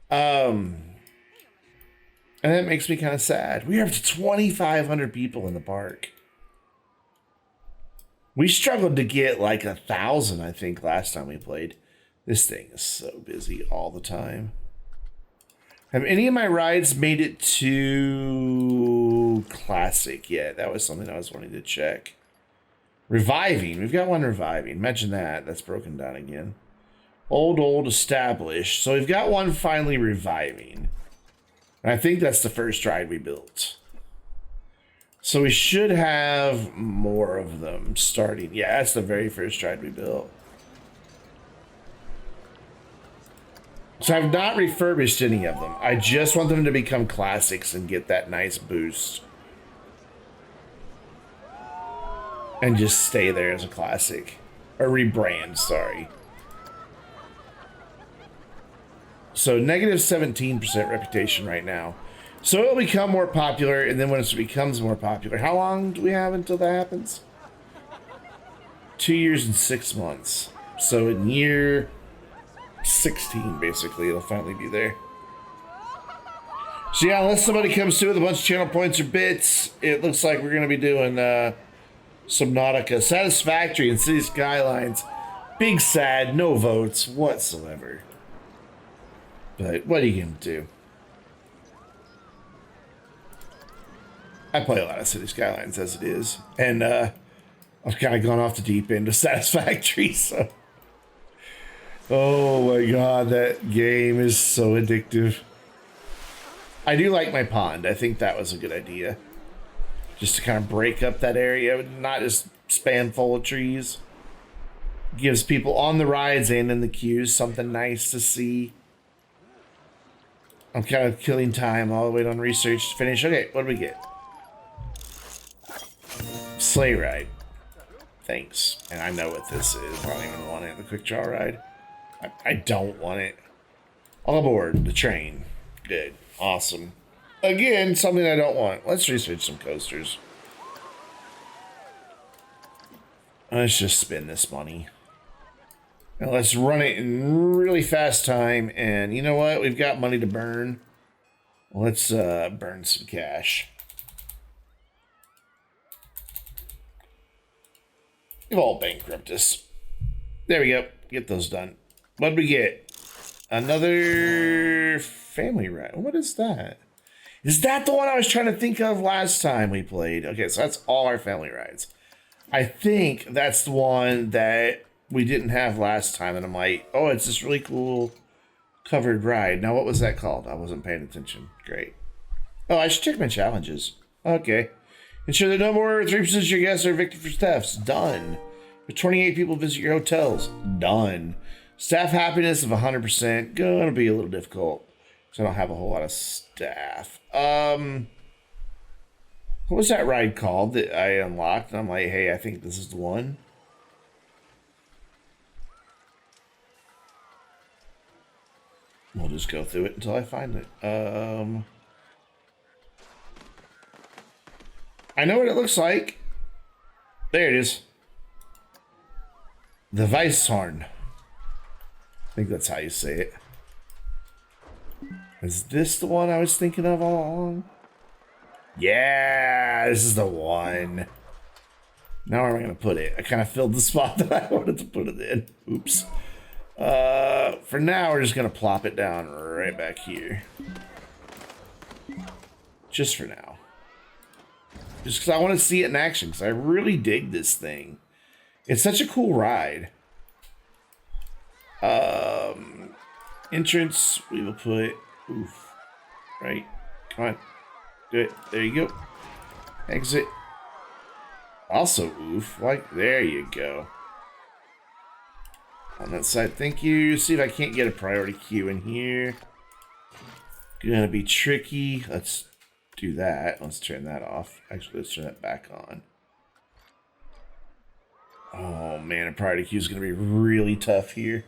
And that makes me kind of sad. We have 2,500 people in the park. We struggled to get like 1,000, I think, last time we played. This thing is so busy all the time. Have any of my rides made it to Classic yet? That was something I was wanting to check. Reviving. We've got one reviving. Imagine that. That's broken down again. Old, established. So we've got one finally reviving. And I think that's the first ride we built. So we should have more of them starting. Yeah, that's the very first ride we built. So I've not refurbished any of them. I just want them to become classics and get that nice boost. And just stay there as a classic. Or rebrand, sorry. So negative 17% reputation right now. So it'll become more popular, and then when it becomes more popular, how long do we have until that happens? 2 years and 6 months. So in year 16, basically, it'll finally be there. So yeah, unless somebody comes through with a bunch of channel points or bits, it looks like we're going to be doing Subnautica. Satisfactory and City Skylines. Big sad, no votes whatsoever. But what are you going to do? I play a lot of City Skylines as it is. And I've kind of gone off the deep end of Satisfactory, so... Oh my god, that game is so addictive. I do like my pond. I think that was a good idea. Just to kind of break up that area, not just spam full of trees. Gives people on the rides and in the queues something nice to see. I'm kind of killing time. I'll wait on research to finish. Okay, what do we get? Sleigh ride. Thanks. And I know what this is. I don't even want it. The quick draw ride. I don't want it. All aboard the train. Good. Awesome. Again, something I don't want. Let's research some coasters. Let's just spend this money. Now let's run it in really fast time. And you know what? We've got money to burn. Let's burn some cash. You've all bankrupt us. There we go. Get those done. What did we get? Another family ride. What is that? Is that the one I was trying to think of last time we played? Okay, so that's all our family rides. I think that's the one that we didn't have last time. And I'm like, oh, it's this really cool covered ride. Now, what was that called? I wasn't paying attention. Great. Oh, I should check my challenges. Okay. Ensure that no more 3% of your guests are evicted for thefts. Done. For 28 people visit your hotels. Done. Staff happiness of 100%. Gonna be a little difficult. So I don't have a whole lot of staff. What was that ride called that I unlocked? And I'm like, hey, I think this is the one. We'll just go through it until I find it. I know what it looks like. There it is. The Weisshorn. I think that's how you say it. Is this the one I was thinking of all along? Yeah, this is the one. Now where am I going to put it? I kind of filled the spot that I wanted to put it in. Oops. For now, we're just going to plop it down right back here. Just for now. Just because I want to see it in action, because I really dig this thing. It's such a cool ride. Entrance, we will put... Oof. Right. Come on. Do it. There you go. Exit. Also oof. Like, there you go. On that side, thank you. See if I can't get a priority queue in here. Gonna be tricky. Let's do that. Let's turn that off. Actually, let's turn that back on. Oh man, a priority queue is gonna be really tough here.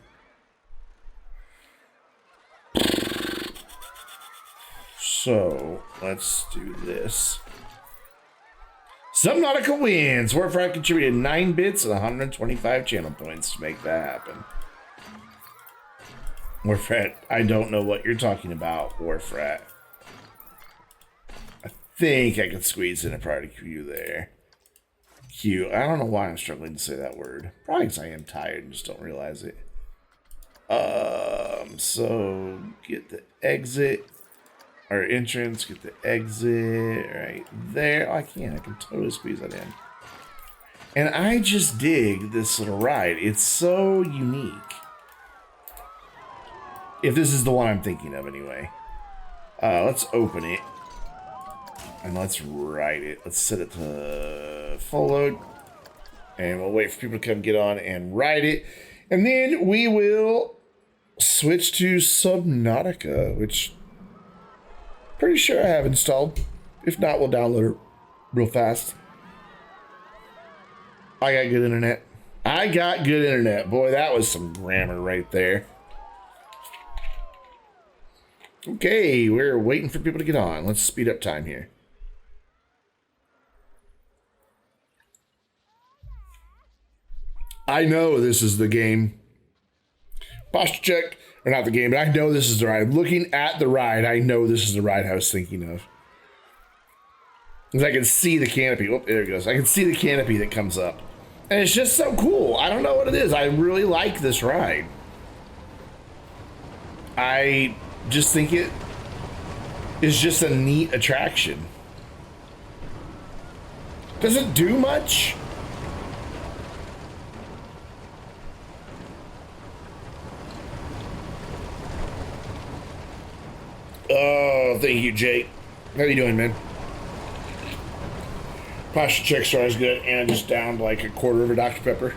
So let's do this. Subnautica wins. Warfrat contributed 9 bits and 125 channel points to make that happen. Warfrat, I don't know what you're talking about, Warfrat. I think I could squeeze in a priority queue there. Q. I don't know why I'm struggling to say that word. Probably because I am tired and just don't realize it. So get the exit. Or entrance, get the exit right there. Oh, I can totally squeeze that in. And I just dig this little ride. It's so unique. If this is the one I'm thinking of anyway. Let's open it. And let's ride it. Let's set it to full load. And we'll wait for people to come get on and ride it. And then we will switch to Subnautica, which... pretty sure I have installed. If not, we'll download it real fast. I got good internet. I got good internet. Boy, that was some grammar right there. Okay, we're waiting for people to get on. Let's speed up time here. I know this is the game. Posture check. Or not the game, but I know this is the ride. Looking at the ride, I know this is the ride I was thinking of. Because I can see the canopy. Oh, there it goes. I can see the canopy that comes up. And it's just so cool. I don't know what it is. I really like this ride. I just think it is just a neat attraction. Doesn't do much. Oh, thank you, Jake. How you doing, man? Posture checks are always good, and I just downed like a quarter of a Dr. Pepper.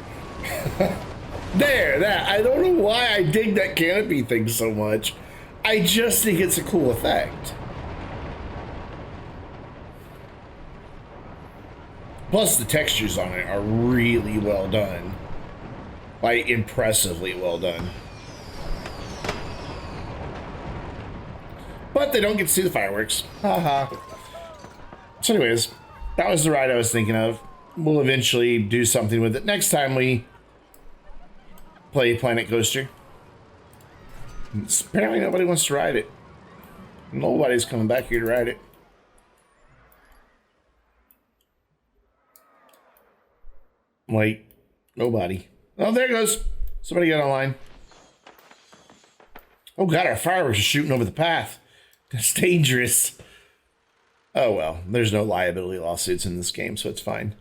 There, that. I don't know why I dig that canopy thing so much. I just think it's a cool effect. Plus, the textures on it are really well done. Like, impressively well done. But they don't get to see the fireworks. Haha. So anyways, that was the ride I was thinking of. We'll eventually do something with it next time we play Planet Coaster. Apparently nobody wants to ride it. Nobody's coming back here to ride it. Like, nobody. Oh, there it goes. Somebody got online. Oh god, our fireworks are shooting over the path. That's dangerous. Oh well, there's no liability lawsuits in this game, so it's fine.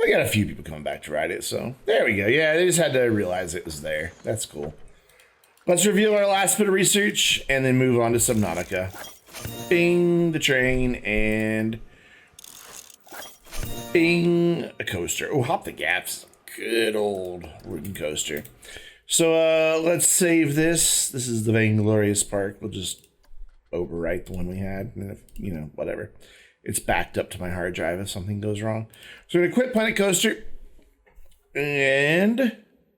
We got a few people coming back to ride it, so there we go. Yeah, they just had to realize it was there. That's cool. Let's review our last bit of research and then move on to Subnautica. Bing, the train, and bing, a coaster. Oh, Hop the Gaps. Good old wooden coaster. So let's save this. This is the Vainglorious Park. We'll just overwrite the one we had, and if, you know, whatever. It's backed up to my hard drive if something goes wrong. So we're gonna quit Planet Coaster, and